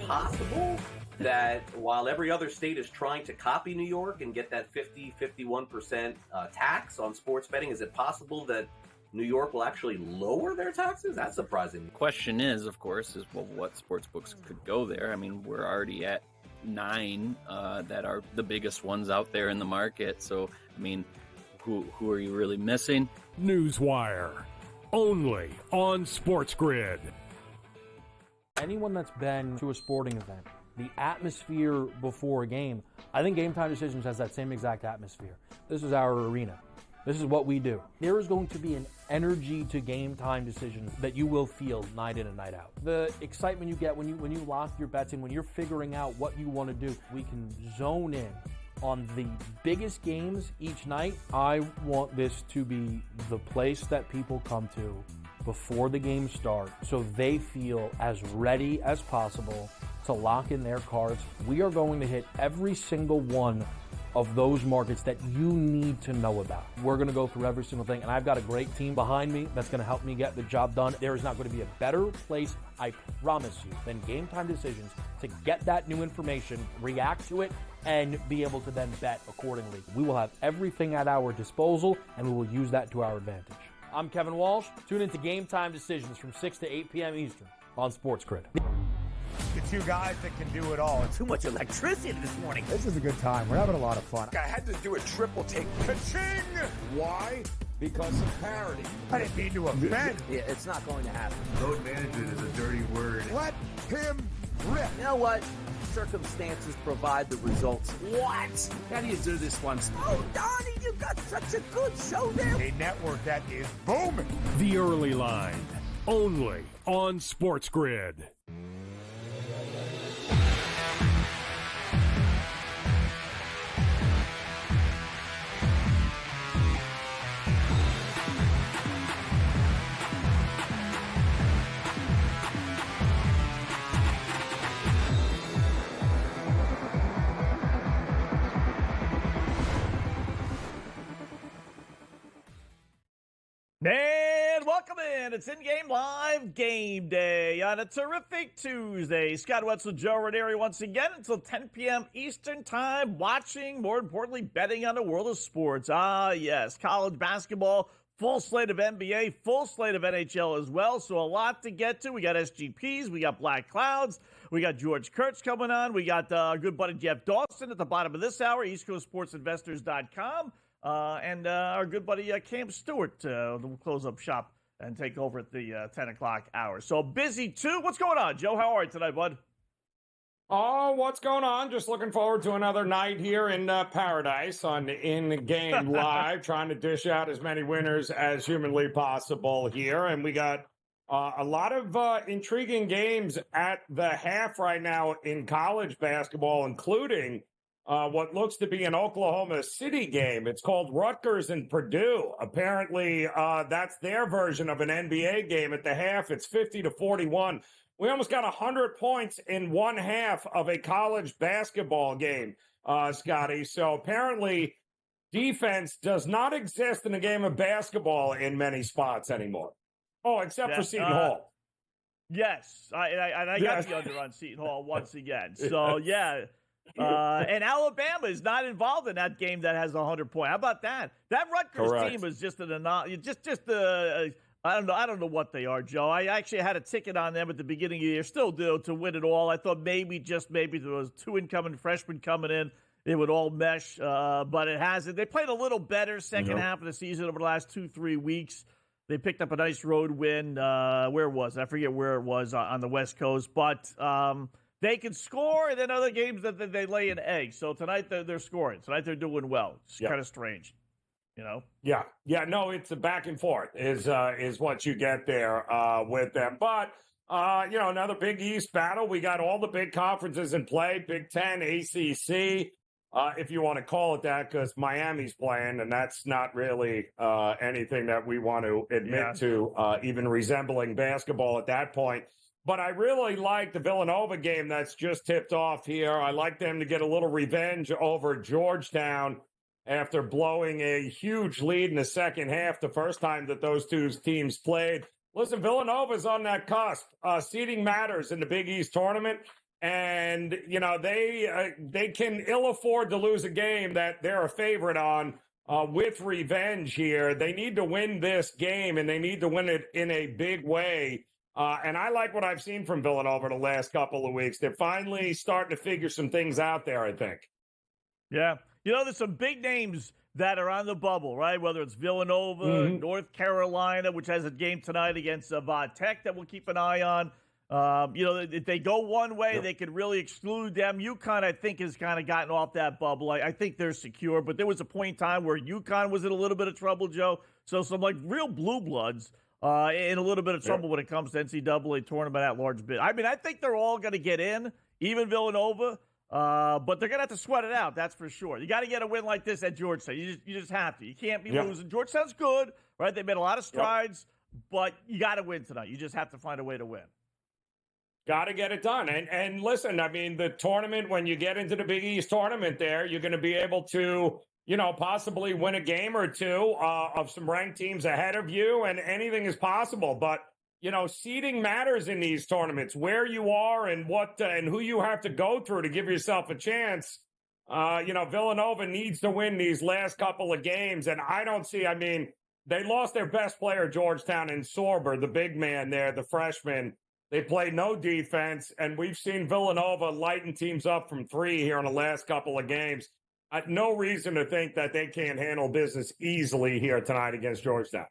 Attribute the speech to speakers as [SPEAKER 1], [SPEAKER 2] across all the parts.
[SPEAKER 1] possible that while every other state is trying to copy New York and get that 51% tax on sports betting, is it possible that New York will actually lower their taxes? That's surprising.
[SPEAKER 2] The question is, of course, well, what sports books could go there? I mean, we're already at 9 that are the biggest ones out there in the market. So, I mean, who are you really missing?
[SPEAKER 3] Newswire, only on SportsGrid.
[SPEAKER 4] Anyone that's been to a sporting event, the atmosphere before a game, I think Game Time Decisions has that same exact atmosphere. This is our arena. This is what we do. There is going to be an energy to Game Time Decisions that you will feel night in and night out. The excitement you get when you lock your bets in, when you're figuring out what you want to do, we can zone in on the biggest games each night. I want this to be the place that people come to before the games start so they feel as ready as possible to lock in their cards. We are going to hit every single one of those markets that you need to know about. We're going to go through every single thing, and I've got a great team behind me that's going to help me get the job done. There is not going to be a better place, I promise you, than Game Time Decisions to get that new information, react to it, and be able to then bet accordingly. We will have everything at our disposal, and we will use that to our advantage. I'm Kevin Walsh. Tune into Game Time Decisions from 6 to 8 p.m. Eastern on SportsGrid.
[SPEAKER 5] The two guys that can do it all.
[SPEAKER 6] Too much electricity this morning.
[SPEAKER 5] This is a good time. We're having a lot of fun.
[SPEAKER 7] I had to do a triple take. Ka-ching! Why? Because of parity.
[SPEAKER 5] I didn't mean to offend.
[SPEAKER 6] Yeah, it's not going to happen.
[SPEAKER 7] Load management is a dirty word.
[SPEAKER 5] Let him rip.
[SPEAKER 6] You know what? Circumstances provide the results.
[SPEAKER 7] What? How do you do this one?
[SPEAKER 6] Oh, Donnie, you got such a good show there.
[SPEAKER 5] A network that is booming.
[SPEAKER 3] The Early Line, only on SportsGrid.
[SPEAKER 8] And welcome in. It's in-game live game day on a terrific Tuesday. Scott Wetzel, Joe Raineri once again until 10 p.m. Eastern time, watching, more importantly, betting on the world of sports. Ah, yes, college basketball, full slate of NBA, full slate of NHL as well. So a lot to get to. We got SGPs, we got Black Clouds, we got George Kurtz coming on. We got our good buddy Jeff Dawson at the bottom of this hour, EastCoastSportsInvestors.com. And our good buddy Cam Stewart will close up shop and take over at the 10 o'clock hour. So busy, too. What's going on, Joe? How are you tonight, bud?
[SPEAKER 9] Oh, what's going on? Just looking forward to another night here in paradise on In-Game Live, trying to dish out as many winners as humanly possible here. And we got a lot of intriguing games at the half right now in college basketball, including what looks to be an Oklahoma City game. It's called Rutgers and Purdue. Apparently, that's their version of an NBA game at the half. It's 50-41. We almost got 100 points in one half of a college basketball game, Scotty. So apparently, defense does not exist in a game of basketball in many spots anymore. Oh, except for Seton Hall.
[SPEAKER 8] Yes, I got the under on Seton Hall once again. So, yeah. And Alabama is not involved in that game that has 100 points. How about that? That Rutgers team is just I don't know what they are, Joe. I actually had a ticket on them at the beginning of the year, still do, to win it all. I thought maybe there was 2 incoming freshmen coming in, it would all mesh, but it hasn't. They played a little better second half of the season over the last 2-3 weeks. They picked up a nice road win. Where was it? I forget where it was on the West Coast, but they can score, and then other games that they lay an egg. So tonight they're scoring. Tonight they're doing well. It's kind of strange, you know?
[SPEAKER 9] Yeah. No, it's a back and forth is what you get there with them. But another Big East battle. We got all the big conferences in play: Big Ten, ACC, if you want to call it that, because Miami's playing, and that's not really anything that we want to admit to, even resembling basketball at that point. But I really like the Villanova game that's just tipped off here. I like them to get a little revenge over Georgetown after blowing a huge lead in the second half the first time that those two teams played. Listen, Villanova's on that cusp. Seeding matters in the Big East tournament, And, they can ill afford to lose a game that they're a favorite on with revenge here. They need to win this game, and they need to win it in a big way. And I like what I've seen from Villanova the last couple of weeks. They're finally starting to figure some things out there, I think.
[SPEAKER 8] Yeah. There's some big names that are on the bubble, right? Whether it's Villanova, North Carolina, which has a game tonight against Tech that we'll keep an eye on. If they go one way, they could really exclude them. UConn, I think, has kind of gotten off that bubble. I think they're secure, but there was a point in time where UConn was in a little bit of trouble, Joe. So some real blue bloods in a little bit of trouble when it comes to NCAA tournament at large bid. I mean, I think they're all going to get in, even Villanova, but they're going to have to sweat it out. That's for sure. You got to get a win like this at Georgetown. You just have to. You can't be losing. Georgetown's good, right? They made a lot of strides, but you got to win tonight. You just have to find a way to win.
[SPEAKER 9] Got to get it done. And listen, I mean, the tournament, when you get into the Big East tournament there, you're going to be able to, possibly win a game or two of some ranked teams ahead of you, and anything is possible. But, seeding matters in these tournaments, where you are and what and who you have to go through to give yourself a chance. Villanova needs to win these last couple of games. And they lost their best player, Georgetown, in Sorber, the big man there, the freshman. They play no defense, and we've seen Villanova lighten teams up from three here in the last couple of games. No reason to think that they can't handle business easily here tonight against Georgetown.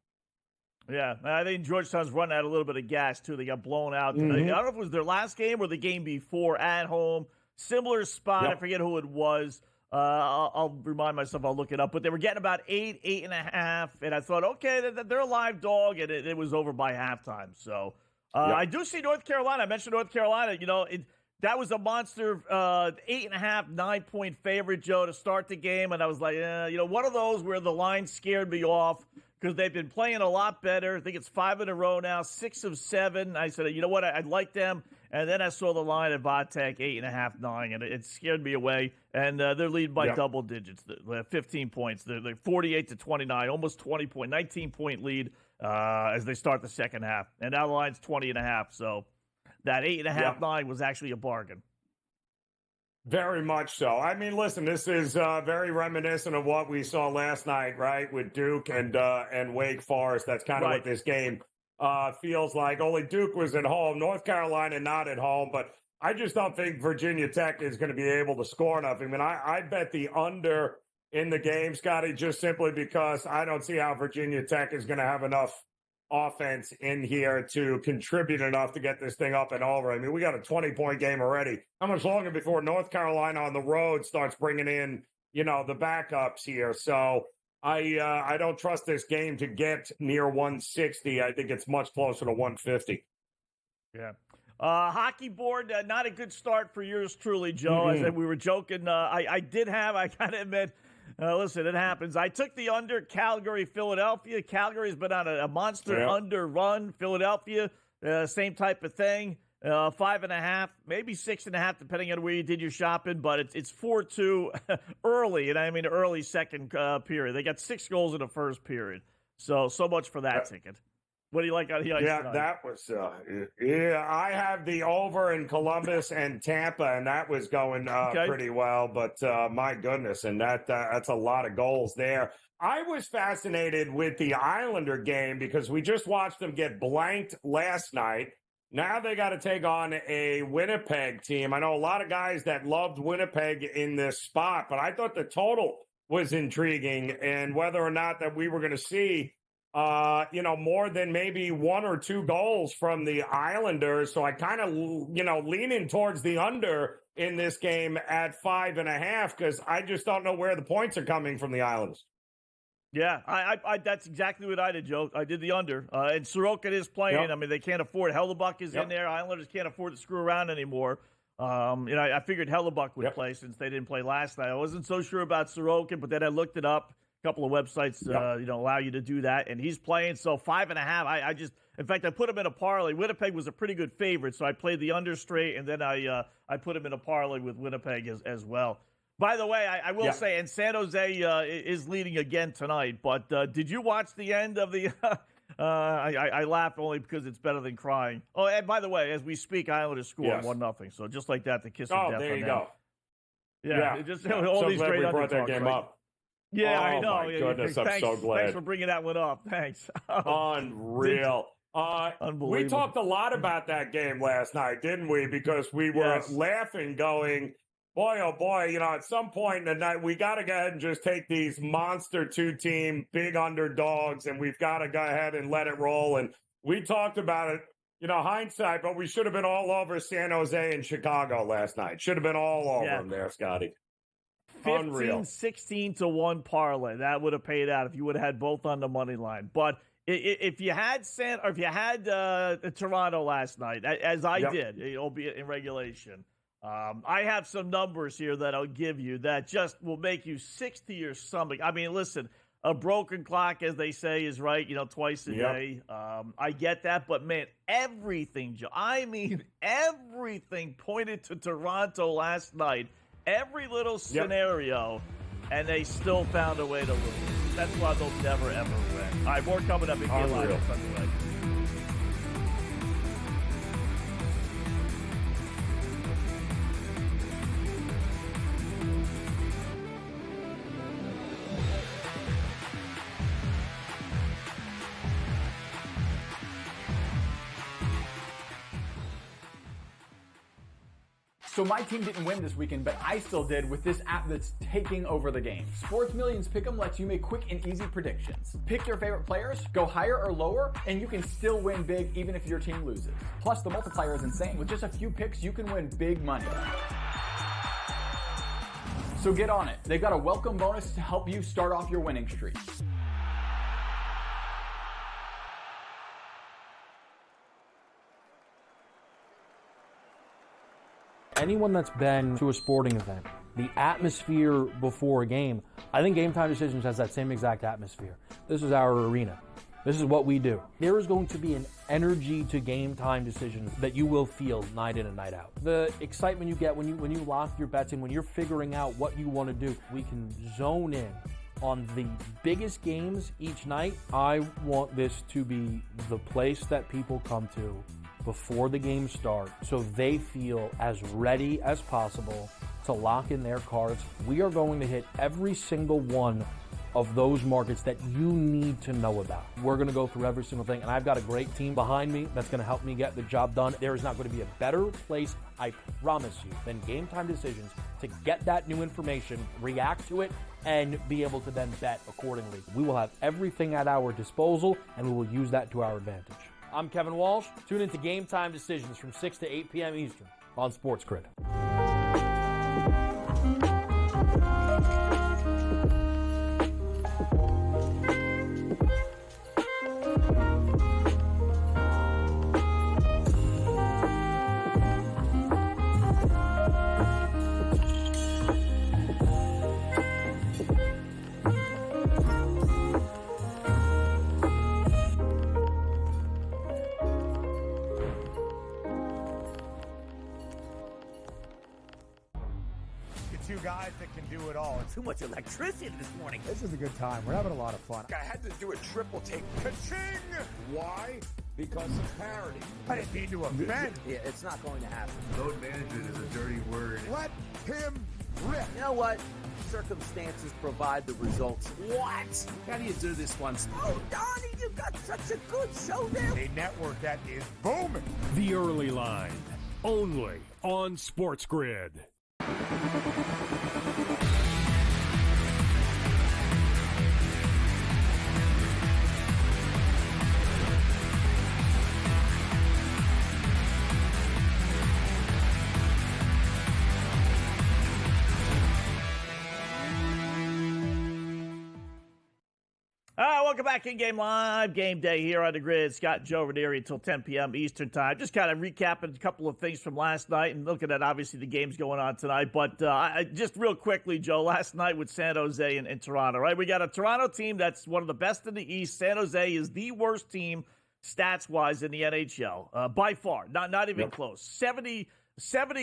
[SPEAKER 8] Yeah, I think Georgetown's running out a little bit of gas, too. They got blown out. I don't know if it was their last game or the game before at home. Similar spot. I forget who it was. I'll remind myself. I'll look it up. But they were getting about 8.5. And I thought, okay, they're a live dog. And it was over by halftime. So I do see North Carolina. I mentioned North Carolina. That was a monster 8.5, 9-point favorite, Joe, to start the game. And I was like, one of those where the line scared me off because they've been playing a lot better. I think it's 5 in a row now, 6 of 7. I said, you know what, I'd like them. And then I saw the line at Vatech, 8.5, 9, and it scared me away. And they're leading by double digits, 15 points. They're 48-29, almost 20-point, 19-point lead as they start the second half. And now the line's 20.5. So that 8.5, 9 was actually a bargain.
[SPEAKER 9] Very much so. I mean, listen, this is very reminiscent of what we saw last night, right, with Duke and Wake Forest. That's kind of what this game feels like. Only Duke was at home, North Carolina not at home, but I just don't think Virginia Tech is going to be able to score enough. I mean, I bet the under in the game, Scotty, just simply because I don't see how Virginia Tech is going to have enough offense in here to contribute enough to get this thing up and over. I mean, we got a 20-point game already. How much longer before North Carolina on the road starts bringing in, the backups here? So I don't trust this game to get near 160. I think it's much closer to 150.
[SPEAKER 8] Yeah. Hockey board, not a good start for yours truly, Joe. As we were joking, I got to admit, listen, it happens. I took the under Calgary, Philadelphia. Calgary's been on a monster under run. Philadelphia, same type of thing. 5.5, maybe 6.5, depending on where you did your shopping. But it's 4-2 early, and I mean early second period. They got 6 goals in the first period. So much for that ticket. What do you like on the ice tonight?
[SPEAKER 9] That was I have the over in Columbus and Tampa, and that was going pretty well. But my goodness, and that's a lot of goals there. I was fascinated with the Islander game because we just watched them get blanked last night. Now they got to take on a Winnipeg team. I know a lot of guys that loved Winnipeg in this spot, but I thought the total was intriguing, and whether or not that we were going to see more than maybe 1 or 2 goals from the Islanders. So I kind of, leaning towards the under in this game at 5.5 because I just don't know where the points are coming from the Islanders.
[SPEAKER 8] Yeah, I that's exactly what I did, Joe. I did the under. And Sorokin is playing. I mean, they can't afford. Hellebuck is in there. Islanders can't afford to screw around anymore. I figured Hellebuck would play since they didn't play last night. I wasn't so sure about Sorokin, but then I looked it up. Couple of websites, allow you to do that, and he's playing. So 5.5. In fact, I put him in a parlay. Winnipeg was a pretty good favorite, so I played the under straight, and then I put him in a parlay with Winnipeg as well. By the way, I will say, and San Jose is leading again tonight. But did you watch the end of the I laugh only because it's better than crying. Oh, and by the way, as we speak, Islanders scored 1-0. So just like that, the kiss of death.
[SPEAKER 9] There
[SPEAKER 8] on
[SPEAKER 9] you
[SPEAKER 8] them.
[SPEAKER 9] go.
[SPEAKER 8] Yeah, just all
[SPEAKER 9] so
[SPEAKER 8] these
[SPEAKER 9] glad
[SPEAKER 8] great
[SPEAKER 9] we brought that
[SPEAKER 8] underdogs,
[SPEAKER 9] game
[SPEAKER 8] right?
[SPEAKER 9] up.
[SPEAKER 8] Yeah, I know.
[SPEAKER 9] Oh, my goodness, I'm so glad.
[SPEAKER 8] Thanks for bringing that one up. Thanks.
[SPEAKER 9] Unreal.
[SPEAKER 8] Unbelievable.
[SPEAKER 9] We talked a lot about that game last night, didn't we? Because we were laughing, going, boy, oh boy, at some point in the night, we got to go ahead and just take these monster two-team big underdogs, and we've got to go ahead and let it roll. And we talked about it, hindsight, but we should have been all over San Jose and Chicago last night. Should have been all over them there, Scotty.
[SPEAKER 8] 15-16 to 1 parlay. That would have paid out if you would have had both on the money line. But if you had Toronto last night, as I did, albeit in regulation, I have some numbers here that I'll give you that just will make you sick to your stomach. I mean, listen, a broken clock, as they say, is right, twice a day. I get that. But, man, everything, Joe, everything pointed to Toronto last night. Every little scenario, and they still found a way to lose. That's why they'll never, ever win. All right, more coming up in Game Live on Sunday.
[SPEAKER 10] So my team didn't win this weekend, but I still did with this app that's taking over the game. Sports Millions Pick'em lets you make quick and easy predictions. Pick your favorite players, go higher or lower, and you can still win big even if your team loses. Plus, the multiplier is insane. With just a few picks, you can win big money. So get on it. They've got a welcome bonus to help you start off your winning streak.
[SPEAKER 4] Anyone that's been to a sporting event, the atmosphere before a game, I think Game Time Decisions has that same exact atmosphere. This is our arena. This is what we do. There is going to be an energy to Game Time Decisions that you will feel night in and night out. The excitement you get when you lock your bets in, when you're figuring out what you want to do, we can zone in on the biggest games each night. I want this to be the place that people come to before the games start so they feel as ready as possible to lock in their cards. We are going to hit every single one of those markets that you need to know about. We're going to go through every single thing, and I've got a great team behind me that's going to help me get the job done. There is not going to be a better place, I promise you, than Game Time Decisions to get that new information, react to it, and be able to then bet accordingly. We will have everything at our disposal, and we will use that to our advantage. I'm Kevin Walsh. Tune into Game Time Decisions from 6 to 8 p.m. Eastern on SportsGrid.
[SPEAKER 5] Two guys that can do it all.
[SPEAKER 6] Too much electricity this morning.
[SPEAKER 5] This is a good time. We're having a lot of fun.
[SPEAKER 7] I had to do a triple take. Ka-ching! Why? Because of parity.
[SPEAKER 5] I didn't mean to offend.
[SPEAKER 6] Yeah, it's not going to happen.
[SPEAKER 11] Load management is a dirty word.
[SPEAKER 5] Let him rip.
[SPEAKER 6] You know what? Circumstances provide the results.
[SPEAKER 11] What? How do you do this once?
[SPEAKER 6] Oh, Donnie, you got such a good show there.
[SPEAKER 5] A network that is booming.
[SPEAKER 3] The Early Line, only on SportsGrid.
[SPEAKER 8] All right, welcome back in-game live. Game day here on the grid. Scott and Joe Raineri until 10 p.m. Eastern time. Just kind of recapping a couple of things from last night and looking at, obviously, the games going on tonight. But just real quickly, Joe, last night with San Jose and Toronto, right? We got a Toronto team that's one of the best in the East. San Jose is the worst team stats-wise in the NHL, by far. Not even close. 70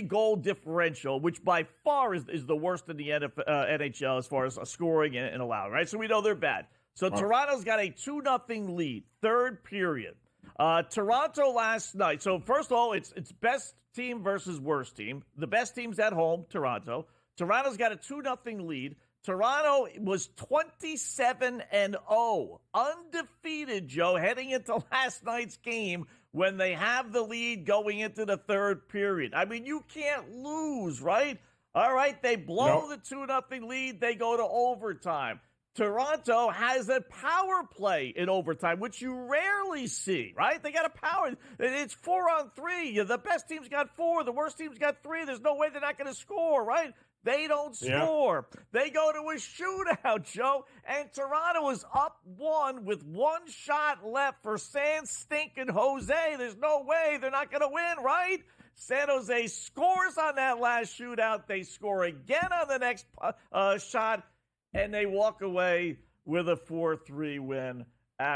[SPEAKER 8] goal differential, which by far is the worst in the NHL as far as scoring and allowing, right? So we know they're bad. So Toronto's got a 2-0 lead, third period. Toronto last night. So first of all, it's best team versus worst team. The best team's at home, Toronto. Toronto's got a 2-0 lead. Toronto was 27-0, undefeated, Joe, heading into last night's game when they have the lead going into the third period. I mean, you can't lose, right? All right, they blow the 2-0 lead. They go to overtime. Toronto has a power play in overtime, which you rarely see, right? They got a power. It's 4-on-3. The best team's got 4. The worst team's got 3. There's no way they're not going to score, right? They don't score. Yeah. They go to a shootout, Joe, and Toronto is up 1 with 1 shot left for San Stinking Jose. There's no way they're not going to win, right? San Jose scores on that last shootout. They score again on the next shot, and they walk away with a 4-3 win.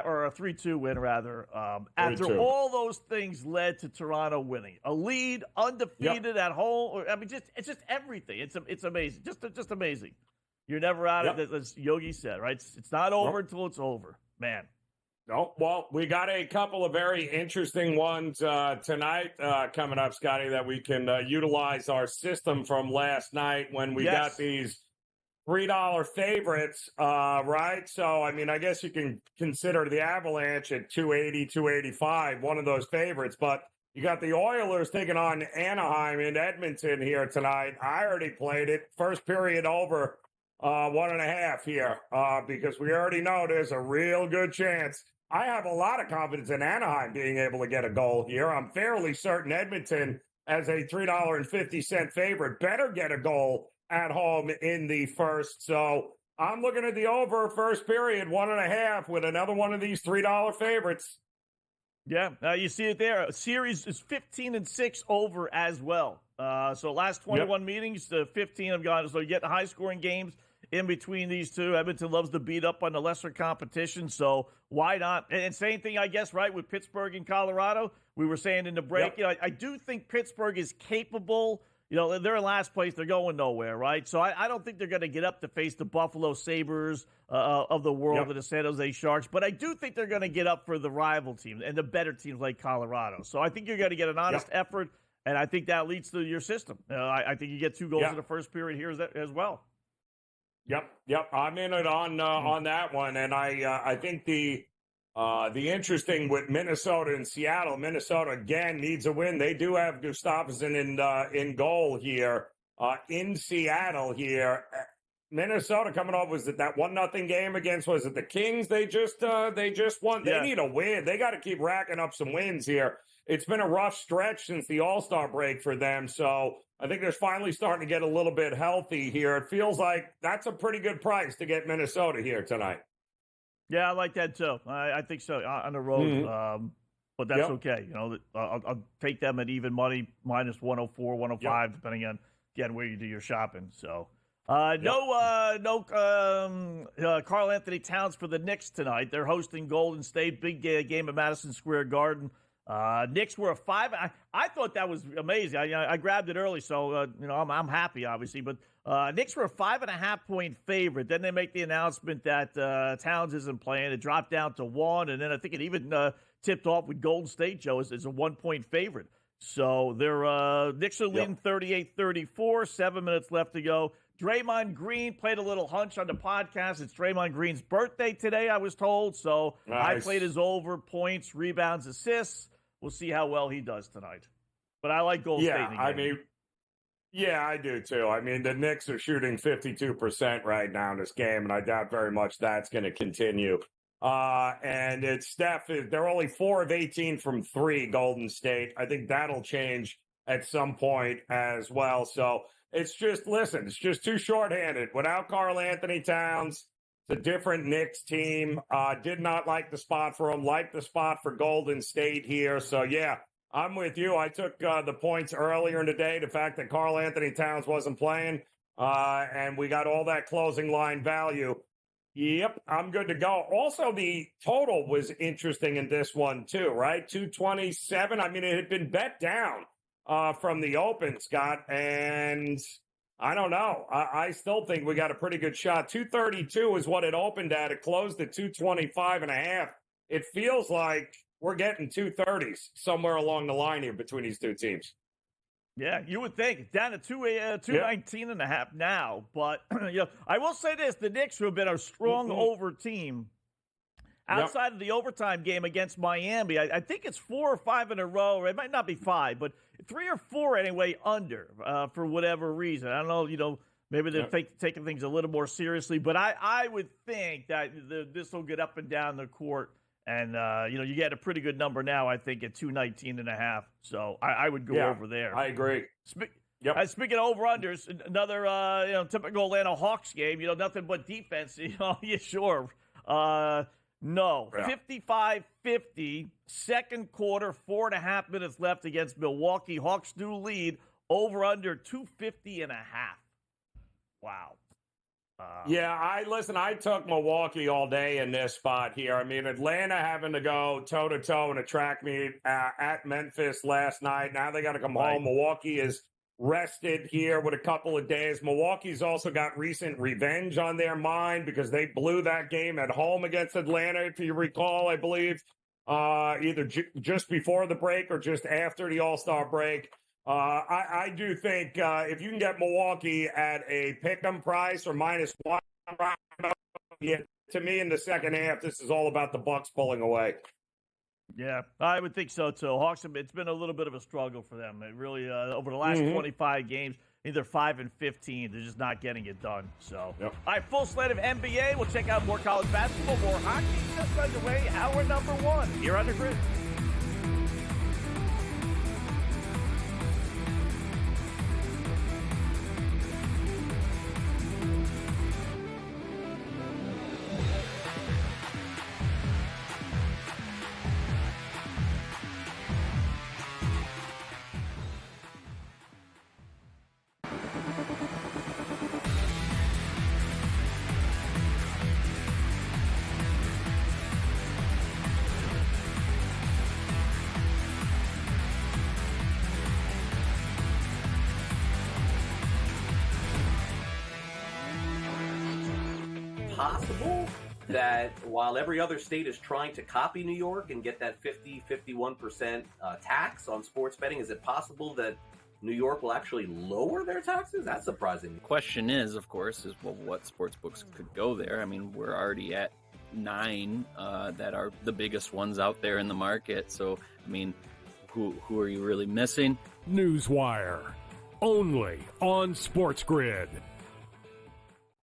[SPEAKER 8] Or a 3-2 win, rather, after all those things led to Toronto winning. A lead, undefeated at home. I mean, it's just everything. It's amazing. Just amazing. You're never out of it, as Yogi said, right? It's not over until it's over. Man.
[SPEAKER 9] No, well, we got a couple of very interesting ones tonight coming up, Scotty, that we can utilize our system from last night when we got these $3 favorites, right? So, I mean, I guess you can consider the Avalanche at 280, 285, one of those favorites. But you got the Oilers taking on Anaheim in Edmonton here tonight. I already played it. First period over 1.5 here because we already know there's a real good chance. I have a lot of confidence in Anaheim being able to get a goal here. I'm fairly certain Edmonton, as a $3.50 favorite, better get a goal at home in the first. So I'm looking at the over first period, 1.5 with another one of these $3 favorites.
[SPEAKER 8] Yeah, you see it there. Series is 15-6 over as well. So last 21 meetings, the 15 have gone. So you get high scoring games in between these two. Edmonton loves to beat up on the lesser competition, so why not? And same thing, I guess, right, with Pittsburgh and Colorado. We were saying in the break, you know, I do think Pittsburgh is capable. You know, they're in last place. They're going nowhere, right? So I don't think they're going to get up to face the Buffalo Sabres of the world or the San Jose Sharks. But I do think they're going to get up for the rival teams and the better teams like Colorado. So I think you're going to get an honest effort, and I think that leads to your system. I think you get 2 goals in the first period here as well.
[SPEAKER 9] Yep. I'm in it on that one, and I think the interesting with Minnesota and Seattle, Minnesota again needs a win. They do have Gustafsson in goal here in Seattle here. Minnesota coming off was that 1-0 game against, was it the Kings? They just won. They need a win. They got to keep racking up some wins here. It's been a rough stretch since the All-Star break for them, so I think they're finally starting to get a little bit healthy here. It feels like that's a pretty good price to get Minnesota here tonight.
[SPEAKER 8] Yeah, I like that too. I think so on the road, but that's okay. You know, I'll take them at even money, minus 104, 105, depending on again where you do your shopping. So, no Karl Anthony Towns for the Knicks tonight. They're hosting Golden State, big game at Madison Square Garden. Knicks were a 5. I thought that was amazing. I grabbed it early, so you know I'm happy, obviously. But Knicks were a 5.5-point favorite. Then they make the announcement that Towns isn't playing. It dropped down to 1, and then I think it even tipped off with Golden State, Joe, as a 1-point favorite. So they're Knicks are leading 38-34. 7 minutes left to go. Draymond Green played a little hunch on the podcast. It's Draymond Green's birthday today, I was told. So I played his over points, rebounds, assists. We'll see how well he does tonight. But I like Golden State in the game.
[SPEAKER 9] I do too. I mean, the Knicks are shooting 52% right now in this game, and I doubt very much that's going to continue. And it's Steph. They're only 4 of 18 from 3, Golden State. I think that'll change at some point as well. So it's just too shorthanded. Without Karl Anthony Towns, it's a different Knicks team. Did not like the spot for him. Like the spot for Golden State here. So, yeah, I'm with you. I took the points earlier in the day. The fact that Karl Anthony Towns wasn't playing. And we got all that closing line value. Yep, I'm good to go. Also, the total was interesting in this one, too, right? 227. I mean, it had been bet down from the open, Scott. And I don't know. I still think we got a pretty good shot. 232 is what it opened at. It closed at 225.5. It feels like we're getting 230s somewhere along the line here between these two teams.
[SPEAKER 8] Yeah, you would think. It's down to 219 and a half now. But, I will say this. The Knicks, who have been a strong over team, outside of the overtime game against Miami, I think it's 4 or 5 in a row, or it might not be 5, but 3 or 4 anyway under for whatever reason. I don't know, maybe they're taking things a little more seriously, but I would think that this will get up and down the court. And, you get a pretty good number now, I think, at 219 and a half. So I would go over there.
[SPEAKER 9] I agree.
[SPEAKER 8] Speaking of over-unders, another, typical Atlanta Hawks game, nothing but defense. Yeah, sure. No. 55-50, second quarter, 4.5 minutes left against Milwaukee. Hawks do lead, over-under 250 and a half. Wow.
[SPEAKER 9] I took Milwaukee all day in this spot here. I mean, Atlanta having to go toe-to-toe in a track meet at Memphis last night. Now they got to come home. Milwaukee is rested here with a couple of days. Milwaukee's also got recent revenge on their mind because they blew that game at home against Atlanta, if you recall, I believe, either just before the break or just after the All-Star break. I do think if you can get Milwaukee at a pick-em price or -1, to me in the second half, this is all about the Bucks pulling away.
[SPEAKER 8] Yeah, I would think so too. Hawks, it's been a little bit of a struggle for them. It really over the last 25 games, either 5 and 15, they're just not getting it done. So, all right, full slate of NBA. We'll check out more college basketball, more hockey. Just underway. Hour number 1 here on the Grid.
[SPEAKER 1] Possible that while every other state is trying to copy New York and get that 51% tax on sports betting, is it possible that New York will actually lower their taxes? That's surprising.
[SPEAKER 2] The question is, of course, what sports books could go there. I mean, we're already at 9 that are the biggest ones out there in the market. So, I mean, who are you really missing?
[SPEAKER 3] Newswire, only on SportsGrid.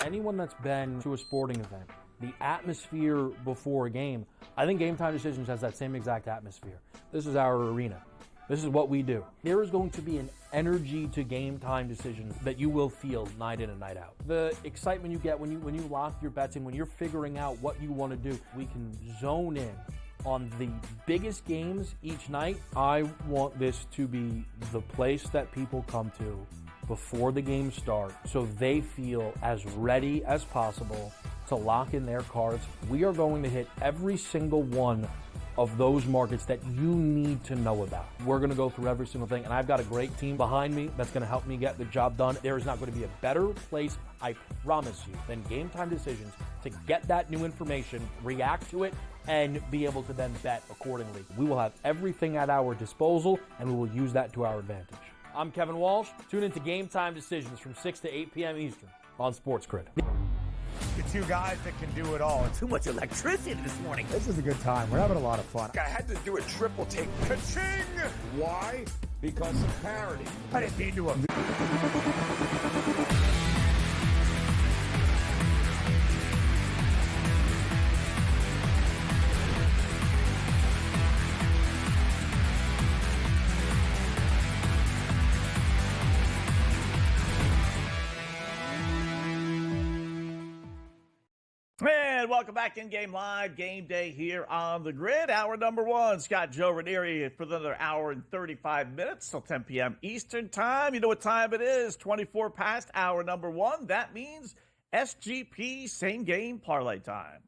[SPEAKER 4] Anyone that's been to a sporting event, the atmosphere before a game, I think Game Time Decisions has that same exact atmosphere. This is our arena. This is what we do. There is going to be an energy to Game Time Decisions that you will feel night in and night out. The excitement you get when you lock your bets in, when you're figuring out what you want to do, we can zone in on the biggest games each night. I want this to be the place that people come to before the games start so they feel as ready as possible to lock in their cards. We are going to hit every single one of those markets that you need to know about. We're going to go through every single thing, and I've got a great team behind me that's going to help me get the job done. There is not going to be a better place, I promise you, than Game Time Decisions to get that new information, react to it, and be able to then bet accordingly. We will have everything at our disposal, and we will use that to our advantage. I'm Kevin Walsh. Tune into Game Time Decisions from 6 to 8 p.m. Eastern on SportsGrid.
[SPEAKER 5] The two guys that can do it all.
[SPEAKER 6] Too much electricity this morning.
[SPEAKER 5] This is a good time. We're having a lot of fun.
[SPEAKER 7] I had to do a triple take.
[SPEAKER 5] Ka-ching!
[SPEAKER 7] Why? Because of parity.
[SPEAKER 5] I didn't mean to.
[SPEAKER 8] And welcome back in Game Live, Game Day here on the Grid. Hour number 1, Scott Joe Raineri for another hour and 35 minutes till 10 p.m. Eastern Time. You know what time it is, 24 past hour number 1. That means SGP Same Game Parlay time.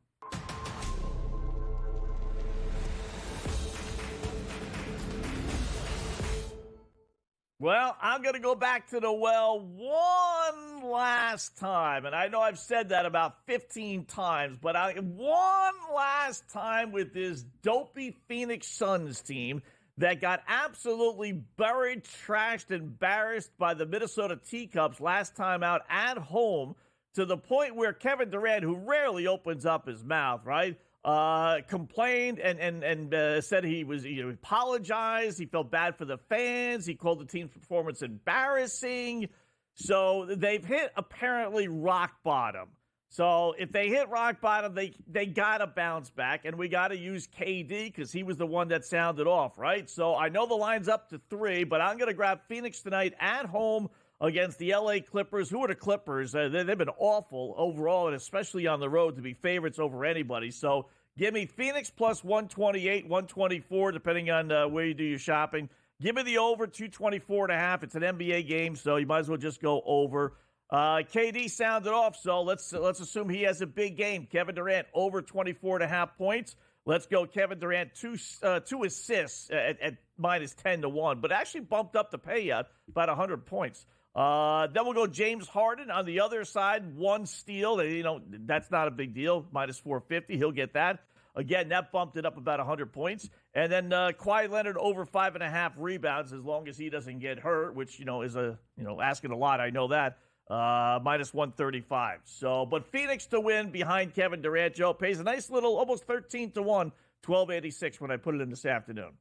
[SPEAKER 8] Well, I'm going to go back to the well one last time. And I know I've said that about 15 times, but one last time with this dopey Phoenix Suns team that got absolutely buried, trashed, embarrassed by the Minnesota Teacups last time out at home, to the point where Kevin Durant, who rarely opens up his mouth, right, complained and said he apologized. He felt bad for the fans. He called the team's performance embarrassing. So they've hit apparently rock bottom. So if they hit rock bottom, they got to bounce back, and we got to use KD because he was the one that sounded off, right? So I know the line's up to 3, but I'm going to grab Phoenix tonight at home against the LA Clippers. Who are the Clippers? They've been awful overall, and especially on the road, to be favorites over anybody. So give me Phoenix plus 128, 124, depending on where you do your shopping. Give me the over, 224.5. It's an NBA game, so you might as well just go over. KD sounded off, so let's assume he has a big game. Kevin Durant over 24.5 points. Let's go Kevin Durant, two assists at minus 10-1, but actually bumped up the payout about 100 points. Then we'll go James Harden on the other side, 1 steal. That's not a big deal. Minus 450. He'll get that. Again, that bumped it up about 100 points. And then Kawhi Leonard over 5.5 rebounds, as long as he doesn't get hurt, which, is asking a lot. I know that. Minus 135. So, but Phoenix to win behind Kevin Durant. Joe pays a nice little, almost 13-1, 1286 when I put it in this afternoon.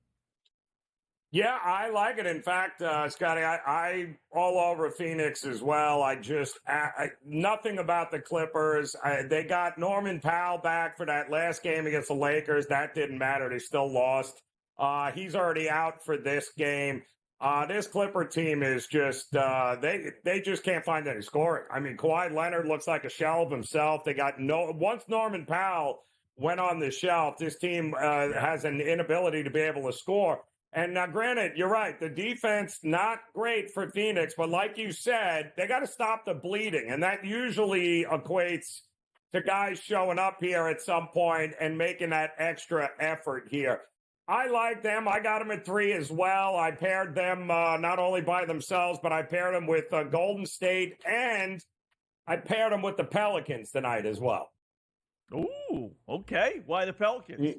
[SPEAKER 9] Yeah, I like it. In fact, Scotty, I all over Phoenix as well. Nothing about the Clippers. They got Norman Powell back for that last game against the Lakers. That didn't matter. They still lost. He's already out for this game. This Clipper team is just, they just can't find any scoring. I mean, Kawhi Leonard looks like a shell of himself. Once Norman Powell went on the shelf, this team has an inability to be able to score. And now, granted, you're right. The defense, not great for Phoenix, but like you said, they got to stop the bleeding. And that usually equates to guys showing up here at some point and making that extra effort here. I like them. I got them at 3 as well. I paired them not only by themselves, but I paired them with Golden State, and I paired them with the Pelicans tonight as well.
[SPEAKER 8] Ooh, okay. Why the Pelicans?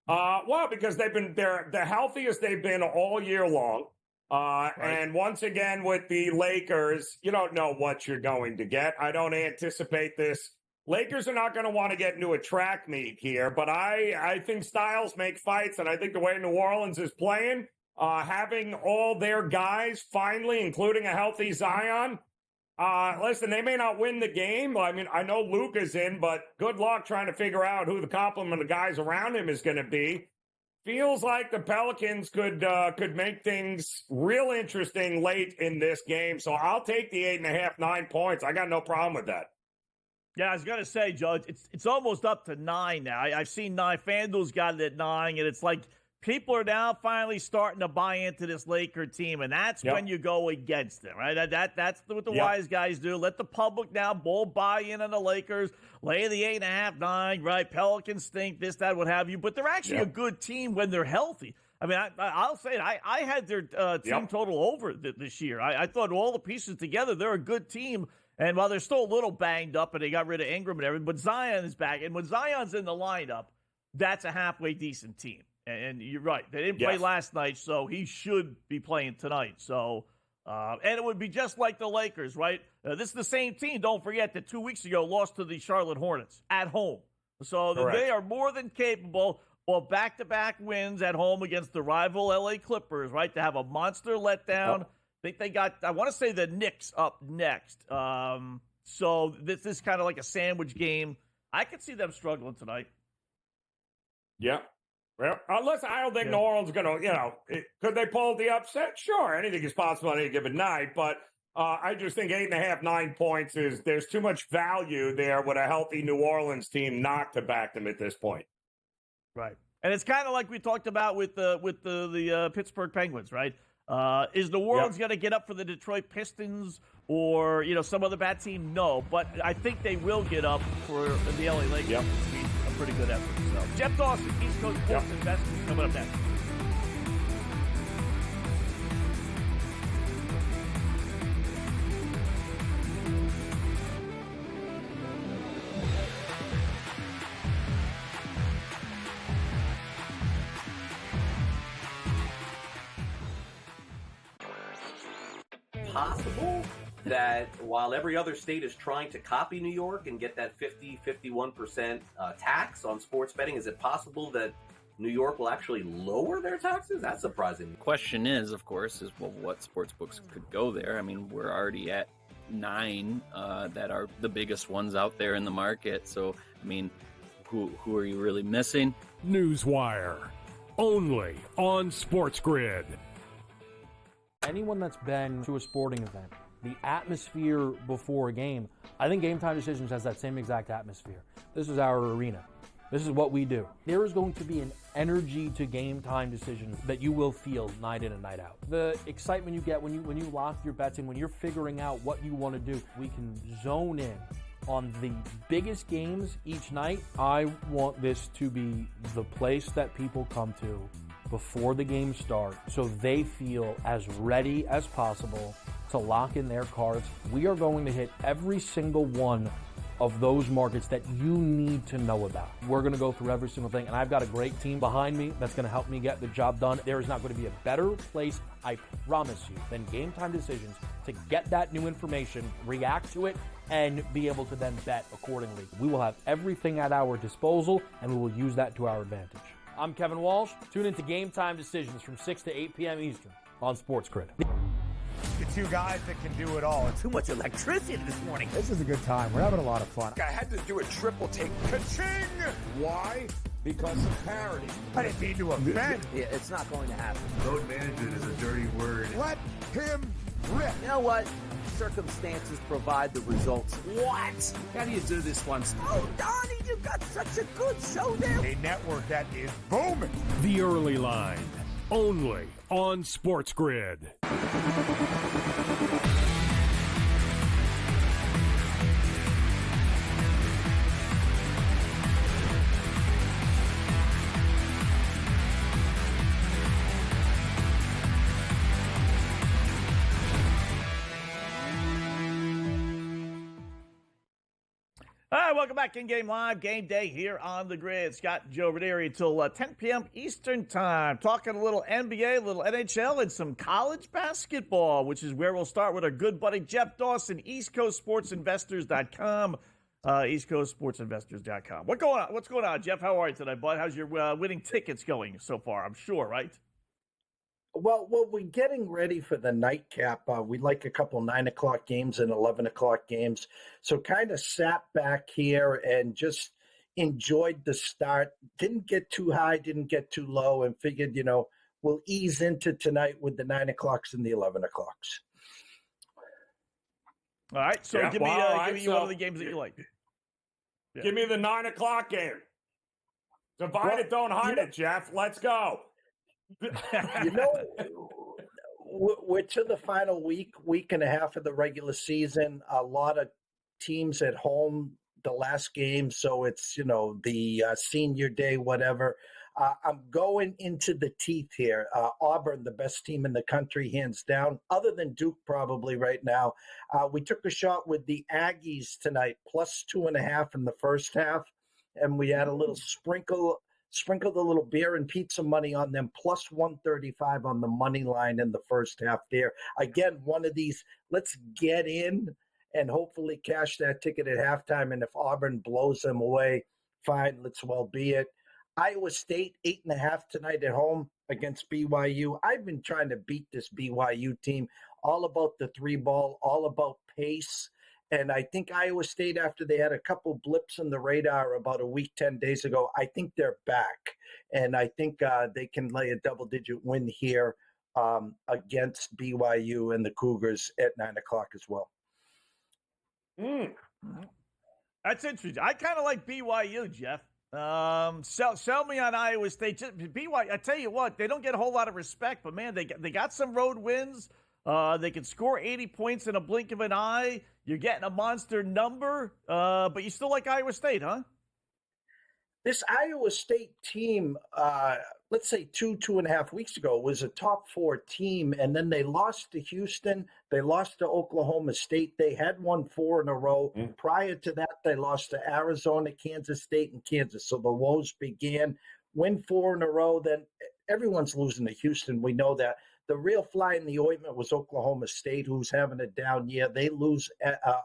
[SPEAKER 9] Well, because they're the healthiest they've been all year long. Right. And once again, with the Lakers, you don't know what you're going to get. I don't anticipate this. Lakers are not going to want to get into a track meet here, but I think styles make fights, and I think the way New Orleans is playing, having all their guys finally, including a healthy Zion, listen, they may not win the game. I mean, I know Luka's in, but good luck trying to figure out who the complement of guys around him is going to be. Feels like the Pelicans could make things real interesting late in this game, so I'll take the 8.5, 9 points. I got no problem with that.
[SPEAKER 8] Yeah, I was going to say, Joe, it's almost up to 9 now. I've seen 9. FanDuel's got it at 9, and it's like people are now finally starting to buy into this Laker team, and that's when you go against them, right? That's what the wise guys do. Let the public now buy in on the Lakers, lay the 8.5, 9, right? Pelicans stink, this, that, what have you, but they're actually a good team when they're healthy. I mean, I'll say it. I had their team total over this year. I thought all the pieces together, they're a good team. And while they're still a little banged up and they got rid of Ingram and everything, but Zion is back. And when Zion's in the lineup, that's a halfway decent team. And you're right. They didn't play last night, so he should be playing tonight. So, and it would be just like the Lakers, right? This is the same team. Don't forget that 2 weeks ago lost to the Charlotte Hornets at home. So they are more than capable of back-to-back wins at home against the rival LA Clippers, right? To have a monster letdown. They got, I want to say, the Knicks up next. So this is kind of like a sandwich game. I could see them struggling tonight.
[SPEAKER 9] Yeah. Well, listen, I don't think New Orleans is going to, could they pull the upset? Sure, anything is possible on any given night. But I just think 8.5, 9 points there's too much value there with a healthy New Orleans team not to back them at this point.
[SPEAKER 8] Right. And it's kind of like we talked about with the Pittsburgh Penguins, right? Is New Orleans going to get up for the Detroit Pistons or, some other bad team? No, but I think they will get up for the LA Lakers. Yep. It's be a pretty good effort. So, Jeff Dawson, East Coast Sports Investments, coming up next.
[SPEAKER 1] possible that while every other state is trying to copy New York and get that 51% tax on sports betting, is it possible that New York will actually lower their taxes? That's surprising.
[SPEAKER 2] The question is, of course, well, what sports books could go there? I mean, we're already at 9 that are the biggest ones out there in the market. So, I mean, who are you really missing?
[SPEAKER 3] Newswire, only on SportsGrid.
[SPEAKER 4] Anyone that's been to a sporting event, the atmosphere before a game, I think Game Time Decisions has that same exact atmosphere. This is our arena. This is what we do. There is going to be an energy to Game Time Decisions that you will feel night in and night out. The excitement you get when you lock your bets in, when you're figuring out what you want to do, we can zone in on the biggest games each night. I want this to be the place that people come to before the games start so they feel as ready as possible to lock in their cards. We are going to hit every single one of those markets that you need to know about. We're going to go through every single thing, and I've got a great team behind me that's going to help me get the job done. There is not going to be a better place, I promise you, than Game Time Decisions to get that new information, react to it, and be able to then bet accordingly. We will have everything at our disposal, and we will use that to our advantage. I'm Kevin Walsh. Tune into Game Time Decisions from 6 to 8 p.m. Eastern on SportsGrid.
[SPEAKER 5] The two guys that can do it all.
[SPEAKER 6] Too much electricity this morning.
[SPEAKER 5] This is a good time. We're having a lot of fun.
[SPEAKER 7] I had to do a triple take.
[SPEAKER 5] Ka-ching!
[SPEAKER 7] Why? Because of parity.
[SPEAKER 5] I didn't mean to offend.
[SPEAKER 6] Yeah, it's not going to happen.
[SPEAKER 11] Load management is a dirty word.
[SPEAKER 5] Let him rip.
[SPEAKER 6] You know what? Circumstances provide the results. What?
[SPEAKER 11] How do you do this one?
[SPEAKER 6] Oh, Donnie, you got such a good show there.
[SPEAKER 5] A network that is booming.
[SPEAKER 3] The Early Line, only on SportsGrid.
[SPEAKER 8] All right, welcome back in Game Live, Game Day here on the grid. Scott and Joe Raineri until 10 p.m. Eastern Time. Talking a little NBA, a little NHL, and some college basketball, which is where we'll start with our good buddy Jeff Dawson, EastCoastSportsInvestors.com. EastCoastSportsInvestors.com. What's going on, Jeff? How are you today, bud? How's your winning tickets going so far? I'm sure, right?
[SPEAKER 12] Well, we're getting ready for the nightcap. We like a couple 9 o'clock games and 11 o'clock games. So kind of sat back here and just enjoyed the start. Didn't get too high, didn't get too low, and figured, we'll ease into tonight with the 9 o'clocks and the 11 o'clocks.
[SPEAKER 8] All right. So give me one of the games that you like.
[SPEAKER 9] Yeah. Give me the 9 o'clock game. Divide it, don't hide it, Jeff. Let's go.
[SPEAKER 12] We're to the final week and a half of the regular season. A lot of teams at home the last game, so it's the senior day, whatever. I'm going into the teeth here. Auburn, the best team in the country, hands down, other than Duke probably right now. We took a shot with the Aggies tonight, plus 2.5 in the first half, and we had a little sprinkled a little beer and pizza money on them, plus 135 on the money line in the first half there. Again, one of these, let's get in and hopefully cash that ticket at halftime. And if Auburn blows them away, fine, let's well be it. Iowa State, 8.5 tonight at home against BYU. I've been trying to beat this BYU team, all about the 3-ball, all about pace. And I think Iowa State, after they had a couple blips in the radar about a week, 10 days ago, I think they're back. And I think they can lay a double-digit win here against BYU and the Cougars at 9 o'clock as well.
[SPEAKER 8] That's interesting. I kind of like BYU, Jeff. Sell me on Iowa State. BYU, I tell you what, they don't get a whole lot of respect, but, man, they got some road wins. They can score 80 points in a blink of an eye. You're getting a monster number, but you still like Iowa State, huh?
[SPEAKER 12] This Iowa State team, let's say 2.5 weeks ago, was a top 4 team, and then they lost to Houston. They lost to Oklahoma State. They had won 4 in a row. Prior to that, they lost to Arizona, Kansas State, and Kansas. So the woes began. Win 4 in a row, then everyone's losing to Houston. We know that. The real fly in the ointment was Oklahoma State, who's having a down year. They lose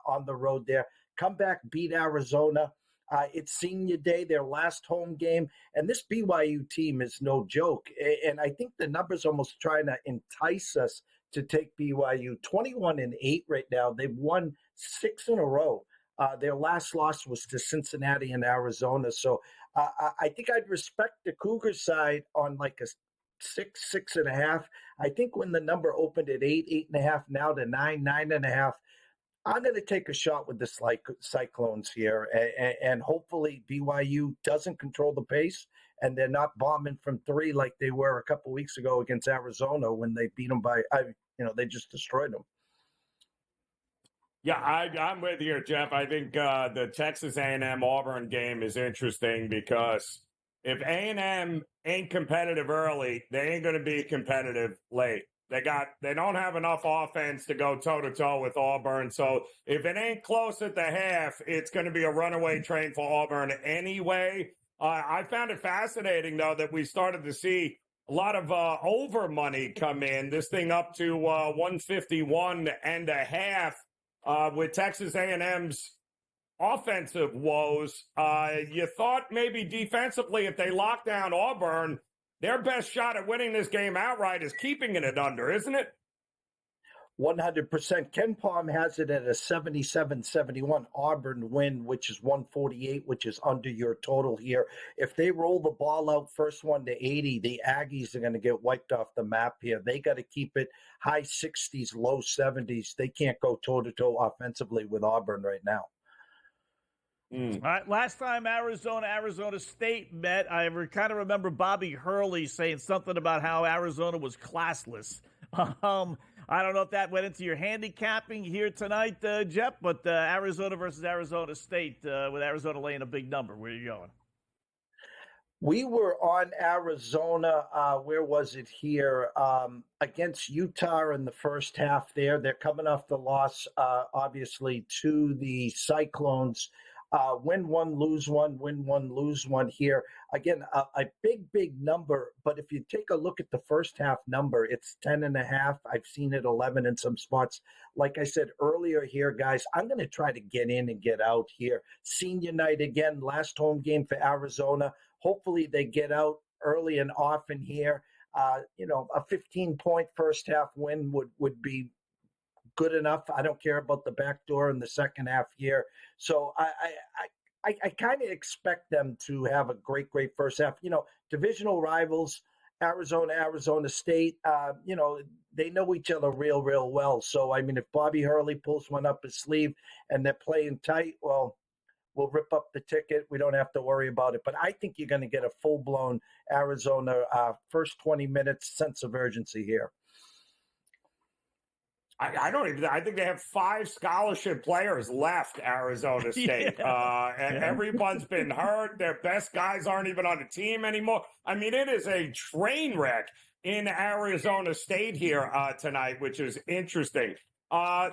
[SPEAKER 12] on the road there. Come back, beat Arizona. It's senior day, their last home game. And this BYU team is no joke. And I think the number's almost trying to entice us to take BYU. 21-8 right now. They've won 6 in a row. Their last loss was to Cincinnati and Arizona. So I think I'd respect the Cougars side on like a 6.5. I think when the number opened at 8.5, now to 9.5, I'm going to take a shot with the Cyclones here, and hopefully BYU doesn't control the pace and they're not bombing from 3 like they were a couple weeks ago against Arizona when they beat them they just destroyed them.
[SPEAKER 9] Yeah, I'm with you, Jeff. I think the Texas A&M Auburn game is interesting because if A&M ain't competitive early, they ain't going to be competitive late. They don't have enough offense to go toe-to-toe with Auburn. So if it ain't close at the half, it's going to be a runaway train for Auburn anyway. I found it fascinating, though, that we started to see a lot of over money come in. This thing up to 151.5 with Texas A&M's offensive woes. You thought maybe defensively, if they lock down Auburn, their best shot at winning this game outright is keeping it at under, isn't it?
[SPEAKER 12] 100%. Ken Palm has it at a 77-71 Auburn win, which is 148, which is under your total here. If they roll the ball out first one to 80, the Aggies are going to get wiped off the map here. They got to keep it high 60s, low 70s. They can't go toe-to-toe offensively with Auburn right now.
[SPEAKER 8] All right, last time Arizona State met, I kind of remember Bobby Hurley saying something about how Arizona was classless. I don't know if that went into your handicapping here tonight, Jeff, but Arizona versus Arizona State, with Arizona laying a big number. Where are you going?
[SPEAKER 12] We were on Arizona, where was it here, against Utah in the first half there. They're coming off the loss, obviously, to the Cyclones. Win one, lose one, win one, lose one here. Again, a big number. But if you take a look at the first half number, it's 10.5. I've seen it 11 in some spots. Like I said earlier here, guys, I'm going to try to get in and get out here. Senior night again, last home game for Arizona. Hopefully they get out early and often here. A 15-point first half win would be good enough. I don't care about the back door in the second half here. So I kind of expect them to have a great first half. Divisional rivals, Arizona State, they know each other real well. So, I mean, if Bobby Hurley pulls one up his sleeve and they're playing tight, well, we'll rip up the ticket. We don't have to worry about it. But I think you're going to get a full-blown Arizona first 20 minutes sense of urgency here.
[SPEAKER 9] I think they have 5 scholarship players left, Arizona State. Everyone's been hurt. Their best guys aren't even on the team anymore. I mean, it is a train wreck in Arizona State here tonight, which is interesting.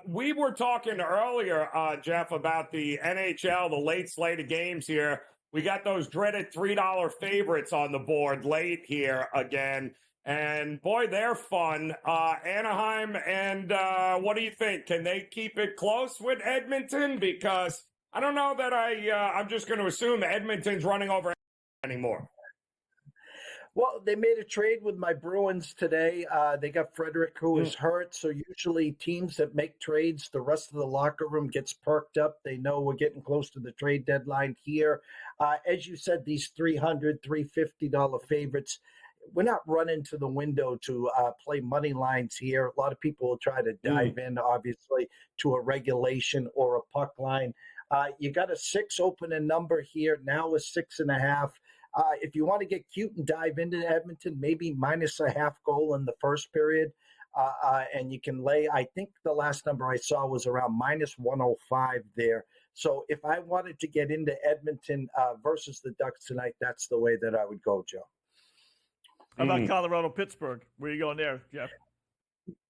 [SPEAKER 9] We were talking earlier, Jeff, about the NHL, the late slate of games here. We got those dreaded $3 favorites on the board late here again. And, boy, they're fun. Anaheim, and what do you think? Can they keep it close with Edmonton? Because I don't know that I'm just going to assume Edmonton's running over anymore.
[SPEAKER 12] Well, they made a trade with my Bruins today. They got Frederick, who is hurt. So usually teams that make trades, the rest of the locker room gets perked up. They know we're getting close to the trade deadline here. As you said, these $300, $350 favorites, we're not running to the window to play money lines here. A lot of people will try to dive in, obviously, to a regulation or a puck line. You got a 6 opening number here, now a 6.5. If you want to get cute and dive into Edmonton, maybe minus a half goal in the first period. And you can lay, I think the last number I saw was around minus 105 there. So if I wanted to get into Edmonton versus the Ducks tonight, that's the way that I would go, Joe.
[SPEAKER 8] How about Colorado-Pittsburgh? Where are you going there, Jeff?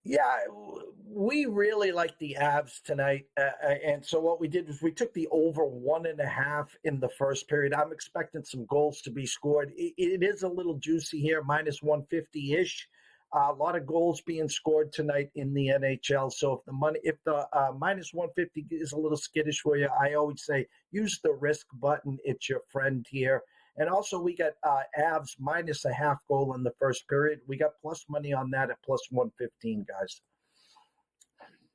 [SPEAKER 12] Yeah, we really like the Avs tonight. And so what we did was we took the over 1.5 in the first period. I'm expecting some goals to be scored. It is a little juicy here, minus 150-ish. A lot of goals being scored tonight in the NHL. So if the minus 150 is a little skittish for you, I always say use the risk button. It's your friend here. And also we got Avs minus a half goal in the first period. We got plus money on that at plus 115, guys.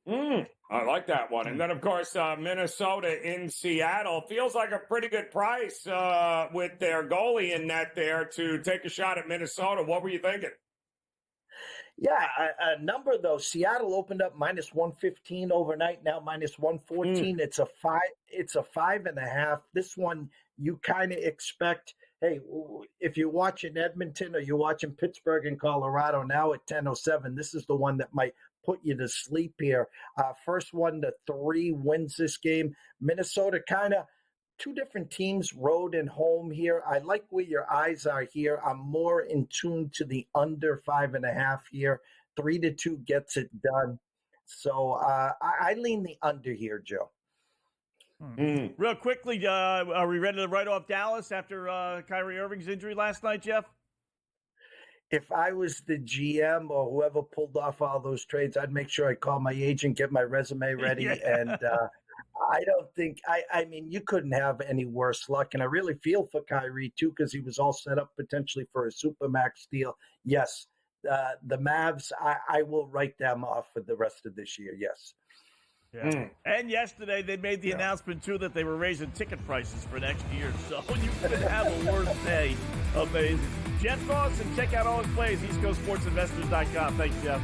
[SPEAKER 9] I like that one. And then, of course, Minnesota in Seattle feels like a pretty good price with their goalie in net there to take a shot at Minnesota. What were you thinking?
[SPEAKER 12] Yeah, a number though. Seattle opened up minus 115 overnight. Now minus 114. It's a 5.5. This one you kind of expect. Hey, if you're watching Edmonton or you're watching Pittsburgh and Colorado now at 10:07, this is the one that might put you to sleep here. First 1-3 wins this game. Minnesota kind of. Two different teams, road and home here. I like where your eyes are here. I'm more in tune to the under 5.5 here. 3-2 gets it done. So I lean the under here, Joe.
[SPEAKER 8] Real quickly, are we ready to write off Dallas after Kyrie Irving's injury last night, Jeff?
[SPEAKER 12] If I was the GM or whoever pulled off all those trades, I'd make sure I call my agent, get my resume ready, and I don't think I mean, you couldn't have any worse luck. And I really feel for Kyrie, too, because he was all set up potentially for a Supermax deal. Yes, the Mavs, I will write them off for the rest of this year. Yes.
[SPEAKER 8] Yeah. And yesterday they made the announcement, too, that they were raising ticket prices for next year. So you could have a worse day. Amazing. Jeff Dawson, check out all his plays. EastCoastSportsInvestors.com. Thanks, Jeff.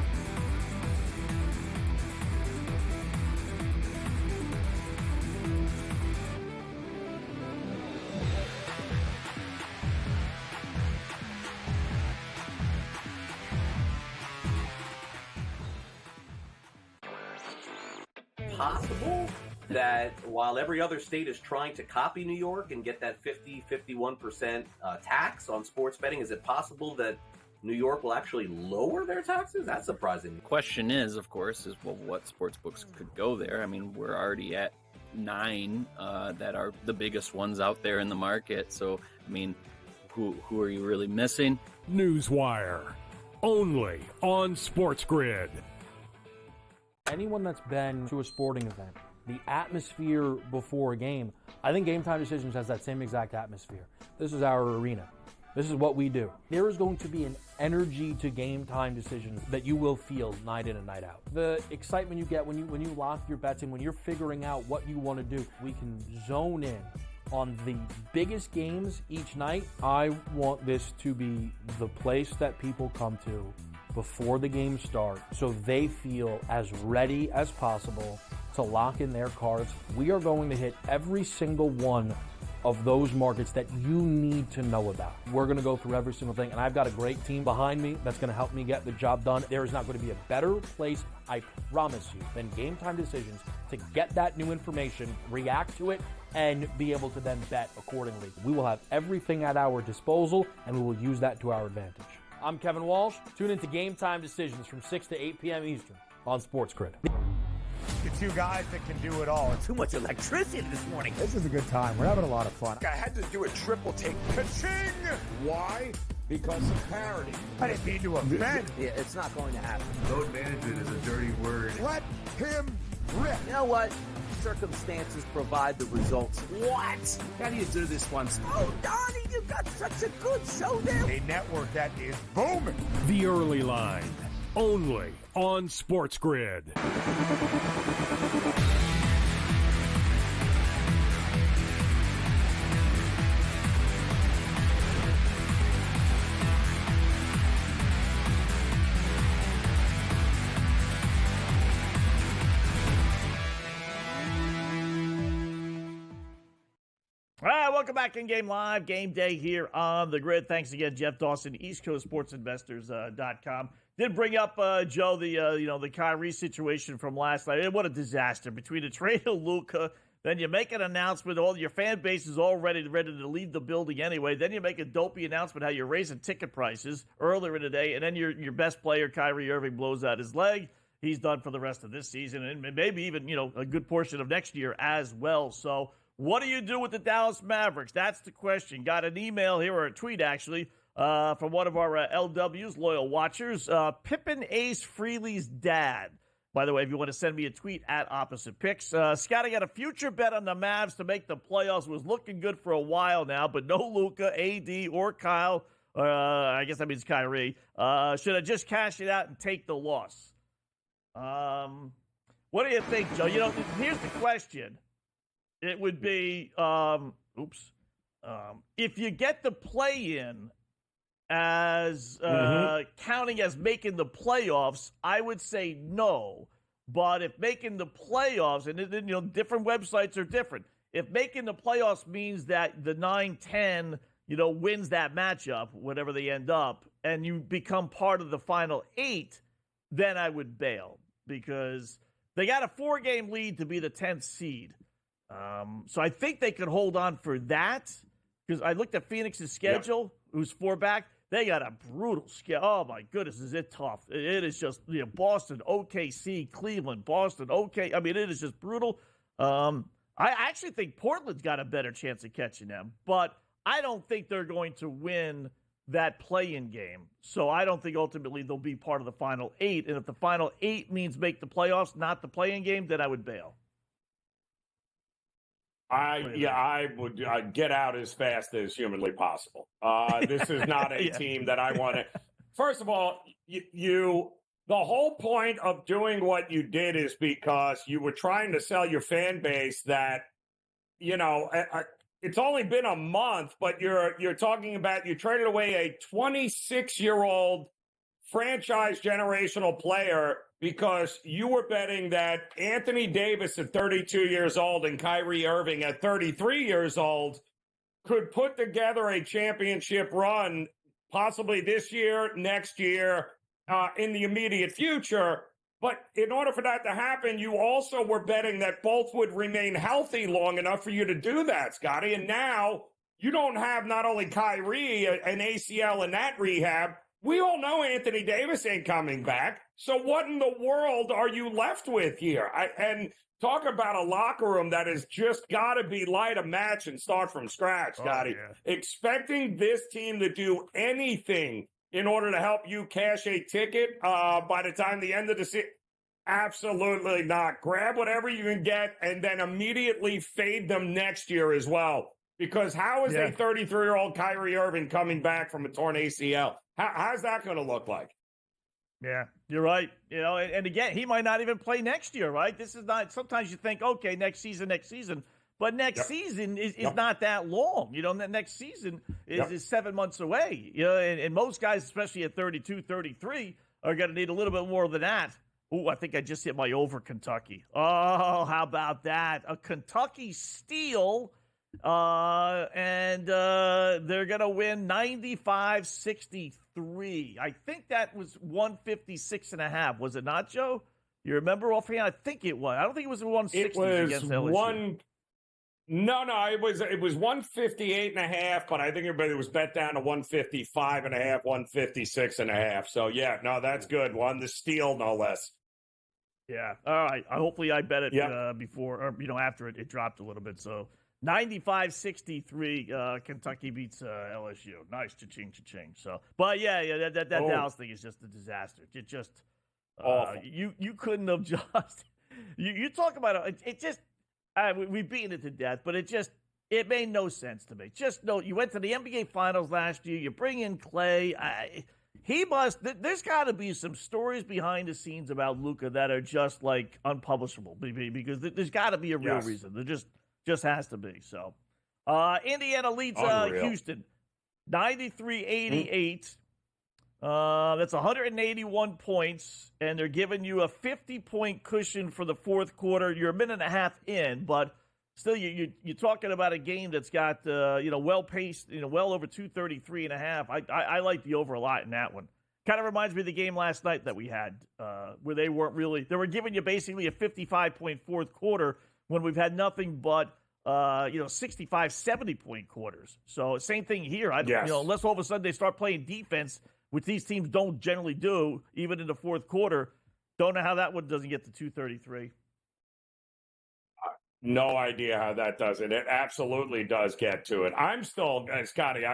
[SPEAKER 1] Possible that while every other state is trying to copy New York and get that 51% tax on sports betting, is it possible that New York will actually lower their taxes? That's surprising.
[SPEAKER 2] The question is, of course, what sports books could go there. I mean, we're already at 9 that are the biggest ones out there in the market. So, I mean, who are you really missing?
[SPEAKER 3] Newswire, only on SportsGrid.
[SPEAKER 4] Anyone that's been to a sporting event, the atmosphere before a game, I think Game Time Decisions has that same exact atmosphere. This is our arena. This is what we do. There is going to be an energy to Game Time Decisions that you will feel night in and night out. The excitement you get when you lock your bets in, when you're figuring out what you want to do, we can zone in on the biggest games each night. I want this to be the place that people come to before the game starts so they feel as ready as possible to lock in their cards. We are going to hit every single one of those markets that you need to know about. We're going to go through every single thing, and I've got a great team behind me that's going to help me get the job done. There is not going to be a better place, I promise you, than Game Time Decisions to get that new information, react to it, and be able to then bet accordingly. We will have everything at our disposal, and we will use that to our advantage. I'm Kevin Walsh. Tune into Game Time Decisions from 6 to 8 p.m. Eastern on SportsGrid.
[SPEAKER 5] The two guys that can do it all.
[SPEAKER 6] Too much electricity this morning.
[SPEAKER 5] This is a good time. We're having a lot of fun.
[SPEAKER 7] I had to do a triple take.
[SPEAKER 5] Ka-ching!
[SPEAKER 7] Why? Because of parity.
[SPEAKER 5] I didn't mean to offend.
[SPEAKER 6] Yeah, it's not going to happen.
[SPEAKER 11] Load management is a dirty word.
[SPEAKER 5] Let him rip.
[SPEAKER 6] You know what? Circumstances provide the results.
[SPEAKER 11] What? How do you do this once?
[SPEAKER 6] Oh, Donnie, you got such a good show there.
[SPEAKER 5] A network that is booming.
[SPEAKER 3] The Early Line, only on SportsGrid.
[SPEAKER 8] All right, welcome back in Game Live, Game Day here on the Grid. Thanks again, Jeff Dawson, EastCoastSportsInvestors.com. Did bring up, Joe, the Kyrie situation from last night. What a disaster. Between the trade of Luka, then you make an announcement, all your fan base is all ready to leave the building anyway. Then you make a dopey announcement how you're raising ticket prices earlier in the day, and then your best player, Kyrie Irving, blows out his leg. He's done for the rest of this season and maybe even, a good portion of next year as well. So what do you do with the Dallas Mavericks? That's the question. Got an email here, or a tweet actually, from one of our LW's loyal watchers, Pippin Ace Freely's dad. By the way, if you want to send me a tweet at Opposite Picks. Scotty got a future bet on the Mavs to make the playoffs. Was looking good for a while now, but no Luka, AD, or Kyle. I guess that means Kyrie. Should I just cash it out and take the loss? What do you think, Joe? Here's the question. It would be, if you get the play-in as counting as making the playoffs, I would say no. But if making the playoffs, and different websites are different. If making the playoffs means that the 9-10, wins that matchup, whatever they end up, and you become part of the final 8, then I would bail because they got a 4-game lead to be the 10th seed. So I think they could hold on for that because I looked at Phoenix's schedule, who's 4 back. They got a brutal schedule. Oh, my goodness, is it tough. It is just, Boston, OKC, Cleveland, Boston, OK. I mean, it is just brutal. I actually think Portland's got a better chance of catching them, but I don't think they're going to win that play-in game. So I don't think ultimately they'll be part of the final 8. And if the final 8 means make the playoffs, not the play-in game, then I would bail.
[SPEAKER 9] I would get out as fast as humanly possible. This is not a team that I want to. First of all, the whole point of doing what you did is because you were trying to sell your fan base that, it's only been a month, but you're talking about you traded away a 26-year-old franchise generational player because you were betting that Anthony Davis at 32 years old and Kyrie Irving at 33 years old could put together a championship run possibly this year, next year, in the immediate future. But in order for that to happen, you also were betting that both would remain healthy long enough for you to do that, Scotty. And now you don't have not only Kyrie, an ACL in that rehab. We all know Anthony Davis ain't coming back. So what in the world are you left with here? And talk about a locker room that has just got to be light a match and start from scratch, Scotty. Oh, yeah. Expecting this team to do anything in order to help you cash a ticket by the time the end of the season, absolutely not. Grab whatever you can get and then immediately fade them next year as well. Because how is a 33-year-old Kyrie Irving coming back from a torn ACL? How's that going to look like?
[SPEAKER 8] Yeah, you're right. And again, he might not even play next year, right? This is not, sometimes you think, okay, next season. But next season is not that long. Next season is 7 months away. And most guys, especially at 32, 33, are going to need a little bit more than that. Ooh, I think I just hit my over Kentucky. Oh, how about that? A Kentucky steal. And they're going to win 95-63. I think that was 156.5. Was it not, Joe? You remember offhand? I think it was. I don't think it was 160 against LSU.
[SPEAKER 9] No, it was 158.5, but I think everybody was bet down to 155.5, 156.5. So, yeah, no, that's good. Won the steal, no less.
[SPEAKER 8] Yeah. All right. Hopefully I bet it before or, after it dropped a little bit. So 95-63, Kentucky beats LSU. Nice, cha-ching. So, but that Dallas thing is just a disaster. It just, you couldn't have just, you talk about it just, we've beaten it to death, but it made no sense to me. You went to the NBA Finals last year. You bring in Clay. There's got to be some stories behind the scenes about Luka that are just like unpublishable because there's got to be a real reason. There just has to be. So, Indiana leads Houston 93-88. That's 181 points, and they're giving you a 50-point cushion for the fourth quarter. You're a minute and a half in, but still, you're talking about a game that's got well-paced, well over 233.5. I like the over a lot in that one. Kind of reminds me of the game last night that we had, where they were giving you basically a 55-point fourth quarter when we've had nothing but 65, 70-point quarters. So same thing here. Unless all of a sudden they start playing defense, which these teams don't generally do, even in the fourth quarter. Don't know how that one doesn't get to 233.
[SPEAKER 9] No idea how that does it. It absolutely does get to it. I'm still, Scotty,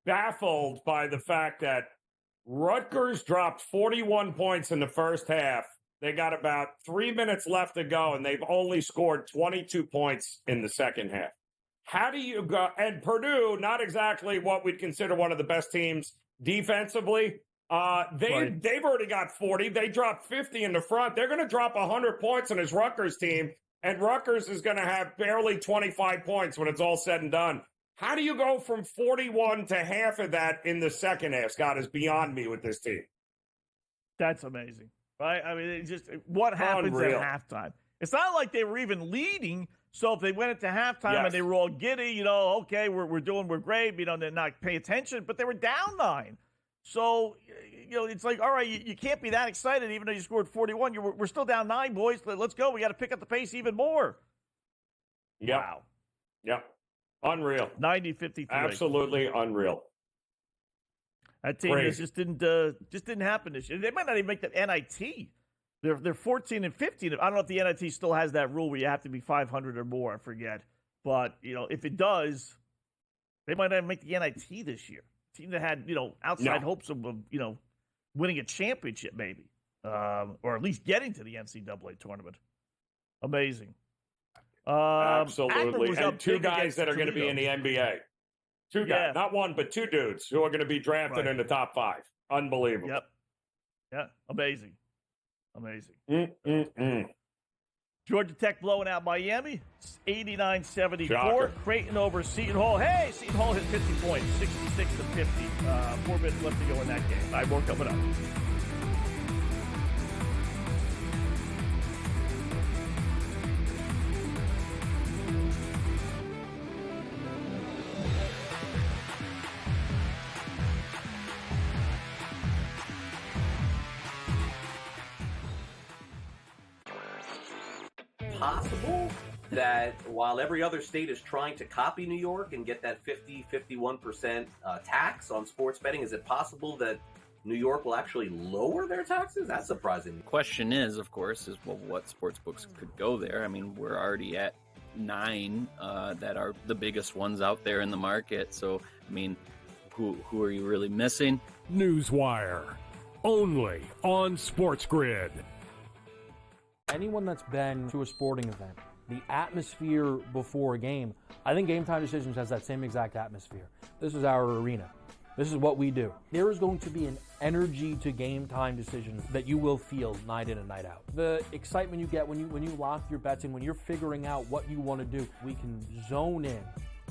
[SPEAKER 9] baffled by the fact that Rutgers dropped 41 points in the first half. They got about 3 minutes left to go, and they've only scored 22 points in the second half. How do you go? And Purdue, not exactly what we'd consider one of the best teams defensively. They've already got 40. They dropped 50 in the front. They're going to drop 100 points on his Rutgers team, and Rutgers is going to have barely 25 points when it's all said and done. How do you go from 41 to half of that in the second half, Scott, is beyond me with this team.
[SPEAKER 8] That's amazing, right? I mean, it's just what happens at halftime. It's not like they were even leading. So if they went into halftime and they were all giddy, okay, we're great, they're not paying attention, but they were down 9. So, it's like, all right, you can't be that excited even though you scored 41. We're still down 9, boys. Let's go. We got to pick up the pace even more.
[SPEAKER 9] Yep.
[SPEAKER 8] Wow.
[SPEAKER 9] Yep. Unreal.
[SPEAKER 8] 90-53.
[SPEAKER 9] Absolutely unreal.
[SPEAKER 8] That team just didn't happen this year. They might not even make the NIT. They're 14 and 15. I don't know if the NIT still has that rule where you have to be 500 or more. I forget. But, if it does, they might not even make the NIT this year. Team that had, outside hopes of, winning a championship maybe. Or at least getting to the NCAA tournament. Amazing.
[SPEAKER 9] Absolutely. And 2 guys that are going to be in the NBA. 2 guys. Not 1, but 2 dudes who are going to be drafted in the top 5. Unbelievable.
[SPEAKER 8] Yep. Yeah. Amazing. Georgia Tech blowing out Miami. It's 89-74. Creighton over Seton Hall. Hey, Seton Hall hit 50 points, 66-50. 4 minutes left to go in that game. All right, more coming up.
[SPEAKER 1] Possible that while every other state is trying to copy New York and get that 51% tax on sports betting, is it possible that New York will actually lower their taxes? That's surprising.
[SPEAKER 2] The question is, of course, what sports books could go there. I mean, we're already at 9 that are the biggest ones out there in the market. So, I mean, who are you really missing?
[SPEAKER 3] Newswire, only on SportsGrid.
[SPEAKER 4] Anyone that's been to a sporting event, the atmosphere before a game, I think Game Time Decisions has that same exact atmosphere. This is our arena. This is what we do. There is going to be an energy to Game Time Decisions that you will feel night in and night out. The excitement you get when you lock your bets in, when you're figuring out what you want to do, we can zone in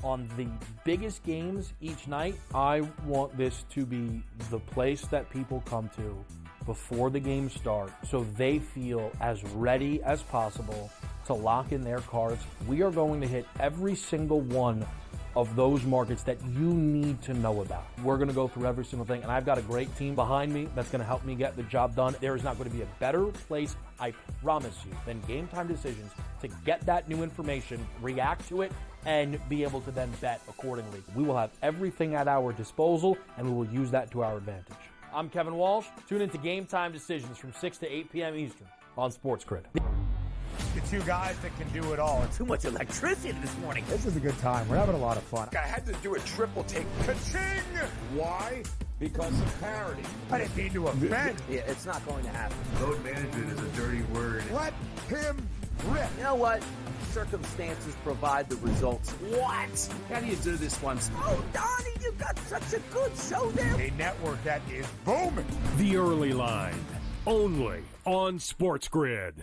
[SPEAKER 4] on the biggest games each night. I want this to be the place that people come to before the game starts so they feel as ready as possible to lock in their cards. We are going to hit every single one of those markets that you need to know about. We're going to go through every single thing, and I've got a great team behind me that's going to help me get the job done. There is not going to be a better place, I promise you, than Game Time Decisions to get that new information, react to it, and be able to then bet accordingly. We will have everything at our disposal, and we will use that to our advantage. I'm Kevin Walsh. Tune into Game Time Decisions from 6 to 8 p.m. Eastern on SportsGrid.
[SPEAKER 5] The 2 guys that can do it all.
[SPEAKER 6] Too much electricity this morning.
[SPEAKER 5] This is a good time. We're having a lot of fun.
[SPEAKER 7] I had to do a triple take.
[SPEAKER 5] Ka-ching!
[SPEAKER 7] Why? Because of parity.
[SPEAKER 5] I didn't mean to offend.
[SPEAKER 6] Yeah, it's not going to happen.
[SPEAKER 11] Load management is a dirty word.
[SPEAKER 5] Let him rip.
[SPEAKER 6] You know what? Circumstances provide the results.
[SPEAKER 11] What? How do you do this one?
[SPEAKER 6] Oh, Donnie, you got such a good show there.
[SPEAKER 5] A network that is booming.
[SPEAKER 3] The Early Line, only on SportsGrid.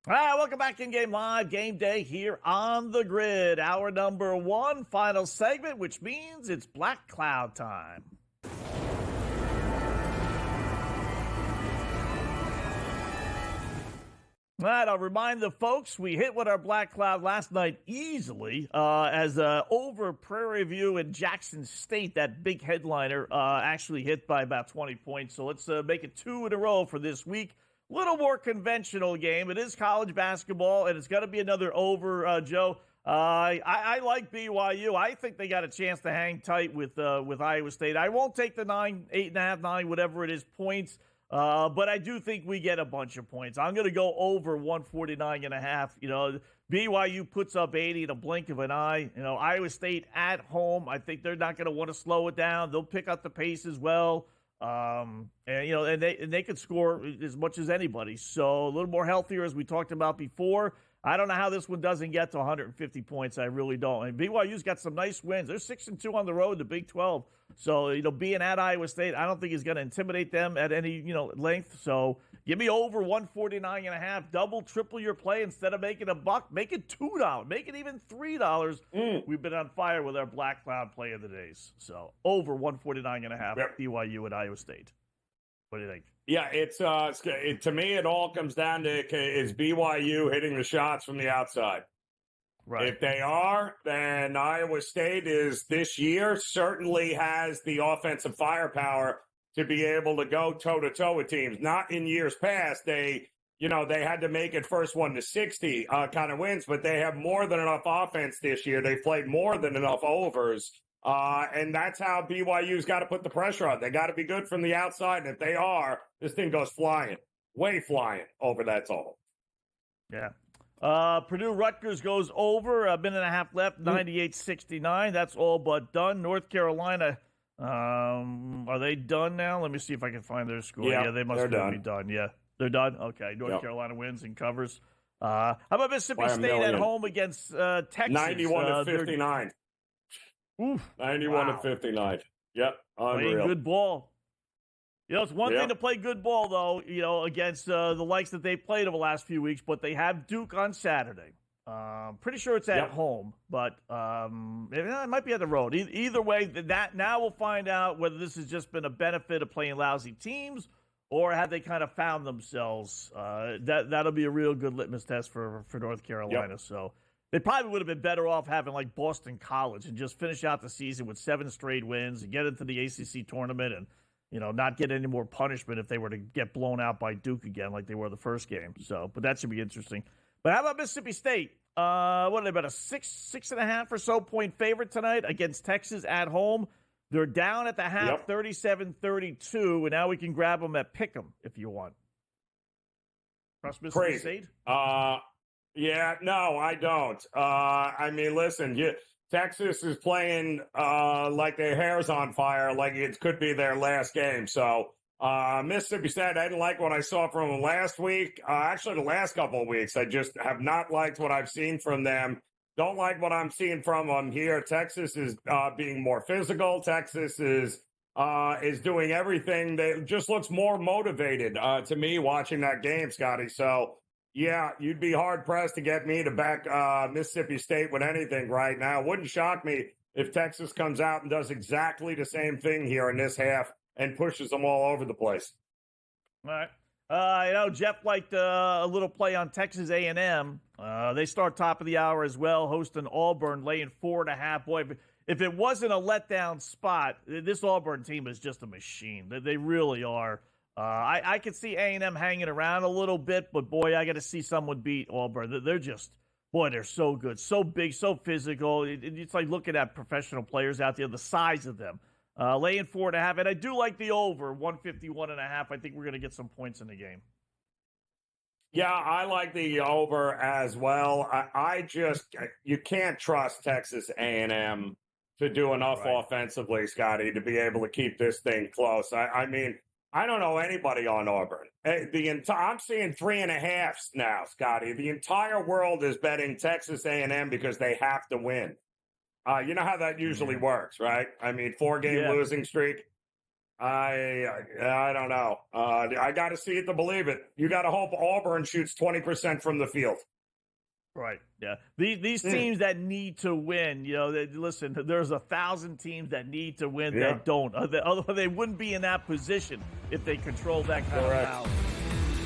[SPEAKER 8] All right, welcome back in Game Live, Game Day here on the grid. Our number 1 final segment, which means it's Black Cloud time. All right, I'll remind the folks, we hit with our Black Cloud last night easily as over Prairie View and Jackson State, that big headliner, actually hit by about 20 points. So let's make it 2 in a row for this week. little more conventional game. It is college basketball, and it's going to be another over, Joe. I like BYU. I think they got a chance to hang tight with Iowa State. I won't take the 9, 8.5, 9, whatever it is, points. But I do think we get a bunch of points. I'm going to go over 149.5. You know, BYU puts up 80 in a blink of an eye. You know, Iowa State at home, I think they're not going to want to slow it down. They'll pick up the pace as well. And they could score as much as anybody. So a little more healthier, as we talked about before. I don't know how this one doesn't get to 150 points. I really don't. And BYU's got some nice wins. They're 6-2 on the road in the Big 12. So, being at Iowa State, I don't think is going to intimidate them at any, length. So give me over 149.5. Double, triple your play instead of making $1. Make it $2. Make it even $3. We've been on fire with our Black Cloud play of the days. So over 149.5. BYU at Iowa State. What do you think?
[SPEAKER 9] Yeah, it's to me, it all comes down to is BYU hitting the shots from the outside.
[SPEAKER 8] Right.
[SPEAKER 9] If they are, then Iowa State is this year certainly has the offensive firepower to be able to go toe-to-toe with teams. Not in years past. They had to make it first one to 60 kind of wins, but they have more than enough offense this year. They played more than enough overs. And that's how BYU's got to put the pressure on. They got to be good from the outside. And if they are, this thing goes flying, way flying over that total.
[SPEAKER 8] Yeah. Purdue Rutgers goes over, a minute and a half left, 98-69. That's all but done. North Carolina, are they done now? Let me see if I can find their score. Yeah, they must be done. Yeah, they're done. Okay, North Carolina wins and covers. How about Mississippi State at home against Texas?
[SPEAKER 9] 91-59.
[SPEAKER 8] Oof.
[SPEAKER 9] 91-59. Yep. Unreal.
[SPEAKER 8] Playing good ball. It's one thing to play good ball, though, against the likes that they played over the last few weeks, but they have Duke on Saturday. Pretty sure it's at home, but it might be at the road. Either way, that now we'll find out whether this has just been a benefit of playing lousy teams or have they kind of found themselves. That'll be a real good litmus test for North Carolina. Yep. So they probably would have been better off having like Boston College and just finish out the season with 7 straight wins and get into the ACC tournament and, not get any more punishment if they were to get blown out by Duke again like they were the first game. So, but that should be interesting. But how about Mississippi State? What are they, about a 6.5 or so point favorite tonight against Texas at home? They're down at the half, 37-32, and now we can grab them at Pick'em if you want. Trust Mississippi State?
[SPEAKER 9] Yeah, no, I don't. I mean, listen, Texas is playing like their hair's on fire, like it could be their last game. So Mississippi State, I didn't like what I saw from them last week. Actually, the last couple of weeks, I just have not liked what I've seen from them. Don't like what I'm seeing from them here. Texas is being more physical. Texas is doing everything. That just looks more motivated to me watching that game, Scotty. So, yeah, you'd be hard-pressed to get me to back Mississippi State with anything right now. It wouldn't shock me if Texas comes out and does exactly the same thing here in this half and pushes them all over the place.
[SPEAKER 8] All right. Jeff liked a little play on Texas A&M. They start top of the hour as well, hosting Auburn, laying 4.5. Boy, if it wasn't a letdown spot, this Auburn team is just a machine. They really are. I could see A&M hanging around a little bit, but, boy, I got to see someone beat Auburn. They're just, boy, they're so good, so big, so physical. It's like looking at professional players out there, the size of them. Laying 4.5, and I do like the over, 151.5. I think we're going to get some points in the game.
[SPEAKER 9] Yeah, I like the over as well. You can't trust Texas A&M to do enough offensively, Scotty, to be able to keep this thing close. I mean, I don't know anybody on Auburn. I'm seeing 3.5 now, Scotty. The entire world is betting Texas A&M because they have to win. You know how that usually works, right? I mean, 4-game losing streak. I don't know. I got to see it to believe it. You got to hope Auburn shoots 20% from the field.
[SPEAKER 8] Right. Yeah. These teams that need to win, listen, there's 1,000 teams that need to win that don't. Otherwise, they wouldn't be in that position if they control that kind of balance.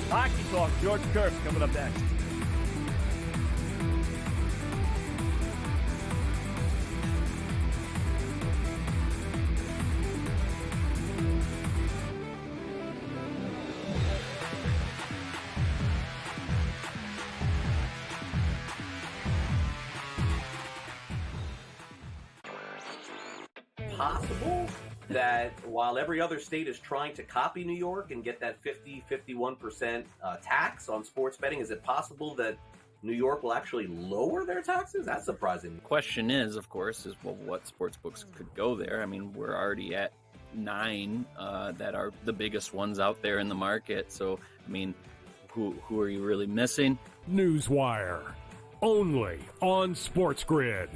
[SPEAKER 8] Hockey Talk, George Kurtz coming up next.
[SPEAKER 1] possible that while every other state is trying to copy New York and get that 51% tax on sports betting, is it possible that New York will actually lower their taxes? That's surprising.
[SPEAKER 2] The question is, of course, well, what sports books could go there? I mean, we're already at 9 that are the biggest ones out there in the market. So, I mean, who are you really missing?
[SPEAKER 3] Newswire, only on SportsGrid.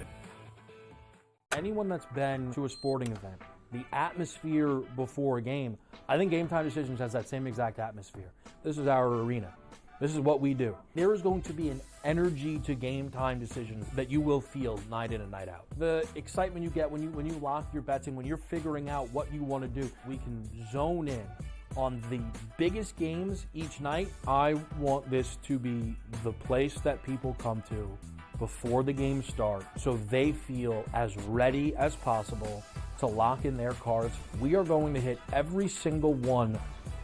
[SPEAKER 4] Anyone that's been to a sporting event, the atmosphere before a game, I think Game Time Decisions has that same exact atmosphere. This is our arena. This is what we do. There is going to be an energy to Game Time Decisions that you will feel night in and night out. The excitement you get when you lock your bets in, when you're figuring out what you want to do, we can zone in on the biggest games each night. I want this to be the place that people come to before the games start so they feel as ready as possible to lock in their cards. We are going to hit every single one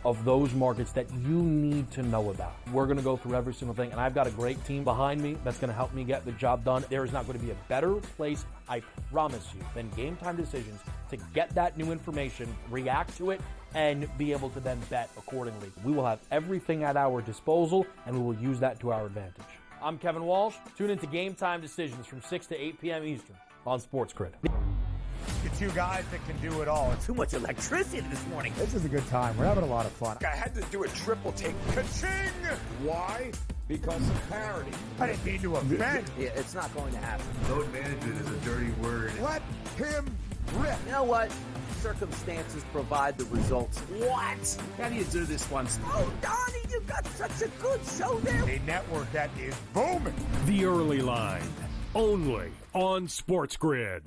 [SPEAKER 4] of those markets that you need to know about. We're going to go through every single thing, and I've got a great team behind me that's going to help me get the job done. There is not going to be a better place, I promise you, than Game Time Decisions to get that new information, react to it, and be able to then bet accordingly. We will have everything at our disposal, and we will use that to our advantage. I'm Kevin Walsh. Tune into Game Time Decisions from 6 to 8 p.m. Eastern on SportsGrid.
[SPEAKER 5] The two guys that can do it all.
[SPEAKER 6] Too much electricity this morning.
[SPEAKER 5] This is a good time. We're having a lot of fun.
[SPEAKER 7] I had to do a triple take.
[SPEAKER 5] Ka-ching!
[SPEAKER 7] Why? Because of parity.
[SPEAKER 5] I didn't mean to offend.
[SPEAKER 6] Yeah, it's not going to happen.
[SPEAKER 11] Load management is a dirty word.
[SPEAKER 5] Let him rip.
[SPEAKER 6] You know what? Circumstances provide the results. What?
[SPEAKER 11] How do you do this one?
[SPEAKER 6] Oh, Donnie, you got such a good show there.
[SPEAKER 5] A network that is booming.
[SPEAKER 3] The Early Line, only on SportsGrid.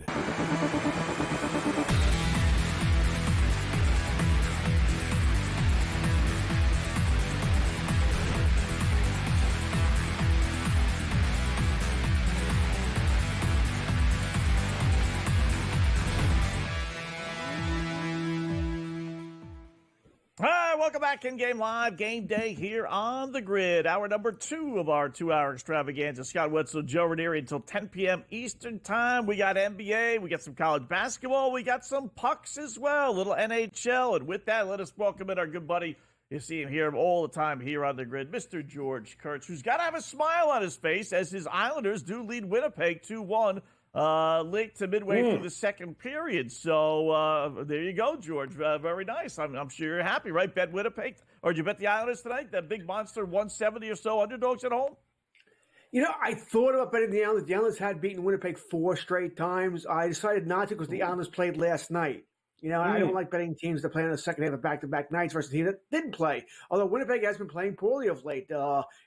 [SPEAKER 8] Hi, welcome back in Game Live, Game Day here on the grid. Hour number 2 of our 2-hour extravaganza. Scott Wetzel, Joe Raineri until 10 p.m. Eastern time. We got NBA, we got some college basketball, we got some pucks as well, a little NHL. And with that, let us welcome in our good buddy. You see him here all the time here on the grid, Mr. George Kurtz, who's got to have a smile on his face as his Islanders do lead Winnipeg 2-1. Late to midway through the second period. So there you go, George. Very nice. I'm sure you're happy, right? Bet Winnipeg, or did you bet the Islanders tonight? That big monster 170 or so underdogs at home?
[SPEAKER 13] You know, I thought about betting the Islanders. The Islanders had beaten Winnipeg 4 straight times. I decided not to because the Islanders played last night. You know, I don't like betting teams that play on the second half of back-to-back nights versus a team that didn't play. Although Winnipeg has been playing poorly of late.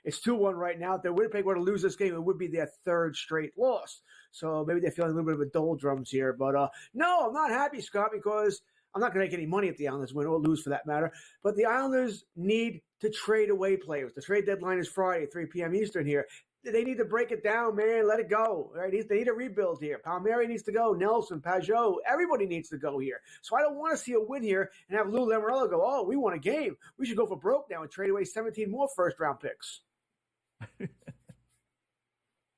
[SPEAKER 13] It's 2-1 right now. If Winnipeg were to lose this game, it would be their 3rd straight loss. So maybe they're feeling a little bit of a doldrums here. But no, I'm not happy, Scott, because I'm not going to make any money if the Islanders win or lose for that matter. But the Islanders need to trade away players. The trade deadline is Friday at 3 p.m. Eastern here. They need to break it down, man. Let it go. Right? They need a rebuild here. Palmieri needs to go. Nelson, Pajot, everybody needs to go here. So I don't want to see a win here and have Lou Lamoriello go, oh, we won a game. We should go for broke now and trade away 17 more first-round picks.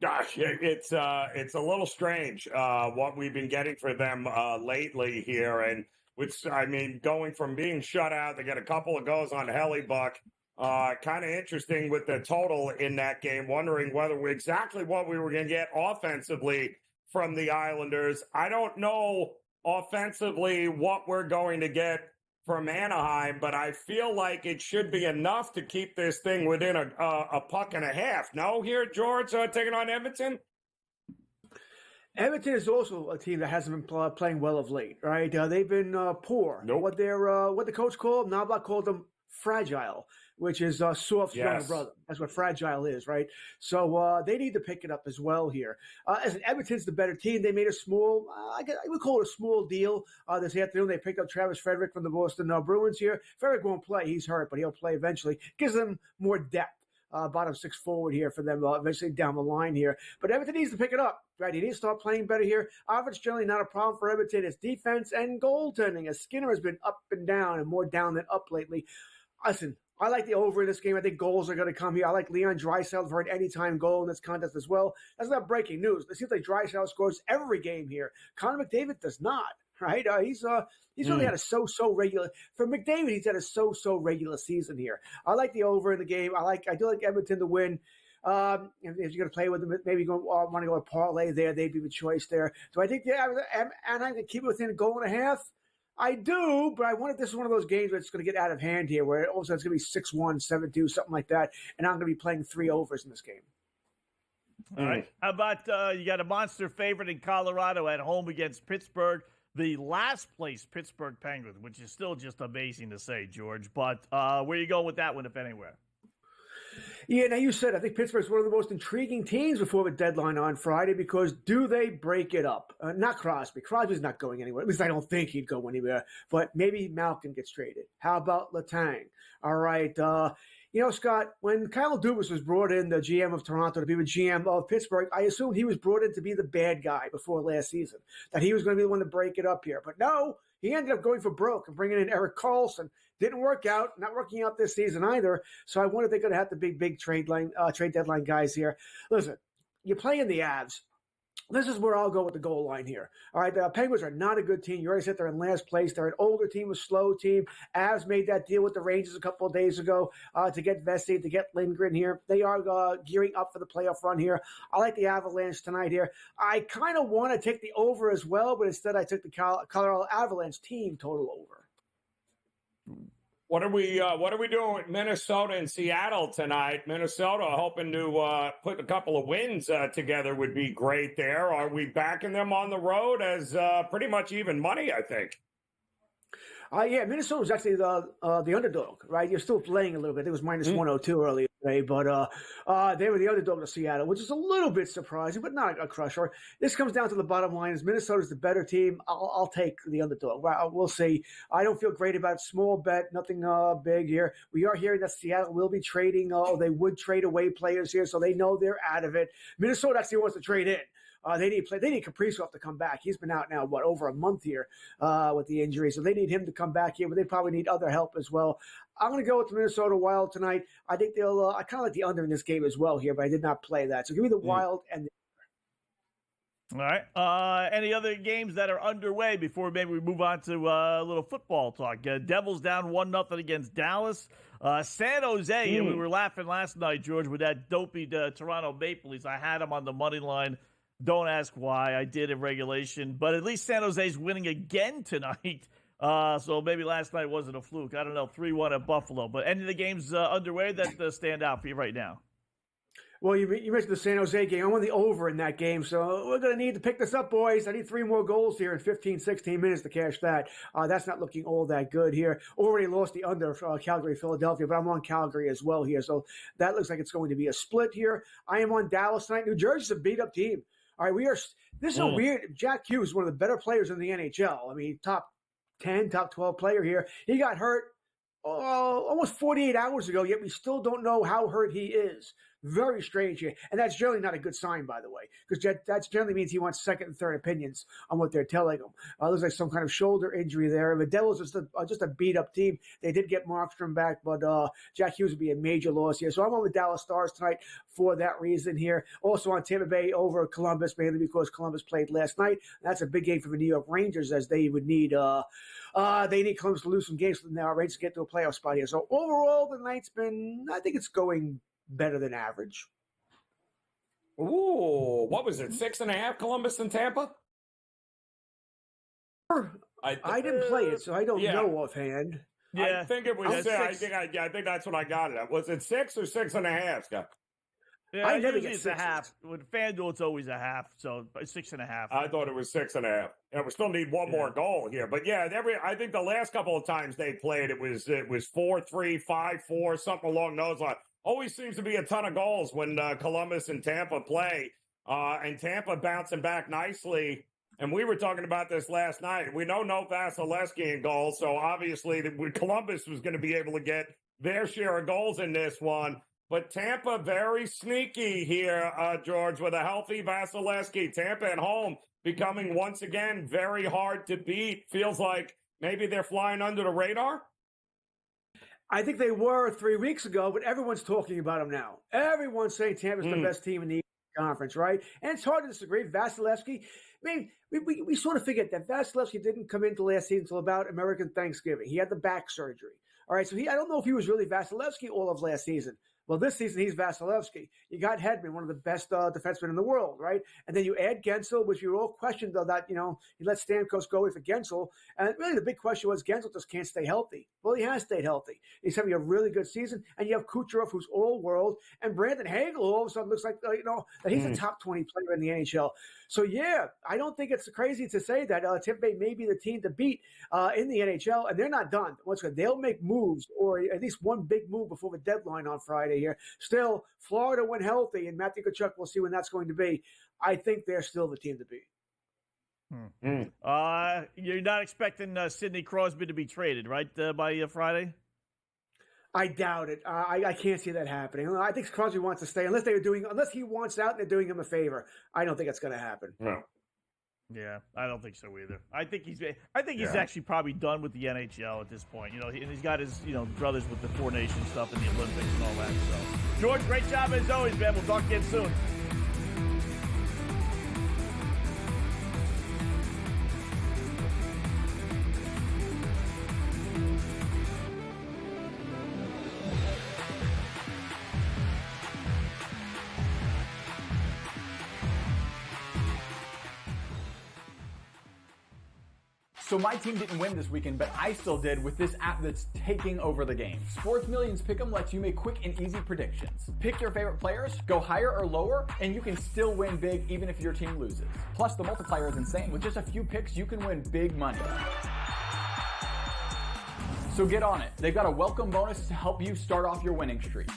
[SPEAKER 9] Gosh, it's a little strange what we've been getting for them lately here, and which I mean, going from being shut out, they get a couple of goals on Hellebuck. Kind of interesting with the total in that game. Wondering whether exactly what we were going to get offensively from the Islanders. I don't know offensively what we're going to get from Anaheim, but I feel like it should be enough to keep this thing within a puck and a half. No, here, George, taking on Edmonton?
[SPEAKER 13] Edmonton is also a team that hasn't been playing well of late, right? They've been poor.
[SPEAKER 9] Nope.
[SPEAKER 13] What the coach called, Knobloch called them fragile, which is soft, strong brother. That's what fragile is, right? So they need to pick it up as well here. As Edmonton's the better team, they made a small, I would call it a small deal this afternoon. They picked up Travis Frederick from the Boston Bruins here. Frederick won't play. He's hurt, but he'll play eventually. Gives them more depth. Bottom 6 forward here for them eventually down the line here. But Edmonton needs to pick it up, right? He needs to start playing better here. Offense generally not a problem for Edmonton. It's defense and goaltending, as Skinner has been up and down and more down than up lately. Listen, I like the over in this game. I think goals are going to come here. I like Leon Draisaitl for an anytime goal in this contest as well. That's not breaking news. It seems like Draisaitl scores every game here. Connor McDavid does not. right? He's really had a so regular for McDavid. He's had a so regular season here. I like the over in the game. I do like Edmonton to win. If you're going to play with them, maybe you want to go a parlay there. They'd be the choice there. Do I think and I can keep it within a goal and a half? I do, but this is one of those games where it's going to get out of hand here, where all of a sudden it's going to be 6-1, 7-2, something like that, and I'm going to be playing 3 overs in this game.
[SPEAKER 8] All right. How about you got a monster favorite in Colorado at home against Pittsburgh, the last place Pittsburgh Penguins, which is still just amazing to say, George. But where you going with that one, if anywhere?
[SPEAKER 13] Yeah, now you said I think Pittsburgh's one of the most intriguing teams before the deadline on Friday because do they break it up? Not Crosby. Crosby's not going anywhere. At least I don't think he'd go anywhere. But maybe Malkin gets traded. How about Letang? All right. Scott, when Kyle Dubas was brought in, the GM of Toronto, to be the GM of Pittsburgh, I assumed he was brought in to be the bad guy before last season, that he was going to be the one to break it up here. But no, he ended up going for broke and bringing in Erik Karlsson. Didn't work out, not working out this season either. So I wonder if they're going to have the big trade deadline guys here. Listen, you're playing the Avs. This is where I'll go with the goal line here. All right, the Penguins are not a good team. You already said they're in last place. They're an older team, a slow team. Avs made that deal with the Rangers a couple of days ago to get Vesey, to get Lindgren here. They are gearing up for the playoff run here. I like the Avalanche tonight here. I kind of want to take the over as well, but instead I took the Colorado Avalanche team total over.
[SPEAKER 9] What are we doing with Minnesota and Seattle tonight? Minnesota hoping to put a couple of wins together would be great there. Are we backing them on the road as pretty much even money, I think?
[SPEAKER 13] Yeah, Minnesota was actually the underdog, right? You're still playing a little bit. It was minus 102 earlier today, but they were the underdog to Seattle, which is a little bit surprising, but not a crusher. This comes down to the bottom line: is Minnesota's the better team? I'll take the underdog. We'll see. I don't feel great about it. Small bet, nothing big here. We are hearing that Seattle will be trading. They would trade away players here, so they know they're out of it. Minnesota actually wants to trade in. They need Kaprizov to come back. He's been out now, over a month here with the injury. So they need him to come back here, but they probably need other help as well. I'm going to go with the Minnesota Wild tonight. I think they'll I kind of like the under in this game as well here, but I did not play that. So give me the Wild and
[SPEAKER 8] all right. Any other games that are underway before maybe we move on to a little football talk? Devils down 1-0 against Dallas. San Jose, and we were laughing last night, George, with that dopey Toronto Maple Leafs. I had them on the money line. Don't ask why. I did in regulation. But at least San Jose's winning again tonight. So maybe last night wasn't a fluke. I don't know, 3-1 at Buffalo. But any of the games underway that stand out for you right now?
[SPEAKER 13] Well, you mentioned the San Jose game. I want the over in that game, so we're going to need to pick this up, boys. I need 3 more goals here in 15, 16 minutes to cash that. That's not looking all that good here. Already lost the under Calgary, Philadelphia, but I'm on Calgary as well here. So that looks like it's going to be a split here. I am on Dallas tonight. New Jersey's a beat-up team. All right, this is a weird – Jack Hughes is one of the better players in the NHL. I mean, top 10, top 12 player here. He got hurt almost 48 hours ago, yet we still don't know how hurt he is. Very strange here. And that's generally not a good sign, by the way, because that generally means he wants second and third opinions on what they're telling him. Looks like some kind of shoulder injury there. The Devils are just a beat-up team. They did get Markstrom back, but Jack Hughes would be a major loss here. So I'm on the Dallas Stars tonight for that reason here. Also on Tampa Bay over Columbus, mainly because Columbus played last night. That's a big game for the New York Rangers, as they would need they need Columbus to lose some games for the Rangers to get to a playoff spot here. So overall, the night's been, I think it's going better than average.
[SPEAKER 9] Ooh, what was it? 6.5 Columbus and Tampa?
[SPEAKER 13] I didn't play it, so I don't know offhand.
[SPEAKER 9] Yeah, I think it was 6. I think that's what I got it at. Was it 6 or 6.5, Scott?
[SPEAKER 8] Yeah, I never get 6. A half. With FanDuel, it's always a half, so 6.5.
[SPEAKER 9] I thought it was 6.5. And we still need one more goal here, but yeah, I think the last couple of times they played, it was 4-3, 5-4, something along those lines. Always seems to be a ton of goals when Columbus and Tampa play, and Tampa bouncing back nicely. And we were talking about this last night. We know no Vasilevsky in goals, so obviously Columbus was going to be able to get their share of goals in this one. But Tampa very sneaky here, George, with a healthy Vasilevsky. Tampa at home becoming once again very hard to beat. Feels like maybe they're flying under the radar.
[SPEAKER 13] I think they were 3 weeks ago, but everyone's talking about them now. Everyone's saying Tampa's the best team in the conference, right? And it's hard to disagree. Vasilevsky, we sort of figured that Vasilevsky didn't come into last season until about American Thanksgiving. He had the back surgery. All right, so I don't know if he was really Vasilevsky all of last season. Well, this season he's Vasilevsky. You got Hedman, one of the best defensemen in the world, right? And then you add Gensel, which you all questioned though that, he let Stamkos go for Gensel. And really the big question was Gensel just can't stay healthy. Well, he has stayed healthy. He's having a really good season. And you have Kucherov, who's all world, and Brandon Hagel, who all of a sudden looks like, that he's a top 20 player in the NHL. So, yeah, I don't think it's crazy to say that Tampa Bay may be the team to beat in the NHL, and they're not done. Once again, they'll make moves, or at least one big move before the deadline on Friday here. Still, Florida, when healthy, and Matthew Tkachuk, we'll see when that's going to be. I think they're still the team to beat.
[SPEAKER 8] You're not expecting Sidney Crosby to be traded, right, by Friday?
[SPEAKER 13] I doubt it. I can't see that happening. I think Crosby wants to stay unless he wants out and they're doing him a favor. I don't think it's going to happen.
[SPEAKER 9] No.
[SPEAKER 8] Yeah, I don't think so either. I think he's actually probably done with the NHL at this point. And he's got his brothers with the Four Nations stuff and the Olympics and all that. So, George, great job as always, man. We'll talk again soon.
[SPEAKER 10] So my team didn't win this weekend, but I still did with this app that's taking over the game. Sports Millions Pick'em lets you make quick and easy predictions. Pick your favorite players, go higher or lower, and you can still win big even if your team loses. Plus, the multiplier is insane. With just a few picks, you can win big money. So get on it. They've got a welcome bonus to help you start off your winning streak.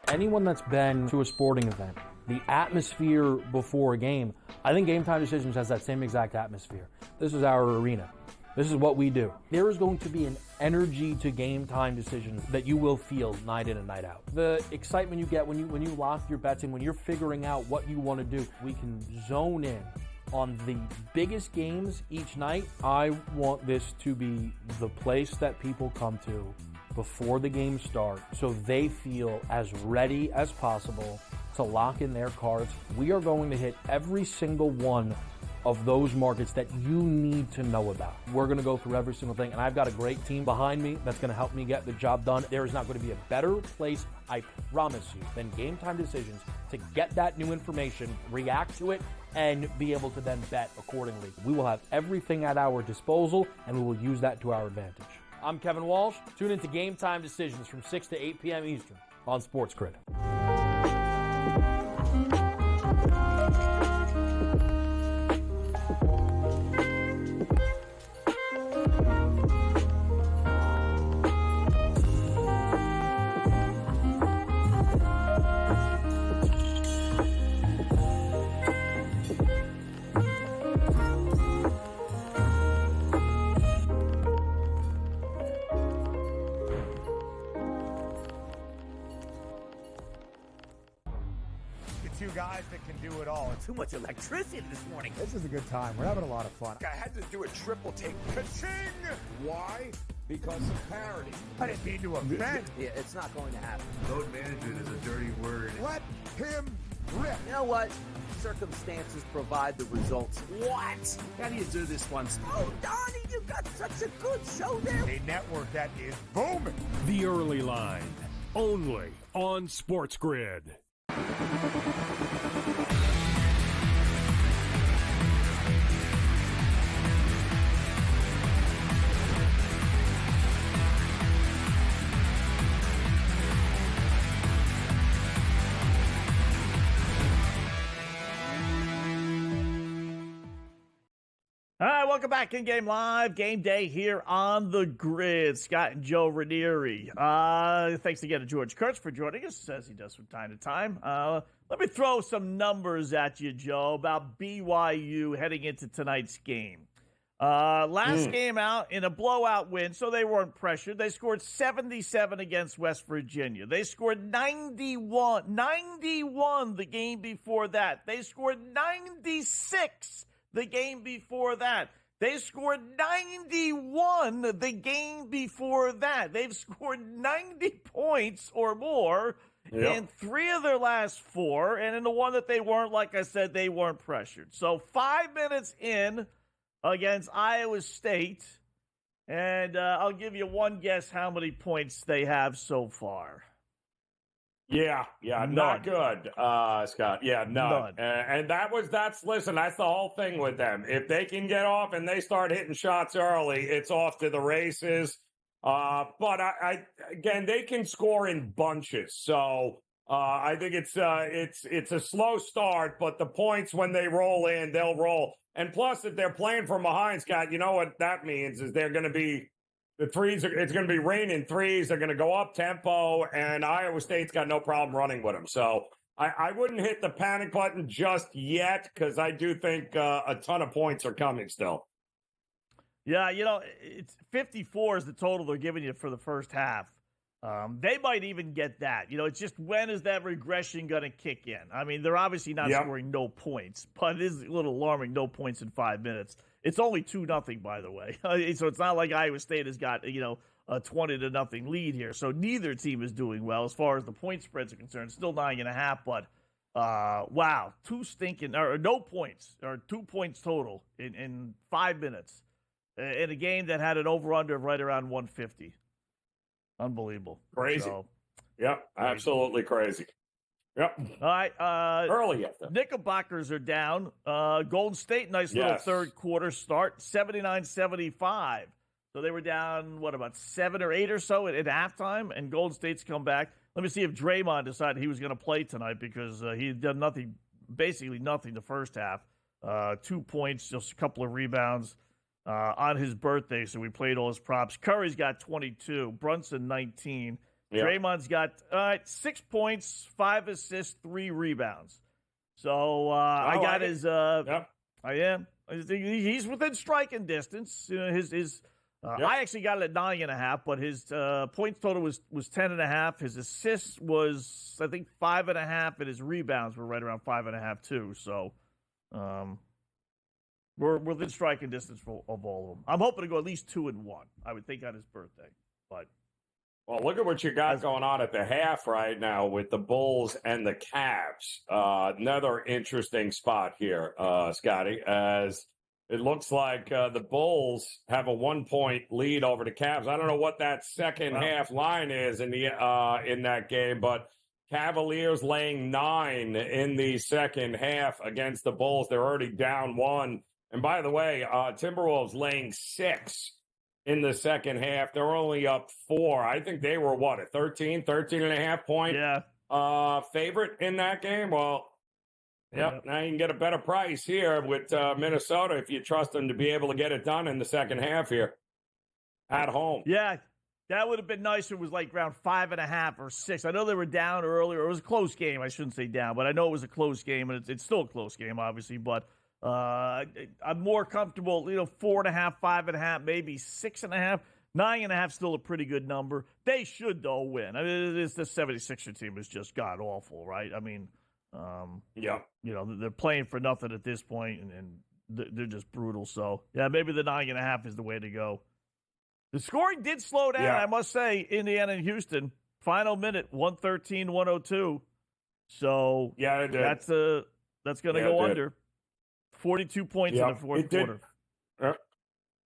[SPEAKER 4] Anyone that's been to a sporting event, the atmosphere before a game, I think Game Time Decisions has that same exact atmosphere. This is our arena. This is what we do. There is going to be an energy to Game Time Decisions that you will feel night in and night out. The excitement you get when you lock your bets in, when you're figuring out what you want to do, we can zone in on the biggest games each night. I want this to be the place that people come to before the games start so they feel as ready as possible to lock in their cards. We are going to hit every single one of those markets that you need to know about. We're going to go through every single thing, and I've got a great team behind me that's going to help me get the job done. There is not going to be a better place, I promise you, than Game Time Decisions to get that new information, react to it, and be able to then bet accordingly. We will have everything at our disposal, and we will use that to our advantage. I'm Kevin Walsh. Tune into Game Time Decisions from 6 to 8 p.m. Eastern on SportsGrid.
[SPEAKER 5] Two guys that can do it all.
[SPEAKER 6] Too much electricity this morning.
[SPEAKER 5] This is a good time. We're having a lot of fun.
[SPEAKER 7] I had to do a triple take.
[SPEAKER 5] Ka-ching!
[SPEAKER 7] Why? Because of parity.
[SPEAKER 5] I didn't mean to offend.
[SPEAKER 6] Yeah, it's not going to happen.
[SPEAKER 11] Load management is a dirty word.
[SPEAKER 5] Let him rip.
[SPEAKER 6] You know what? Circumstances provide the results. What?
[SPEAKER 11] How do you do this once?
[SPEAKER 6] Oh, Donnie, you got such a good show there.
[SPEAKER 5] A network that is booming.
[SPEAKER 3] The Early Line, only on SportsGrid.
[SPEAKER 8] All right, welcome back in Game Live. Game Day here on the grid. Scott and Joe Raineri. Thanks again to George Kurtz for joining us, as he does from time to time. Let me throw some numbers at you, Joe, about BYU heading into tonight's game. Last game out in a blowout win, so they weren't pressured. They scored 77 against West Virginia. They scored 91 the game before that. They scored 96 the game before that. They scored 91 the game before that. They've scored 90 points or more in 3 of their last 4. And in the one that they weren't, like I said, they weren't pressured. So 5 minutes in against Iowa State. And I'll give you one guess how many points they have so far.
[SPEAKER 9] Yeah, not good, Scott. Yeah, none. And that's the whole thing with them. If they can get off and they start hitting shots early, it's off to the races. But again, they can score in bunches. So I think it's a slow start, but the points when they roll in, they'll roll. And plus, if they're playing from behind, Scott, you know what that means is they're going to be. It's going to be raining threes. They're going to go up tempo, and Iowa State's got no problem running with them. So I wouldn't hit the panic button just yet because I do think a ton of points are coming still.
[SPEAKER 8] Yeah, it's 54 is the total they're giving you for the first half. They might even get that. It's just when is that regression going to kick in? I mean, they're obviously not scoring no points, but it is a little alarming, no points in 5 minutes. It's only 2-0, by the way. So it's not like Iowa State has got, a 20-0 lead here. So neither team is doing well as far as the point spreads are concerned. Still 9.5, but wow, no points, or 2 points total in 5 minutes in a game that had an over-under of right around 150. Unbelievable.
[SPEAKER 9] Crazy.
[SPEAKER 8] So,
[SPEAKER 9] absolutely crazy. Yep.
[SPEAKER 8] All right.
[SPEAKER 9] Early yet, though.
[SPEAKER 8] Knickerbockers are down. Golden State, nice little third quarter start, 79-75. So they were down, about 7 or 8 or so at halftime, and Golden State's come back. Let me see if Draymond decided he was going to play tonight because he had done basically nothing the first half. 2 points, just a couple of rebounds on his birthday, so we played all his props. Curry's got 22, Brunson 19. Yep. Draymond's got 6 points, 5 assists, 3 rebounds. So I got his. I am. He's within striking distance. I actually got it at 9.5, but his points total was 10.5. His assists was, I think, 5.5, and his rebounds were right around 5.5 too. So we're within striking distance of all of them. I'm hoping to go at least 2-1. I would think on his birthday, but.
[SPEAKER 9] Well, look at what you got going on at the half right now with the Bulls and the Cavs. Another interesting spot here, Scotty, as it looks like the Bulls have a 1-point lead over the Cavs. I don't know what that second half line is in that game, but Cavaliers laying 9 in the second half against the Bulls. They're already down 1. And by the way, Timberwolves laying 6. In the second half, they're only up 4. I think they were, a 13 and a half point favorite in that game? Well, now you can get a better price here with Minnesota if you trust them to be able to get it done in the second half here at home.
[SPEAKER 8] Yeah, that would have been nice if it was like around 5.5 or 6. I know they were down earlier. It was a close game. I shouldn't say down, but I know it was a close game, and it's still a close game, obviously, but I'm more comfortable, 4.5, 5.5, maybe 6.5. 9.5 still a pretty good number. They should, though, win. I mean, the 76er team is just god-awful, right? I mean, they're playing for nothing at this point, and they're just brutal. So, maybe the 9.5 is the way to go. The scoring did slow down, I must say, Indiana and Houston. Final minute, 113-102. So,
[SPEAKER 9] it did.
[SPEAKER 8] that's going to go under. 42 points in the fourth quarter.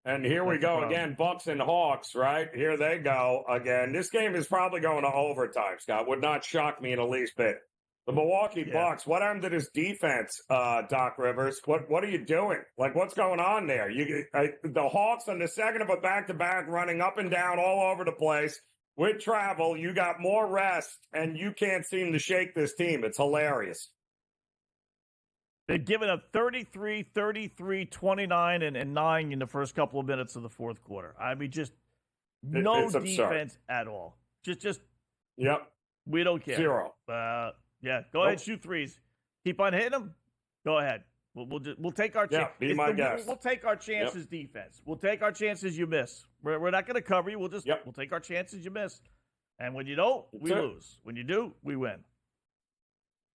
[SPEAKER 9] And here we go again, Bucks and Hawks, right? Here they go again. This game is probably going to overtime, Scott. Would not shock me in the least bit. The Milwaukee Bucks, what happened to this defense, Doc Rivers? What are you doing? Like, what's going on there? The Hawks on the second of a back-to-back running up and down all over the place. With travel, you got more rest, and you can't seem to shake this team. It's hilarious.
[SPEAKER 8] They've given up 33, 33, 29, and 9 in the first couple of minutes of the fourth quarter. I mean, just no defense at all. Just we don't care.
[SPEAKER 9] 0.
[SPEAKER 8] Go ahead, shoot threes. Keep on hitting them. Go ahead. We'll take our chance.
[SPEAKER 9] Be my guest.
[SPEAKER 8] We'll take our chances. Defense. We'll take our chances. You miss. We're not going to cover you. We'll take our chances. You miss. And when you don't, we lose. When you do, we win.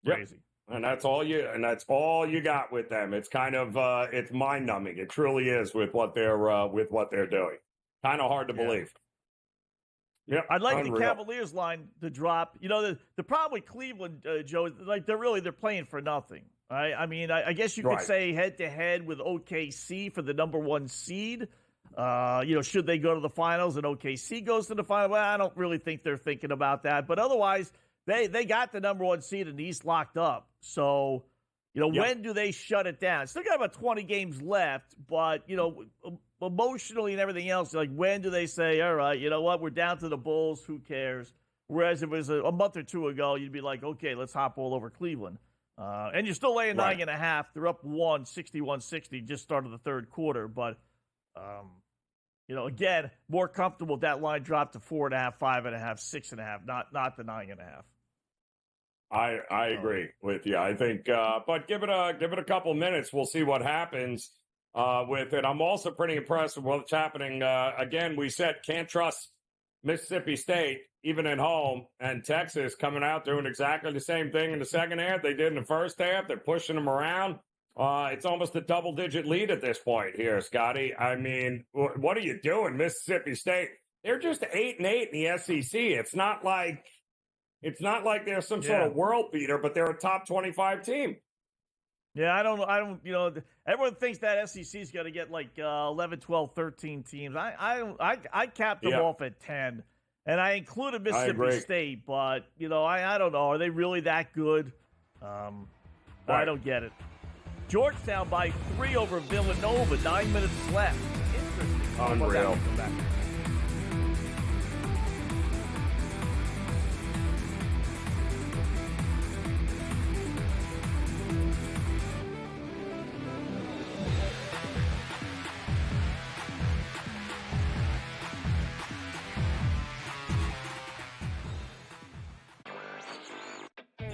[SPEAKER 8] Crazy.
[SPEAKER 9] And that's all you got with them. It's kind of it's mind numbing. It truly is with what they're doing. Kind of hard to believe. Yeah,
[SPEAKER 8] I'd like the Cavaliers line to drop. You know, the problem with Cleveland, Joe, is like they're playing for nothing. Right? I mean, I guess you could say head to head with OKC for the number 1 seed. Should they go to the finals and OKC goes to the final? Well, I don't really think they're thinking about that. But otherwise, they got the number 1 seed in the East locked up. So, when do they shut it down? Still got about 20 games left, but, emotionally and everything else, like when do they say, all right, you know what, we're down to the Bulls, who cares? Whereas if it was a month or two ago, you'd be like, okay, let's hop all over Cleveland. And you're still laying 9.5. They're up 61-60, just started the third quarter. But, again, more comfortable if that line dropped to 4.5, 5.5, 6.5, not the 9.5.
[SPEAKER 9] I agree with you. I think, but give it a couple minutes. We'll see what happens with it. I'm also pretty impressed with what's happening. Again, we said can't trust Mississippi State, even at home, and Texas coming out doing exactly the same thing in the second half they did in the first half. They're pushing them around. It's almost a double-digit lead at this point here, Scotty. I mean, what are you doing, Mississippi State? They're just 8-8 in the SEC. It's not like they're some sort of world beater, but they're a top 25 team.
[SPEAKER 8] Yeah, I don't, everyone thinks that SEC is going to get like 11, 12, 13 teams. I capped them off at 10, and I included Mississippi State, but, I don't know. Are they really that good? I don't get it. Georgetown by 3 over Villanova, 9 minutes left. Interesting.
[SPEAKER 9] Unreal.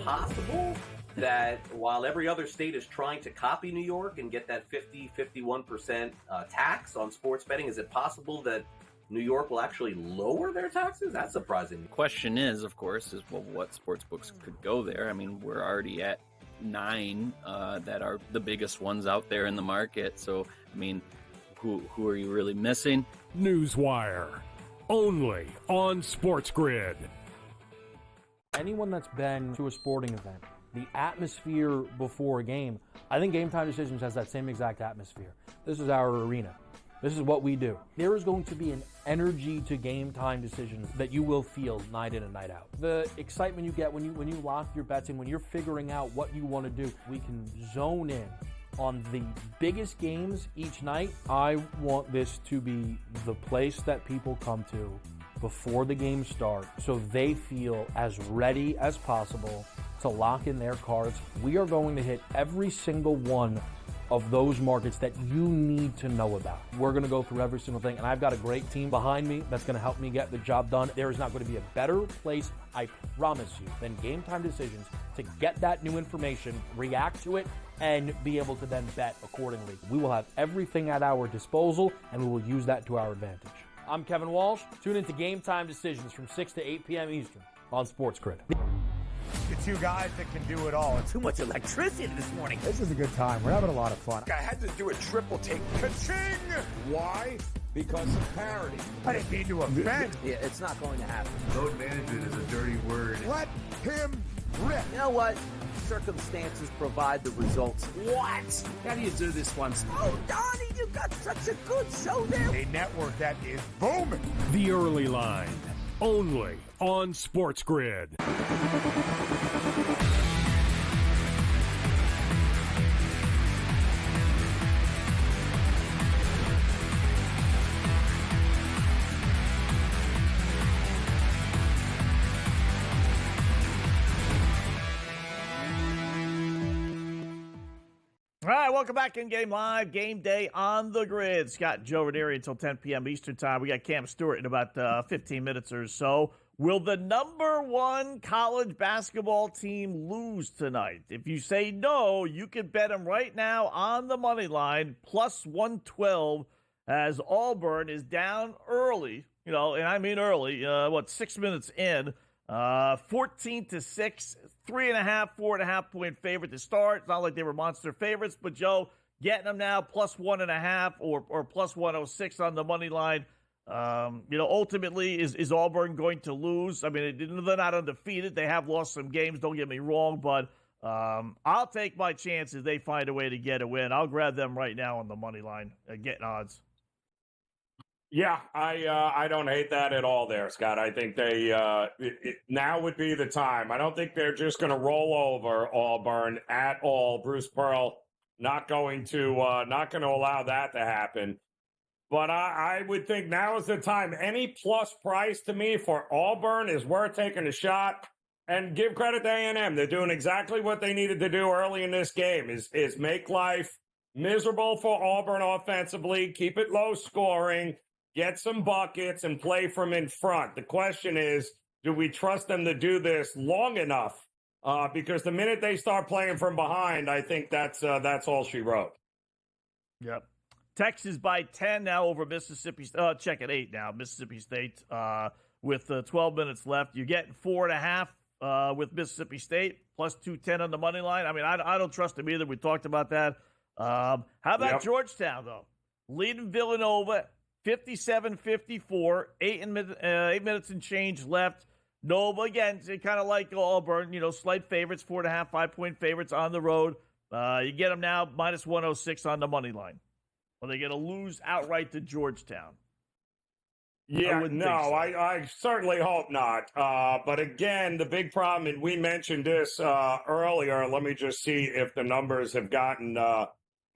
[SPEAKER 1] Possible that while every other state is trying to copy New York and get that 51% tax on sports betting, is it possible that New York will actually lower their taxes? That's surprising.
[SPEAKER 2] The question is, of course, what sports books could go there. I mean, we're already at 9 that are the biggest ones out there in the market. So, I mean, who are you really missing?
[SPEAKER 3] Newswire, only on SportsGrid.
[SPEAKER 4] Anyone that's been to a sporting event, the atmosphere before a game, I think Game Time Decisions has that same exact atmosphere. This is our arena. This is what we do. There is going to be an energy to Game Time Decisions that you will feel night in and night out. The excitement you get when you lock your bets in, when you're figuring out what you want to do, we can zone in on the biggest games each night. I want this to be the place that people come to before the games start so they feel as ready as possible to lock in their cards. We are going to hit every single one of those markets that you need to know about. We're going to go through every single thing, and I've got a great team behind me that's going to help me get the job done. There is not going to be a better place, I promise you, than Game Time Decisions to get that new information, react to it, and be able to then bet accordingly. We will have everything at our disposal, and we will use that to our advantage. I'm Kevin Walsh. Tune into Game Time Decisions from 6 to 8 p.m. Eastern on SportsGrid.
[SPEAKER 5] The two guys that can do it all.
[SPEAKER 6] Too much electricity this morning.
[SPEAKER 5] This is a good time. We're having a lot of fun.
[SPEAKER 7] I had to do a triple take.
[SPEAKER 5] Ka-ching!
[SPEAKER 7] Why? Because of parity.
[SPEAKER 5] I didn't mean to offend.
[SPEAKER 6] Yeah, it's not going to happen.
[SPEAKER 11] Load management is a dirty word.
[SPEAKER 5] Let him rip.
[SPEAKER 6] You know what? Circumstances provide the results. What?
[SPEAKER 11] How do you do this one?
[SPEAKER 6] Oh, Donnie, you got such a good show there.
[SPEAKER 5] A network that is booming.
[SPEAKER 3] The Early Line, only on SportsGrid.
[SPEAKER 8] All right, welcome back in Game Live, Game Day on the Grid. Scott and Joe Raineri until 10 p.m. Eastern Time. We got Cam Stewart in about 15 minutes or so. Will the number 1 college basketball team lose tonight? If you say no, you can bet them right now on the money line, plus 112, as Auburn is down early, and I mean early, 6 minutes in, 14-6, 3.5, 4.5 point favorite to start. It's not like they were monster favorites, but Joe, getting them now plus 1.5 or plus 106 on the money line. Ultimately, is Auburn going to lose? I mean, they're not undefeated. They have lost some games, don't get me wrong, but I'll take my chances. They find a way to get a win. I'll grab them right now on the money line, getting odds.
[SPEAKER 9] Yeah, I don't hate that at all there, Scott. I think they now would be the time. I don't think they're just going to roll over Auburn at all. Bruce Pearl not going to allow that to happen. But I would think now is the time. Any plus price to me for Auburn is worth taking a shot. And give credit to A&M. They're doing exactly what they needed to do early in this game, is make life miserable for Auburn offensively, keep it low scoring, get some buckets, and play from in front. The question is, do we trust them to do this long enough? Because the minute they start playing from behind, I think that's all she wrote.
[SPEAKER 8] Yep. Texas by 10 now over Mississippi. Check at 8 now. Mississippi State with 12 minutes left. You're getting 4.5 with Mississippi State plus 210 on the money line. I mean, I don't trust them either. We talked about that. How about Georgetown though? Leading Villanova 57-54. 8 minutes and change left. Nova again, kind of like Auburn. Slight favorites, 4.5, 5-point favorites on the road. You get them now minus 106 on the money line. Are they going to lose outright to Georgetown?
[SPEAKER 9] Yeah, I certainly hope not. But again, the big problem, and we mentioned this earlier, let me just see if the numbers have gotten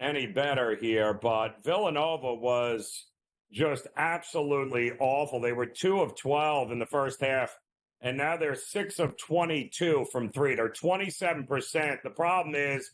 [SPEAKER 9] any better here. But Villanova was just absolutely awful. They were 2 of 12 in the first half, and now they're 6 of 22 from 3. They're 27%. The problem is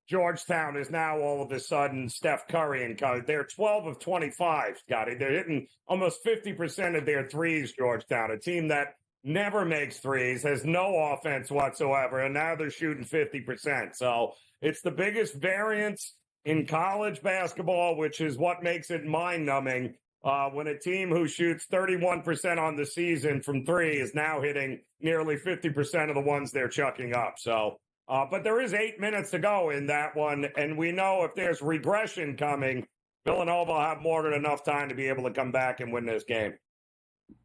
[SPEAKER 9] Georgetown is now all of a sudden Steph Curry and co. They're 12 of 25, Scotty. They're hitting almost 50% of their threes, Georgetown, a team that never makes threes, has no offense whatsoever, and now they're shooting 50%. So it's the biggest variance in college basketball, which is what makes it mind-numbing when a team who shoots 31% on the season from 3 is now hitting nearly 50% of the ones they're chucking up. So but there is 8 minutes to go in that one, and we know if there's regression coming, Villanova will have more than enough time to be able to come back and win this game.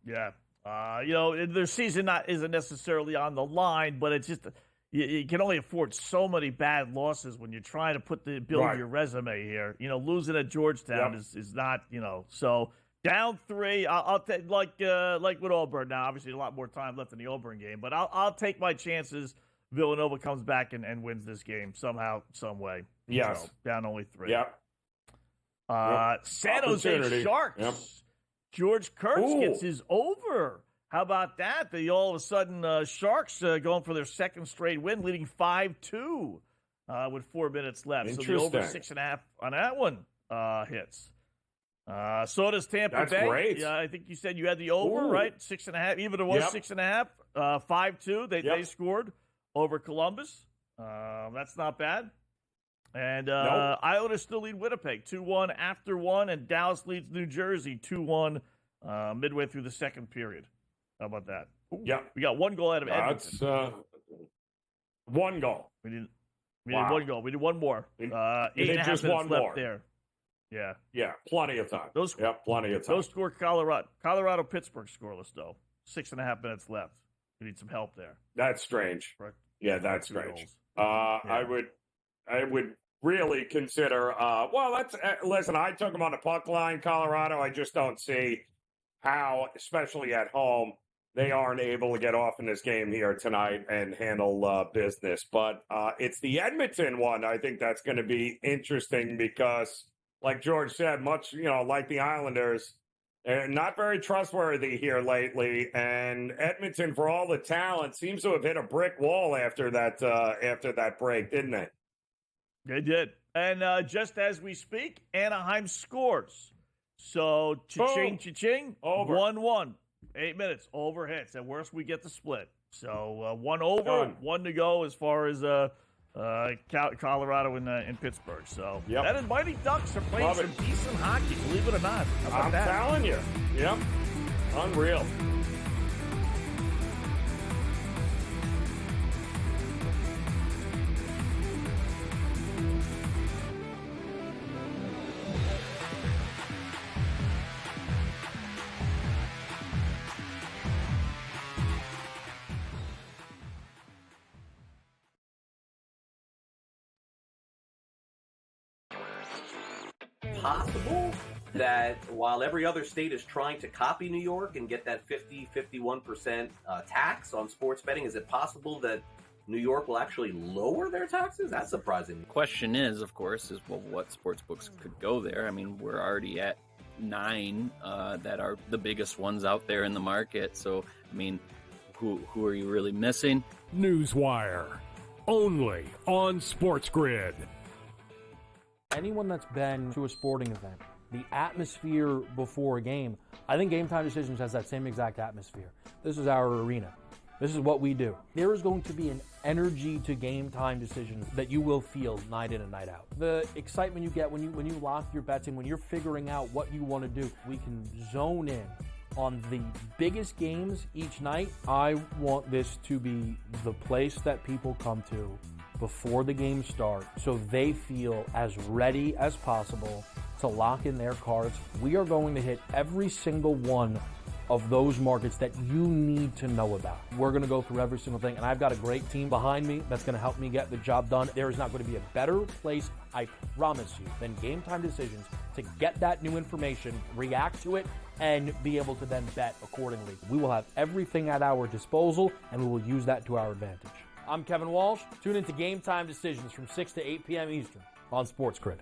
[SPEAKER 8] Yeah. Their season isn't necessarily on the line, but it's just you can only afford so many bad losses when you're trying to build your resume here. Losing at Georgetown is not, so down 3. I'll take like with Auburn now. Obviously, a lot more time left in the Auburn game, but I'll take my chances. Villanova comes back and wins this game somehow, some way.
[SPEAKER 9] Yes.
[SPEAKER 8] So, down only 3.
[SPEAKER 9] Yep.
[SPEAKER 8] San Jose Sharks. Yep. George Kurtz gets his over. How about that? All of a sudden, Sharks going for their second straight win, leading 5-2 with 4 minutes left. So the over 6.5 on that one hits. So does Tampa Bay. That's great. Yeah, I think you said you had the over, right? 6.5. Even it was 6.5. 5-2. They scored over Columbus. That's not bad. And Islanders still lead Winnipeg 2-1 after 1, and Dallas leads New Jersey 2-1 midway through the second period. How about that?
[SPEAKER 9] Yeah.
[SPEAKER 8] We got 1 goal out of Edmonton.
[SPEAKER 9] That's 1 goal.
[SPEAKER 8] We did 1 goal. We did 1 more. 8.5 minutes left there. Yeah.
[SPEAKER 9] Yeah, plenty of time. Plenty of time.
[SPEAKER 8] Those score Colorado, Pittsburgh scoreless, though. 6.5 minutes left. We need some help there.
[SPEAKER 9] That's strange.
[SPEAKER 8] Right.
[SPEAKER 9] Yeah, that's strange. I would really consider. Listen. I took them on the puck line, Colorado. I just don't see how, especially at home, they aren't able to get off in this game here tonight and handle business. But it's the Edmonton one. I think that's going to be interesting because, like George said, much like the Islanders. They're not very trustworthy here lately, and Edmonton, for all the talent, seems to have hit a brick wall after that break, didn't they?
[SPEAKER 8] They did. And just as we speak, Anaheim scores. So, cha-ching, over. 1-1. 8 minutes, over hits. At worst, we get the split. So, 1 over, 1 to go as far as Colorado and Pittsburgh. So that is Mighty Ducks are playing some decent hockey, believe it or not.
[SPEAKER 9] I'm telling you. Yep. Unreal.
[SPEAKER 1] possible that while every other state is trying to copy New York and get that 51% tax on sports betting, is it possible that New York will actually lower their taxes? That's surprising.
[SPEAKER 2] Question is, of course, well, what sports books could go there? I mean, we're already at 9 that are the biggest ones out there in the market. So, I mean, who are you really missing?
[SPEAKER 3] Newswire, only on SportsGrid.
[SPEAKER 4] Anyone that's been to a sporting event, the atmosphere before a game, I think Game Time Decisions has that same exact atmosphere. This is our arena. This is what we do. There is going to be an energy to Game Time Decisions that you will feel night in and night out. The excitement you get when you lock your bets in, when you're figuring out what you want to do, we can zone in on the biggest games each night. I want this to be the place that people come to before the games start so they feel as ready as possible to lock in their cards. We are going to hit every single one of those markets that you need to know about. We're going to go through every single thing, and I've got a great team behind me that's going to help me get the job done. There is not going to be a better place, I promise you, than Game Time Decisions to get that new information, react to it, and be able to then bet accordingly. We will have everything at our disposal, and we will use that to our advantage. I'm Kevin Walsh. Tune into Game Time Decisions from 6 to 8 p.m. Eastern on SportsGrid.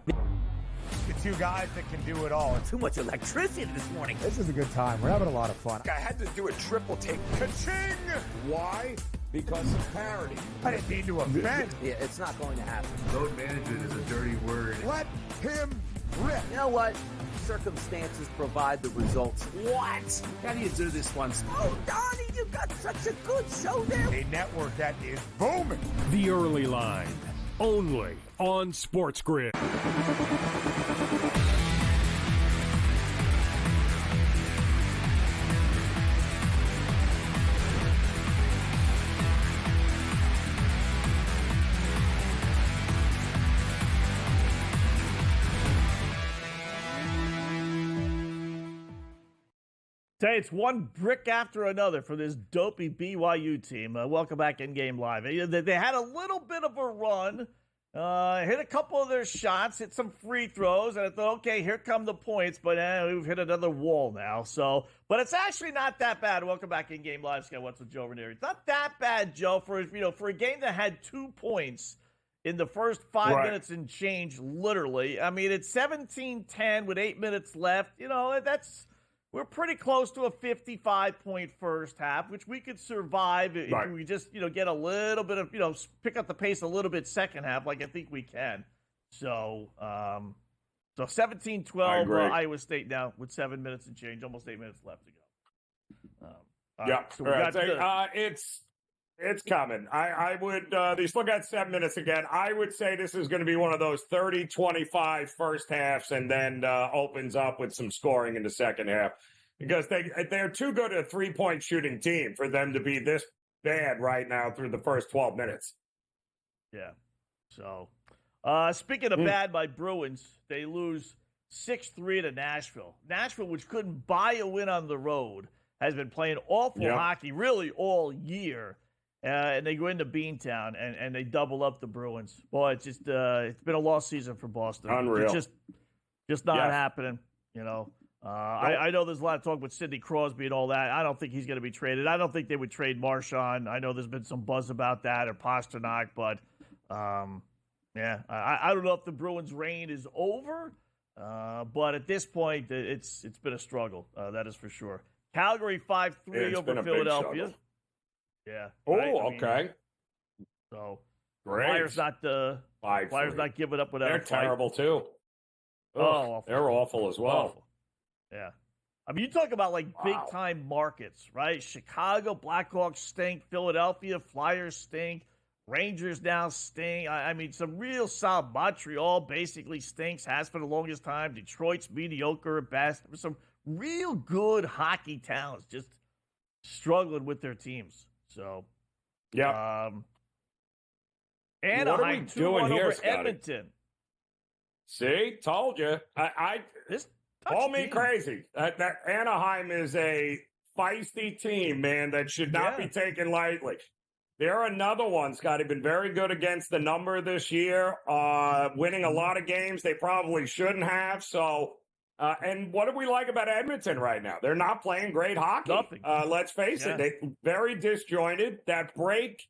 [SPEAKER 5] The two guys that can do it all.
[SPEAKER 6] Too much electricity this morning.
[SPEAKER 5] This is a good time. We're having a lot of fun.
[SPEAKER 7] I had to do a triple take.
[SPEAKER 5] Ka-ching!
[SPEAKER 7] Why? Because of parity.
[SPEAKER 5] I didn't mean to offend.
[SPEAKER 6] Yeah, it's not going to happen.
[SPEAKER 11] Load management is a dirty word.
[SPEAKER 5] Let him rip.
[SPEAKER 6] You know what? Circumstances provide the results. What?
[SPEAKER 11] How do you do this once?
[SPEAKER 6] Oh, Donnie, you've got such a good show there.
[SPEAKER 5] A network that is booming.
[SPEAKER 3] The Early Line, only on SportsGrid.
[SPEAKER 8] It's one brick after another for this dopey BYU team. Welcome back in Game Live. They had a little bit of a run, hit a couple of their shots, hit some free throws, and I thought, okay, here come the points, but we've hit another wall now. So, but it's actually not that bad. Welcome back in Game Live. Scott Wetzel, Joe Raineri. It's not that bad, Joe, for a game that had 2 points in the first 5 minutes and change, literally. I mean, it's 17-10 with 8 minutes left. We're pretty close to a 55-point first half, which we could survive if we just, get a little bit of, pick up the pace a little bit second half, like I think we can. So 17-12, Iowa State now with 7 minutes and change, almost 8 minutes left to go.
[SPEAKER 9] It's coming. I would, they still got 7 minutes again. I would say this is going to be one of those 30-25 first halves and then opens up with some scoring in the second half because they're too good a three-point shooting team for them to be this bad right now through the first 12 minutes.
[SPEAKER 8] Yeah. So, speaking of bad, my Bruins, they lose 6-3 to Nashville. Nashville, which couldn't buy a win on the road, has been playing awful hockey really all year. And they go into Beantown and they double up the Bruins. Boy, it's just it's been a lost season for Boston.
[SPEAKER 9] Unreal.
[SPEAKER 8] It's just not happening. I know there's a lot of talk with Sidney Crosby and all that. I don't think he's going to be traded. I don't think they would trade Marchand. I know there's been some buzz about that or Pasternak, but I don't know if the Bruins' reign is over. But at this point, it's been a struggle. That is for sure. Calgary 5-3 over Philadelphia. Yeah.
[SPEAKER 9] Okay.
[SPEAKER 8] So
[SPEAKER 9] great.
[SPEAKER 8] Flyers not giving up without
[SPEAKER 9] They're
[SPEAKER 8] a fight.
[SPEAKER 9] terrible too.
[SPEAKER 8] Awful.
[SPEAKER 9] They're awful as well.
[SPEAKER 8] Awful. Yeah. I mean, you talk about big time markets, right? Chicago, Blackhawks stink. Philadelphia, Flyers stink. Rangers now stink. I mean, some real solid. Montreal basically stinks. Has for the longest time. Detroit's mediocre at best. There's some real good hockey talents just struggling with their teams. So, Anaheim 2-1 over Edmonton.
[SPEAKER 9] See, told you. Call me crazy. That Anaheim is a feisty team, man, that should not be taken lightly. They're another one, Scotty. Been very good against the number this year, winning a lot of games they probably shouldn't have. So, and what do we like about Edmonton right now? They're not playing great hockey.
[SPEAKER 8] Nothing.
[SPEAKER 9] Let's face it, they very disjointed. That break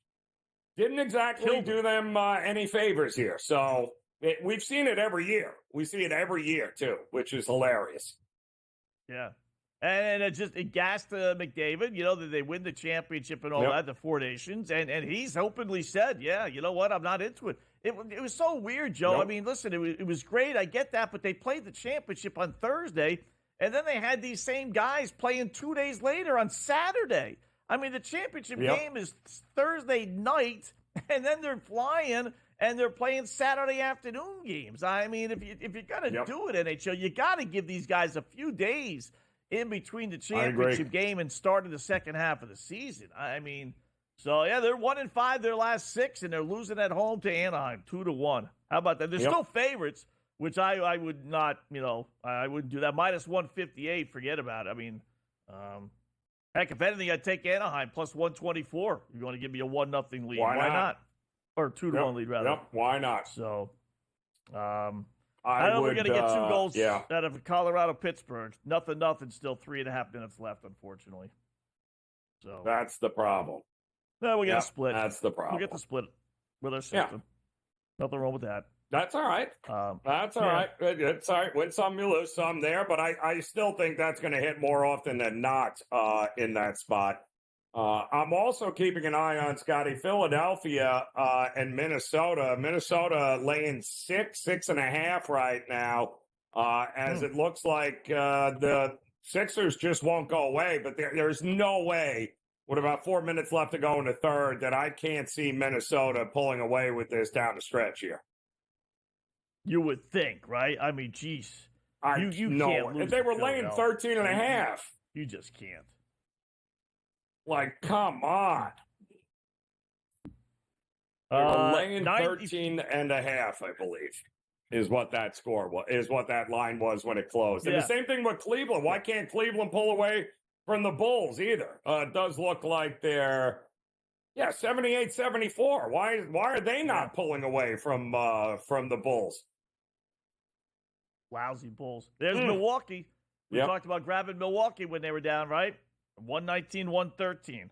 [SPEAKER 9] didn't exactly do them any favors here. So we've seen it every year. We see it every year too, which is hilarious.
[SPEAKER 8] Yeah. And it gassed McDavid, that they win the championship and all that, the Four Nations. And he's openly said, yeah, you know what, I'm not into it. It was so weird, Joe. I mean, listen, it was great. I get that. But they played the championship on Thursday. And then they had these same guys playing 2 days later on Saturday. I mean, the championship game is Thursday night. And then they're flying and they're playing Saturday afternoon games. I mean, if you're going to do it, NHL, you got to give these guys a few days in between the championship game and starting the second half of the season. I mean, so yeah, they're 1-5 their last 6, and they're losing at home to Anaheim 2-1. How about that? They're still favorites, which I would not, I wouldn't do that. Minus 158, forget about it. I mean, heck, if anything, I'd take Anaheim plus 124. You want to give me a 1-0 lead? Why not? Or 2-1 lead rather.
[SPEAKER 9] Why not?
[SPEAKER 8] So, I know we're going to get 2 goals out of Colorado-Pittsburgh. Nothing. Still 3.5 minutes left, unfortunately. So
[SPEAKER 9] that's the problem.
[SPEAKER 8] No, we get a split.
[SPEAKER 9] That's the problem.
[SPEAKER 8] We get the split with our system. Nothing wrong with that.
[SPEAKER 9] That's all right. That's all right. It's all right. Win some, you lose some there. But I still think that's going to hit more often than not in that spot. I'm also keeping an eye on, Scotty, Philadelphia and Minnesota. Minnesota laying 6.5 right now, as it looks like the Sixers just won't go away. But there's no way, with about 4 minutes left to go in the third, that I can't see Minnesota pulling away with this down the stretch here.
[SPEAKER 8] You would think, right? I mean, geez. You
[SPEAKER 9] know
[SPEAKER 8] can't lose.
[SPEAKER 9] If they were laying 13.5.
[SPEAKER 8] You just can't.
[SPEAKER 9] Like, come on. They were laying 13.5, I believe, is what that score was, is what that line was when it closed. And the same thing with Cleveland. Why can't Cleveland pull away from the Bulls either? It does look like they're 78-74. Why are they not pulling away from the Bulls?
[SPEAKER 8] Lousy Bulls. There's Milwaukee. We talked about grabbing Milwaukee when they were down, right? 119-113.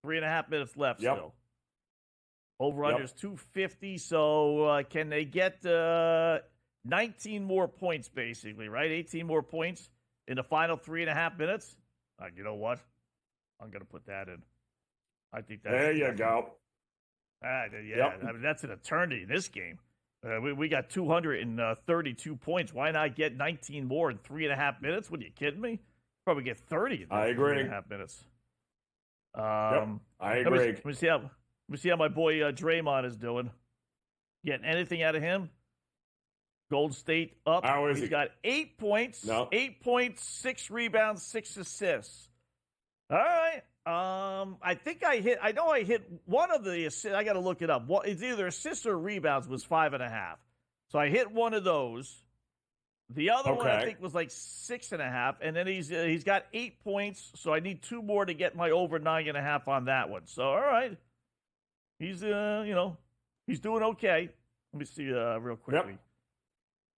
[SPEAKER 8] 3.5 minutes left still. Over-under's 250, so can they get 19 more points, basically, right? 18 more points in the final 3.5 minutes? You know what? I'm going to put that in. I think that's...
[SPEAKER 9] There you go.
[SPEAKER 8] I mean, that's an eternity in this game. We got 232 points. Why not get 19 more in 3.5 minutes? What, are you kidding me? Probably get 30 in
[SPEAKER 9] I agree.
[SPEAKER 8] 3.5 minutes.
[SPEAKER 9] I agree.
[SPEAKER 8] Let me see how my boy Draymond is doing. Getting anything out of him? Gold State up.
[SPEAKER 9] How is
[SPEAKER 8] He's got 8 points. 8 points, 6 rebounds, 6 assists. All right. I think I hit one of the assists. I got to look it up. It's either assists or rebounds was 5.5. So I hit one of those. The other one I think was like 6.5, and then he's got 8 points. So I need 2 more to get my over 9.5 on that one. So all right, he's he's doing okay. Let me see real quickly.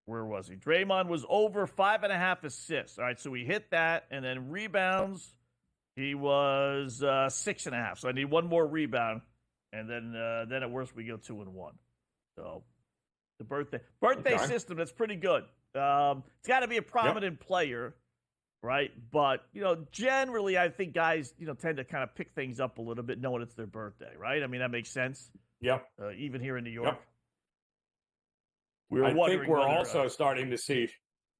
[SPEAKER 8] Where was he? Draymond was over 5.5 assists. All right, so we hit that, and then rebounds. He was 6.5. So I need 1 more rebound, and then at worst we go 2-1. So the birthday system, that's pretty good. It's got to be a prominent player, right? But generally, I think guys tend to kind of pick things up a little bit, knowing it's their birthday, right? I mean, that makes sense.
[SPEAKER 9] Yep.
[SPEAKER 8] Even here in New York,
[SPEAKER 9] I think we're also starting to see.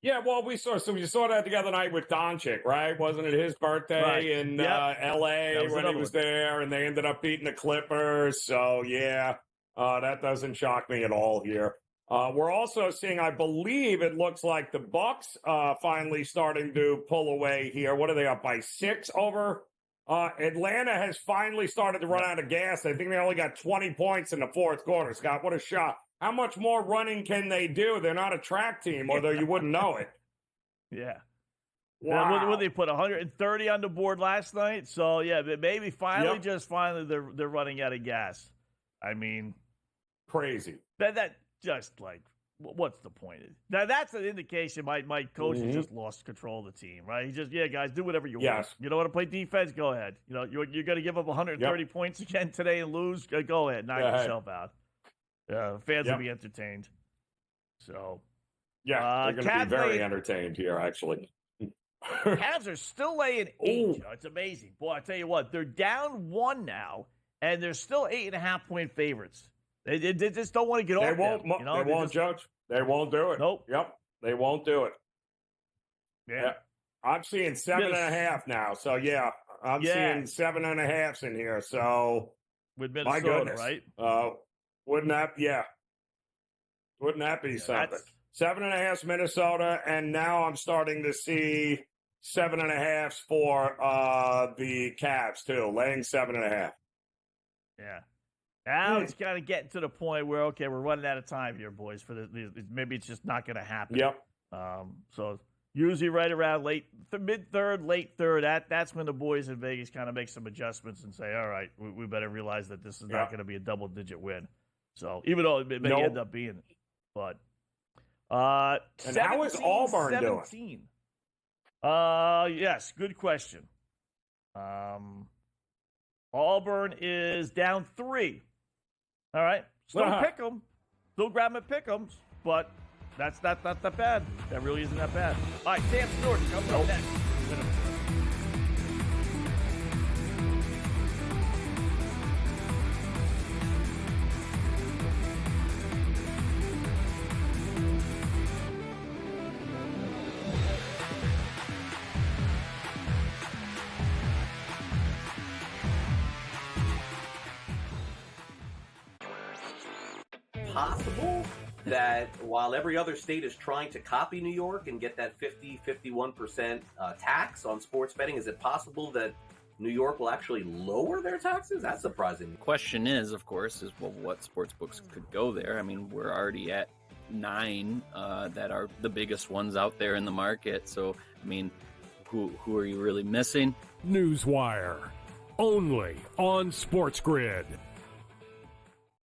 [SPEAKER 9] Yeah, well, we saw that the other night with Doncic, right? Wasn't it his birthday in L.A. when he was there, and they ended up beating the Clippers? So that doesn't shock me at all here. We're also seeing, I believe, it looks like the Bucks finally starting to pull away here. What are they up by 6 over? Atlanta has finally started to run out of gas. I think they only got 20 points in the fourth quarter. Scott, what a shot. How much more running can they do? They're not a track team, although you wouldn't know it.
[SPEAKER 8] Yeah. Wow.
[SPEAKER 9] Wow.
[SPEAKER 8] When they put 130 on the board last night. So, yeah, maybe finally, they're running out of gas. I mean,
[SPEAKER 9] crazy.
[SPEAKER 8] That just like, what's the point? That's an indication my coach has just lost control of the team, right? He just, guys, do whatever you want. You don't want to play defense? Go ahead. You know, you're going to give up 130 points again today and lose? Go ahead. Knock yourself out. Fans will be entertained. So,
[SPEAKER 9] they're going to be very entertained here, actually.
[SPEAKER 8] Cavs are still laying 8. It's amazing. Boy, I tell you what, they're down 1 now, and they're still 8.5-point favorites. They just don't want to get off them.
[SPEAKER 9] They won't judge. They won't do it.
[SPEAKER 8] Nope.
[SPEAKER 9] Yep. They won't do it.
[SPEAKER 8] Yeah.
[SPEAKER 9] I'm seeing 7.5 now. So, I'm seeing 7.5s in here. So,
[SPEAKER 8] with Minnesota,
[SPEAKER 9] my goodness.
[SPEAKER 8] Right?
[SPEAKER 9] Wouldn't that be something? 7.5 Minnesota, and now I'm starting to see 7.5 for the Cavs too, laying 7.5.
[SPEAKER 8] Yeah. Now it's kind of getting to the point where we're running out of time here, boys. Maybe it's just not going to happen.
[SPEAKER 9] Yep.
[SPEAKER 8] So usually right around mid-third, late third. That's when the boys in Vegas kind of make some adjustments and say, all right, we better realize that this is not going to be a double-digit win. So even though it may end up being, but.
[SPEAKER 9] And how is Auburn
[SPEAKER 8] 17.
[SPEAKER 9] doing?
[SPEAKER 8] Yes, good question. Auburn is down 3. All right, still pick them, still grab them at pick 'ems, but that's not that bad. That really isn't that bad. All right, Sam Stewart comes up next.
[SPEAKER 1] Possible that while every other state is trying to copy New York and get that 51% tax on sports betting, is it possible that New York will actually lower their taxes? That's surprising.
[SPEAKER 2] The question is, of course, what sports books could go there. I mean, we're already at 9 that are the biggest ones out there in the market. So, I mean, who are you really missing?
[SPEAKER 3] Newswire, only on SportsGrid.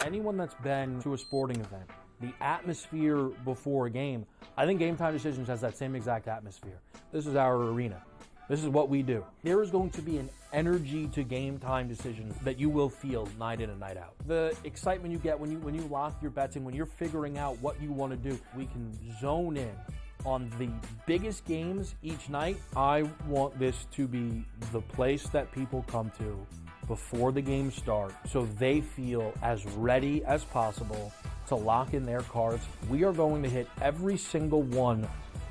[SPEAKER 4] Anyone that's been to a sporting event, the atmosphere before a game, I think Game Time Decisions has that same exact atmosphere. This is our arena. This is what we do. There is going to be an energy to Game Time Decisions that you will feel night in and night out. The excitement you get when you lock your bets in, when you're figuring out what you want to do, we can zone in on the biggest games each night. I want this to be the place that people come to before the games start so they feel as ready as possible to lock in their cards. We are going to hit every single one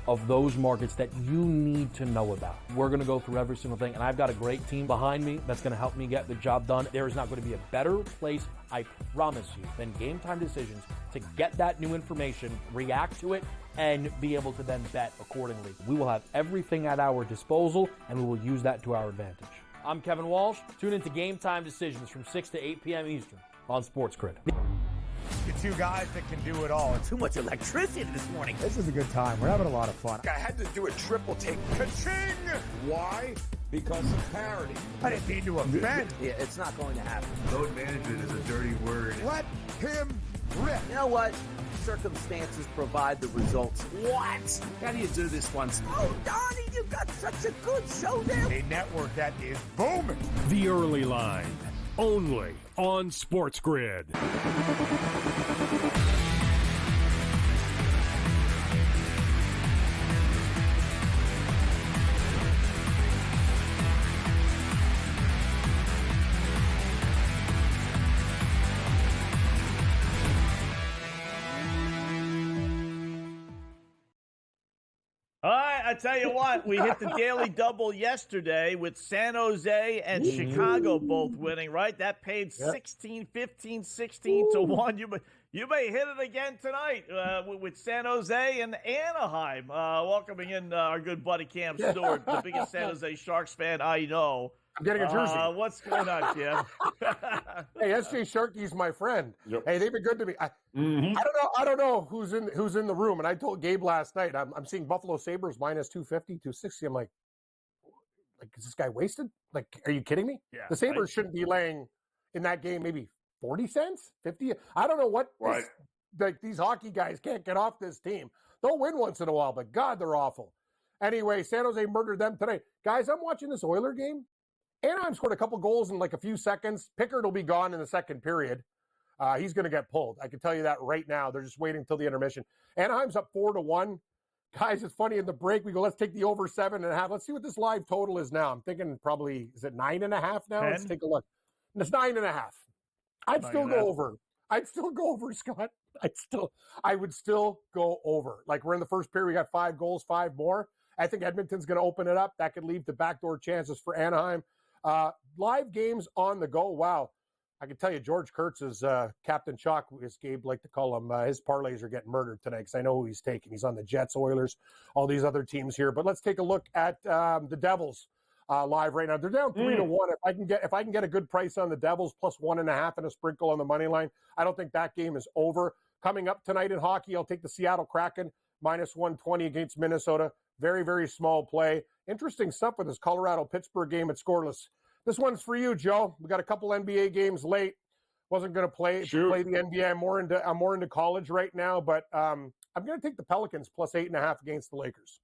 [SPEAKER 4] of those markets that you need to know about. We're going to go through every single thing, and I've got a great team behind me that's going to help me get the job done. There is not going to be a better place, I promise you, than Game Time Decisions to get that new information, react to it, and be able to then bet accordingly. We will have everything at our disposal, and we will use that to our advantage. I'm Kevin Walsh. Tune into Game Time Decisions from 6 to 8 p.m. Eastern on SportsGrid.
[SPEAKER 5] The 2 guys that can do it all.
[SPEAKER 6] Too much electricity this morning.
[SPEAKER 5] This is a good time. We're having a lot of fun.
[SPEAKER 7] I had to do a triple take.
[SPEAKER 5] Ka-ching!
[SPEAKER 7] Why? Because of parity.
[SPEAKER 5] I didn't mean to offend.
[SPEAKER 6] Yeah, it's not going to happen.
[SPEAKER 11] Load management is a dirty word.
[SPEAKER 5] Let him rip.
[SPEAKER 6] You know what? Circumstances provide the results.
[SPEAKER 11] What? How do you do this once?
[SPEAKER 6] Oh, Donnie, you got such a good show there.
[SPEAKER 5] A network that is booming.
[SPEAKER 3] The Early Line, only on SportsGrid.
[SPEAKER 8] All right, I tell you what, we hit the daily double yesterday with San Jose and Chicago both winning, right? That paid 16, 15, 16 to 1. You may hit it again tonight with San Jose and Anaheim. Welcoming in our good buddy Cam Stewart, the biggest San Jose Sharks fan I know.
[SPEAKER 14] I'm getting a jersey.
[SPEAKER 8] What's going on, Jim?
[SPEAKER 14] Hey, SJ Sharkey's my friend.
[SPEAKER 9] Yep.
[SPEAKER 14] Hey, they've been good to me. I don't know who's in the room. And I told Gabe last night, I'm seeing Buffalo Sabres minus 250, 260. I'm like, is this guy wasted? Like, are you kidding me?
[SPEAKER 8] Yeah,
[SPEAKER 14] the Sabres shouldn't be laying in that game maybe 40 cents, 50. I don't know what.
[SPEAKER 9] Right.
[SPEAKER 14] Like these hockey guys can't get off this team. They'll win once in a while, but God, they're awful. Anyway, San Jose murdered them tonight. Guys, I'm watching this Oiler game. Anaheim scored a couple goals in like a few seconds. Pickard will be gone in the second period. He's going to get pulled. I can tell you that right now. They're just waiting until the intermission. Anaheim's up 4-1. Guys, it's funny. In the break, we go, let's take the over 7.5. Let's see what this live total is now. I'm thinking probably, is it 9.5 now?
[SPEAKER 8] 10?
[SPEAKER 14] Let's take a look. It's 9.5. I'd still go over. I'd still go over, Scott. I would still go over. Like, we're in the first period. We got 5 goals, 5 more. I think Edmonton's going to open it up. That could leave the backdoor chances for Anaheim. Live games on the go. Wow. I can tell you, George Kurtz is Captain Chalk, as Gabe like to call him. His parlays are getting murdered tonight because I know who he's taking. He's on the Jets, Oilers, all these other teams here. But let's take a look at the Devils live right now. They're down 3-1. If I can get a good price on the Devils plus 1.5 and a sprinkle on the money line, I don't think that game is over. Coming up tonight in hockey, I'll take the Seattle Kraken minus 120 against Minnesota. Very, very small play. Interesting stuff with this Colorado-Pittsburgh game at scoreless. This one's for you, Joe. We got a couple NBA games late. Wasn't going to play the NBA. I'm more into college right now, but I'm going to take the Pelicans plus 8.5 against the Lakers.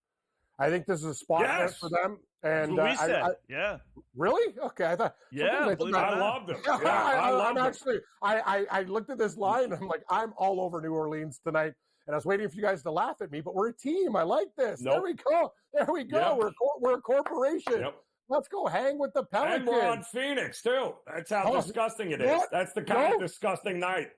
[SPEAKER 14] I think this is a spot bet for them. And
[SPEAKER 8] that's what we said. Yeah.
[SPEAKER 14] Really? Okay. I thought.
[SPEAKER 8] Yeah.
[SPEAKER 9] I loved them. Yeah,
[SPEAKER 14] I looked at this line and I'm like, I'm all over New Orleans tonight. And I was waiting for you guys to laugh at me, but we're a team. I like this. Nope. There we go.
[SPEAKER 9] Yep.
[SPEAKER 14] We're a corporation.
[SPEAKER 9] Yep.
[SPEAKER 14] Let's go hang with the Pelicans.
[SPEAKER 9] And we're on Phoenix, too. That's how disgusting it is. What? That's the kind of disgusting night.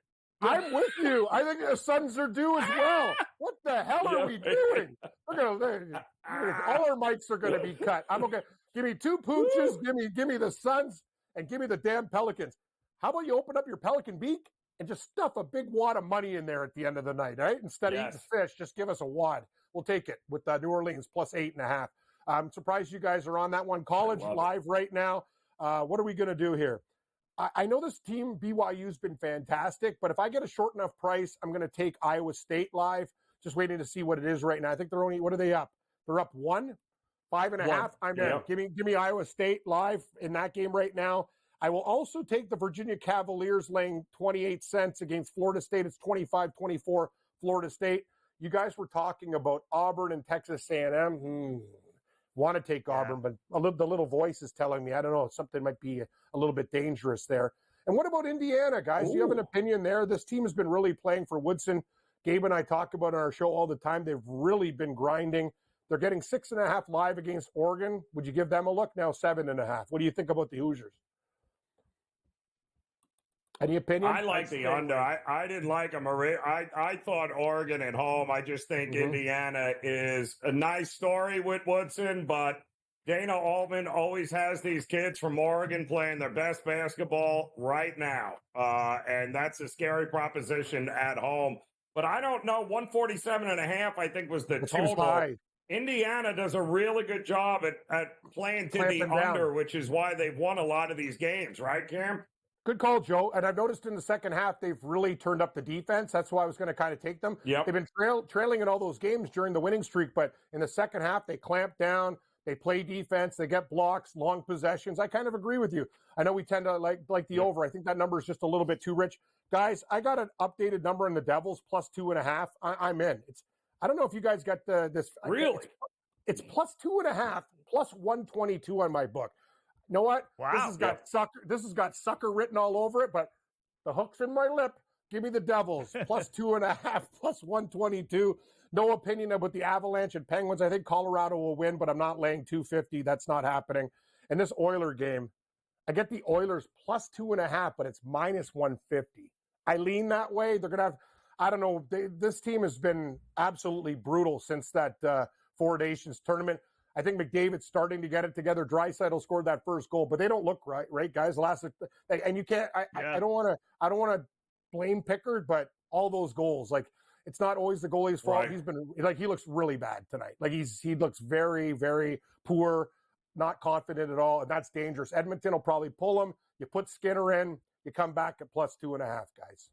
[SPEAKER 14] I'm with you. I think the Suns are due as well. What the hell are we doing? All our mics are going to be cut. I'm okay. Give me 2 pooches. Give me the Suns, and give me the damn Pelicans. How about you open up your Pelican beak and just stuff a big wad of money in there at the end of the night, right? Instead of eating fish, just give us a wad. We'll take it with New Orleans plus 8.5. I'm surprised you guys are on that one. College live right now. What are we going to do here? I know this team, BYU's been fantastic, but if I get a short enough price, I'm going to take Iowa State live. Just waiting to see what it is right now. I think they're only, what are they up? They're up 1, 5.5. I'm in. Give me Iowa State live in that game right now. I will also take the Virginia Cavaliers laying 28 cents against Florida State. It's 25-24 Florida State. You guys were talking about Auburn and Texas A&M. Want to take Auburn, but the little voice is telling me, I don't know, something might be a little bit dangerous there. And what about Indiana, guys? Do you have an opinion there? This team has been really playing for Woodson. Gabe and I talk about it on our show all the time. They've really been grinding. They're getting 6.5 live against Oregon. Would you give them a look? Now 7.5. What do you think about the Hoosiers? Any opinion?
[SPEAKER 9] I like the under. I didn't like them. I thought Oregon at home. I just think Indiana is a nice story with Woodson, but Dana Altman always has these kids from Oregon playing their best basketball right now. And that's a scary proposition at home. But I don't know. 147.5, I think, was the total.
[SPEAKER 14] High.
[SPEAKER 9] Indiana does a really good job at playing to the under, which is why they've won a lot of these games, right, Cam?
[SPEAKER 14] Good call, Joe. And I've noticed in the second half, they've really turned up the defense. That's why I was going to kind of take them.
[SPEAKER 9] Yep.
[SPEAKER 14] They've been trailing in all those games during the winning streak, but in the second half, they clamp down. They play defense. They get blocks, long possessions. I kind of agree with you. I know we tend to like the over. I think that number is just a little bit too rich. Guys, I got an updated number on the Devils, plus 2.5. I'm in. I don't know if you guys got this.
[SPEAKER 9] Really?
[SPEAKER 14] It's plus 2.5, plus 122 on my book. You know what?
[SPEAKER 8] Wow.
[SPEAKER 14] This has got sucker written all over it, but the hook's in my lip. Give me the Devils. Plus 2.5, plus 122. No opinion about the Avalanche and Penguins. I think Colorado will win, but I'm not laying 250. That's not happening. And this Oiler game, I get the Oilers plus 2.5, but it's minus 150. I lean that way. They're going to have, I don't know, this team has been absolutely brutal since that Four Nations tournament. I think McDavid's starting to get it together. Draisaitl scored that first goal, but they don't look right, guys. And you can't. I don't want to blame Pickard, but all those goals, it's not always the goalie's fault. Right. He's been he looks really bad tonight. He looks very, very poor. not confident at all, and that's dangerous. Edmonton will probably pull them. You put Skinner in, you come back at plus 2.5, guys.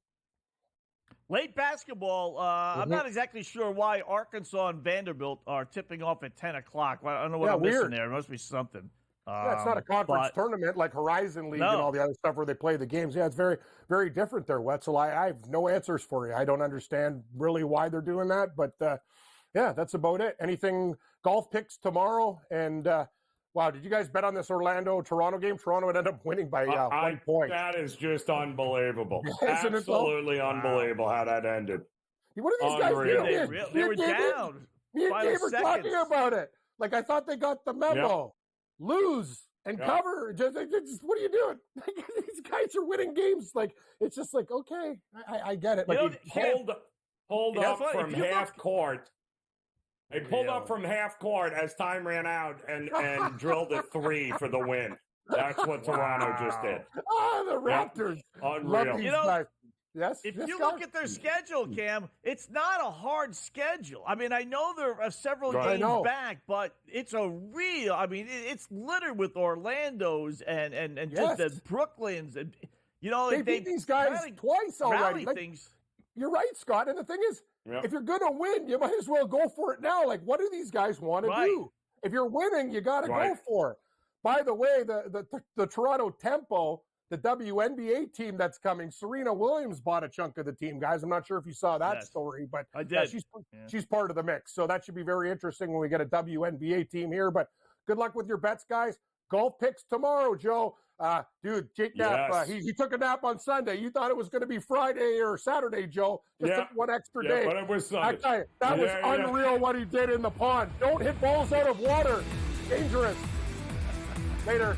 [SPEAKER 8] Late basketball, I'm not exactly sure why Arkansas and Vanderbilt are tipping off at 10 o'clock. I don't know what I'm missing there. It must be something.
[SPEAKER 14] Yeah, it's not a conference tournament like Horizon League and all the other stuff where they play the games. Yeah, it's very, very different there, Wetzel. I have no answers for you. I don't understand really why they're doing that, but yeah, that's about it. Anything golf picks tomorrow? And wow, did you guys bet on this Orlando-Toronto game? Toronto would end up winning by 1 point.
[SPEAKER 9] That is just unbelievable.
[SPEAKER 14] Isn't it,
[SPEAKER 9] Absolutely unbelievable how that ended.
[SPEAKER 14] What are these guys doing?
[SPEAKER 8] They were down.
[SPEAKER 14] Me and Dave were talking about it. Like, I thought they got the memo. Yep. Lose and cover. Just, what are you doing? These guys are winning games. Like, it's just like, okay, I get it. Like,
[SPEAKER 9] pulled up from half court. They pulled up from half court as time ran out and drilled a 3 for the win. That's what Toronto just did.
[SPEAKER 14] Oh, the Raptors.
[SPEAKER 9] Unreal.
[SPEAKER 8] You know,
[SPEAKER 14] yes.
[SPEAKER 8] If you look at their schedule, Cam, it's not a hard schedule. I mean, I know they're several games back, but it's a real. I mean, it's littered with Orlandos and just the Brooklyns, and you know
[SPEAKER 14] they beat these guys twice already.
[SPEAKER 8] Like, things.
[SPEAKER 14] You're right, Scott. And the thing is, if you're going to win, you might as well go for it now. Like, what do these guys want to do? If you're winning, you got to go for it. By the way, the Toronto Tempo, the WNBA team that's coming, Serena Williams bought a chunk of the team, guys. I'm not sure if you saw that story, but
[SPEAKER 8] I did.
[SPEAKER 14] She's part of the mix. So that should be very interesting when we get a WNBA team here. But good luck with your bets, guys. Golf picks tomorrow, Joe. Dude, Jake Knapp, he took a nap on Sunday. You thought it was going to be Friday or Saturday, Joe. Just took one extra day.
[SPEAKER 9] But it was Sunday.
[SPEAKER 14] I tell you, that was unreal what he did in the pond. Don't hit balls out of water. Dangerous. Later.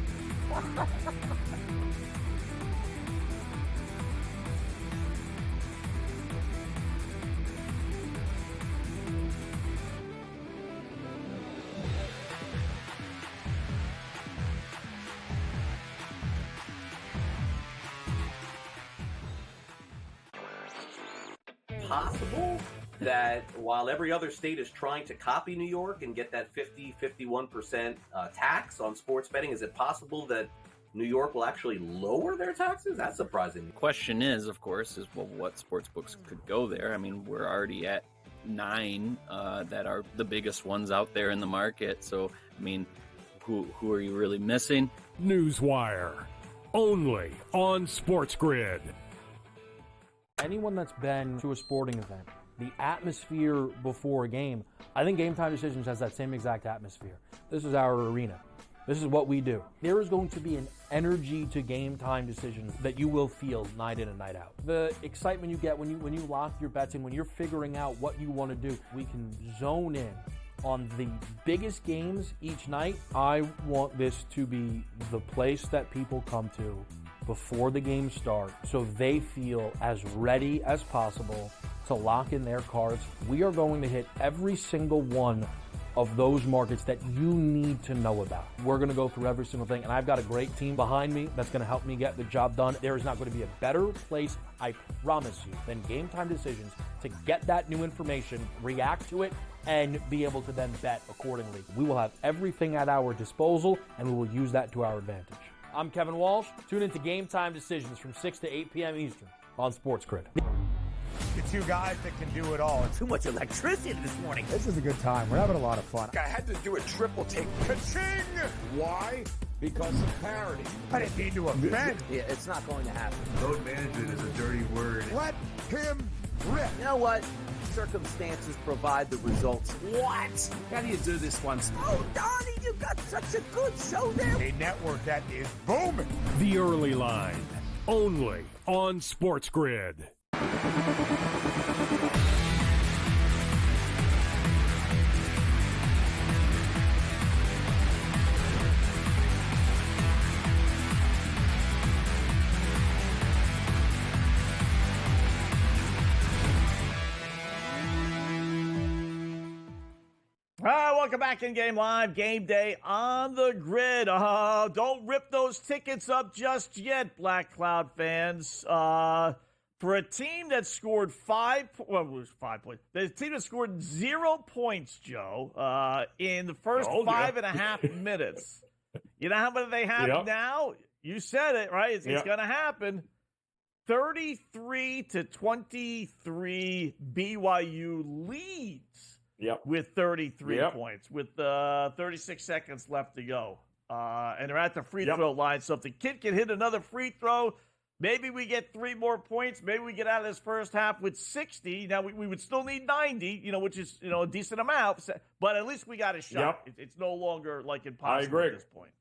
[SPEAKER 1] Possible that while every other state is trying to copy New York and get that 51% tax on sports betting, is it possible that New York will actually lower their taxes? That's surprising.
[SPEAKER 2] The question is, of course, well, what sports books could go there? I mean, we're already at 9 that are the biggest ones out there in the market. So, I mean, who are you really missing?
[SPEAKER 3] Newswire, only on SportsGrid.
[SPEAKER 4] Anyone that's been to a sporting event, the atmosphere before a game, I think Game Time Decisions has that same exact atmosphere. This is our arena. This is what we do. There is going to be an energy to Game Time Decisions that you will feel night in and night out. The excitement you get when you lock your bets in, when you're figuring out what you want to do, we can zone in on the biggest games each night. I want this to be the place that people come to before the games start so they feel as ready as possible to lock in their cards. We are going to hit every single one of those markets that you need to know about. We're going to go through every single thing, and I've got a great team behind me that's going to help me get the job done. There is not going to be a better place, I promise you, than Game Time Decisions to get that new information, react to it, and be able to then bet accordingly. We will have everything at our disposal, and we will use that to our advantage. I'm Kevin Walsh. Tune into Game Time Decisions from 6 to 8 p.m. Eastern on SportsGrid.
[SPEAKER 5] The two guys that can do it all.
[SPEAKER 6] Too much electricity this morning.
[SPEAKER 5] This is a good time. We're having a lot of fun.
[SPEAKER 7] I had to do a triple take.
[SPEAKER 5] Ka-ching!
[SPEAKER 7] Why? Because of parity.
[SPEAKER 5] I didn't mean to offend.
[SPEAKER 6] Yeah, it's not going to happen.
[SPEAKER 11] Load management is a dirty word.
[SPEAKER 5] Let him rip.
[SPEAKER 6] You know what? Circumstances provide the results.
[SPEAKER 11] What? How do you do this one?
[SPEAKER 6] Oh, Donnie, you got such a good show there.
[SPEAKER 5] A network that is booming.
[SPEAKER 3] The Early Line, only on SportsGrid.
[SPEAKER 8] Welcome back in Game Live, Game Day on the grid. Don't rip those tickets up just yet, Black Cloud fans. For a team that scored 5 points. The team that scored 0 points, Joe, in the first 5.5 minutes. You know how many they have
[SPEAKER 9] Yep.
[SPEAKER 8] now? You said it, right? It's
[SPEAKER 9] Yep.
[SPEAKER 8] going to happen. 33-23 BYU leads with 33 points with 36 seconds left to go. And they're at the free throw line. So if the kid can hit another free throw, maybe we get 3 more points. Maybe we get out of this first half with 60. Now, we would still need 90, which is, a decent amount. But at least we got a shot. It's no longer, impossible at this point.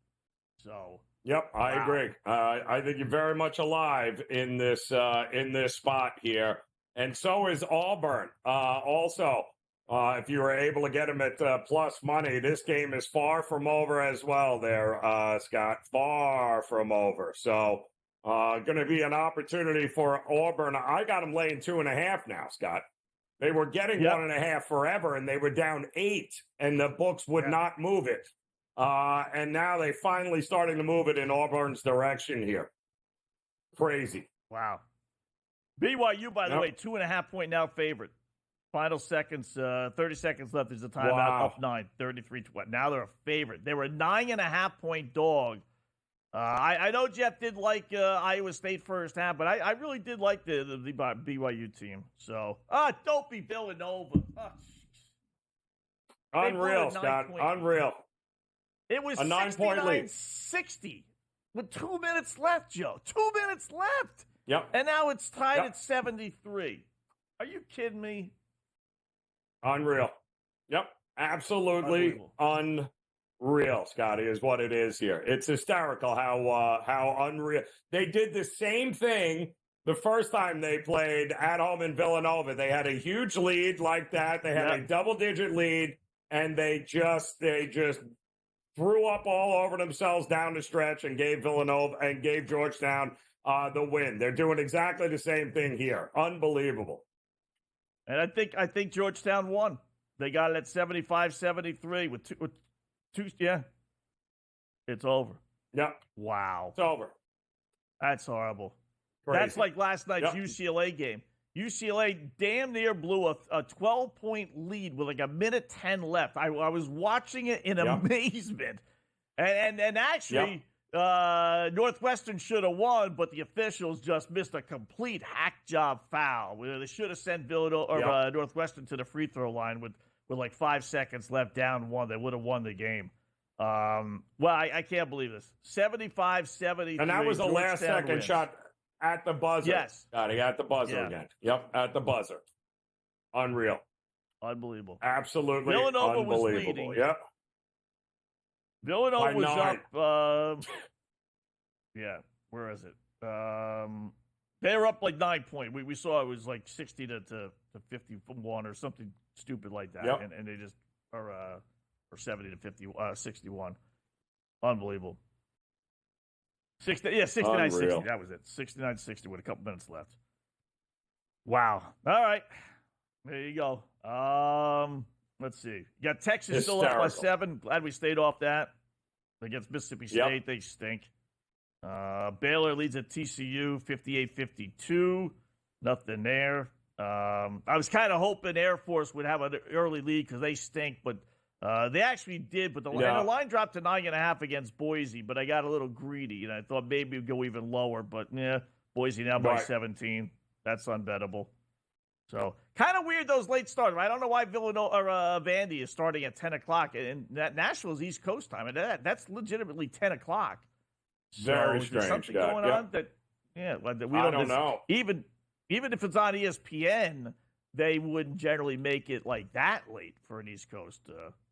[SPEAKER 8] So...
[SPEAKER 9] Yep, I agree. I think you're very much alive in this spot here, and so is Auburn. Also, if you were able to get them at plus money, this game is far from over as well. There, Scott, far from over. So, going to be an opportunity for Auburn. I got them laying 2.5 now, Scott. They were getting 1.5 forever, and they were down 8, and the books would not move it. And now they finally starting to move it in Auburn's direction here. Crazy.
[SPEAKER 8] Wow. BYU, by the way, 2.5-point now favorite. Final seconds, 30 seconds left. There's a timeout. Up 9, 33-20. Now they're a favorite. They were a 9.5-point dog. I know Jeff did like Iowa State first half, but I really did like the BYU team. So, don't be Villanova.
[SPEAKER 9] Unreal, Scott. Unreal.
[SPEAKER 8] It was
[SPEAKER 9] 9-point lead.
[SPEAKER 8] 69-60 with 2 minutes left, Joe. 2 minutes left.
[SPEAKER 9] Yep.
[SPEAKER 8] And now it's tied at 73. Are you kidding me?
[SPEAKER 9] Unreal. Yep. Absolutely unreal, Scotty, is what it is here. It's hysterical how unreal. They did the same thing the first time they played at home in Villanova. They had a huge lead like that. They had a double-digit lead, and they just threw up all over themselves down the stretch and gave Villanova and gave Georgetown the win. They're doing exactly the same thing here. Unbelievable.
[SPEAKER 8] And I think Georgetown won. They got it at 75-73 with two. Yeah, it's over.
[SPEAKER 9] Yep.
[SPEAKER 8] Wow.
[SPEAKER 9] It's over.
[SPEAKER 8] That's horrible.
[SPEAKER 9] Crazy.
[SPEAKER 8] That's like last night's UCLA game. UCLA damn near blew a 12-point lead with like a minute 10 left. I was watching it in amazement. And actually, Northwestern should have won, but the officials just missed a complete hack job foul. They should have sent Northwestern to the free throw line with like 5 seconds left, down 1. They would have won the game. Well, I can't believe this. 75-73.
[SPEAKER 9] And that was the last second
[SPEAKER 8] wins.
[SPEAKER 9] shot. At the buzzer.
[SPEAKER 8] Yes.
[SPEAKER 9] Got it. At the buzzer again. Yep. At the buzzer. Unreal.
[SPEAKER 8] Unbelievable.
[SPEAKER 9] Absolutely
[SPEAKER 8] Villanova
[SPEAKER 9] unbelievable.
[SPEAKER 8] was leading.
[SPEAKER 9] Yep.
[SPEAKER 8] Villanova was
[SPEAKER 9] 9.
[SPEAKER 8] up. Where is it? They were up like 9 point. We saw it was like 60 to 51 or something stupid like that.
[SPEAKER 9] Yep.
[SPEAKER 8] And they just or 70 to 61. Unbelievable. 69-60. That was it. 69-60 with a couple minutes left. Wow. All right. There you go. Let's see. You got Texas still up by 7. Glad we stayed off that. Against Mississippi State, they stink. Baylor leads at TCU 58-52. Nothing there. I was kind of hoping Air Force would have an early lead because they stink, but they actually did, but the line dropped to 9.5 against Boise, but I got a little greedy, and I thought maybe it would go even lower, but Boise now by 17. That's unbettable. So, kind of weird those late starts. I don't know why Villanova or Vandy is starting at 10 o'clock, and Nashville's East Coast time, and that's legitimately 10 o'clock. So
[SPEAKER 9] Very
[SPEAKER 8] is
[SPEAKER 9] strange.
[SPEAKER 8] there something going on that we
[SPEAKER 9] don't know.
[SPEAKER 8] Even if it's on ESPN, they wouldn't generally make it like that late for an East Coast.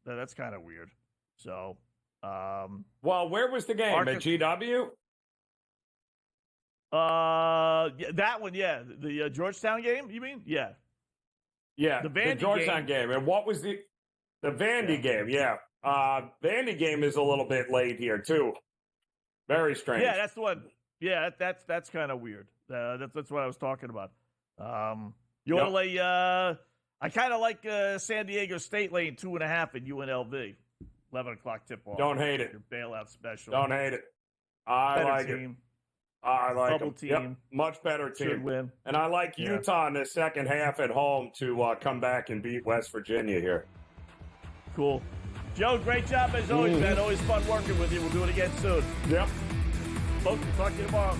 [SPEAKER 8] That's kind of weird. So,
[SPEAKER 9] well, where was the game? At GW?
[SPEAKER 8] That one, the Georgetown game. You mean? Yeah,
[SPEAKER 9] the Georgetown game. And what was the Vandy game? Yeah, Vandy game is a little bit late here too. Very strange.
[SPEAKER 8] Yeah, that's the one. Yeah, that's kind of weird. That's what I was talking about. You want to lay? I kind of like San Diego State laying 2.5 at UNLV. 11 o'clock tip off.
[SPEAKER 9] Don't hate it.
[SPEAKER 8] Your bailout special.
[SPEAKER 9] Don't hate it. I like it. I like
[SPEAKER 8] Double
[SPEAKER 9] them.
[SPEAKER 8] team.
[SPEAKER 9] Yep. Much better team.
[SPEAKER 8] Should win.
[SPEAKER 9] And I like Utah in the second half at home to come back and beat West Virginia here.
[SPEAKER 8] Cool. Joe, great job as always, man. Always fun working with you. We'll do it again soon.
[SPEAKER 9] Yep.
[SPEAKER 8] Folks, we'll talk to you tomorrow.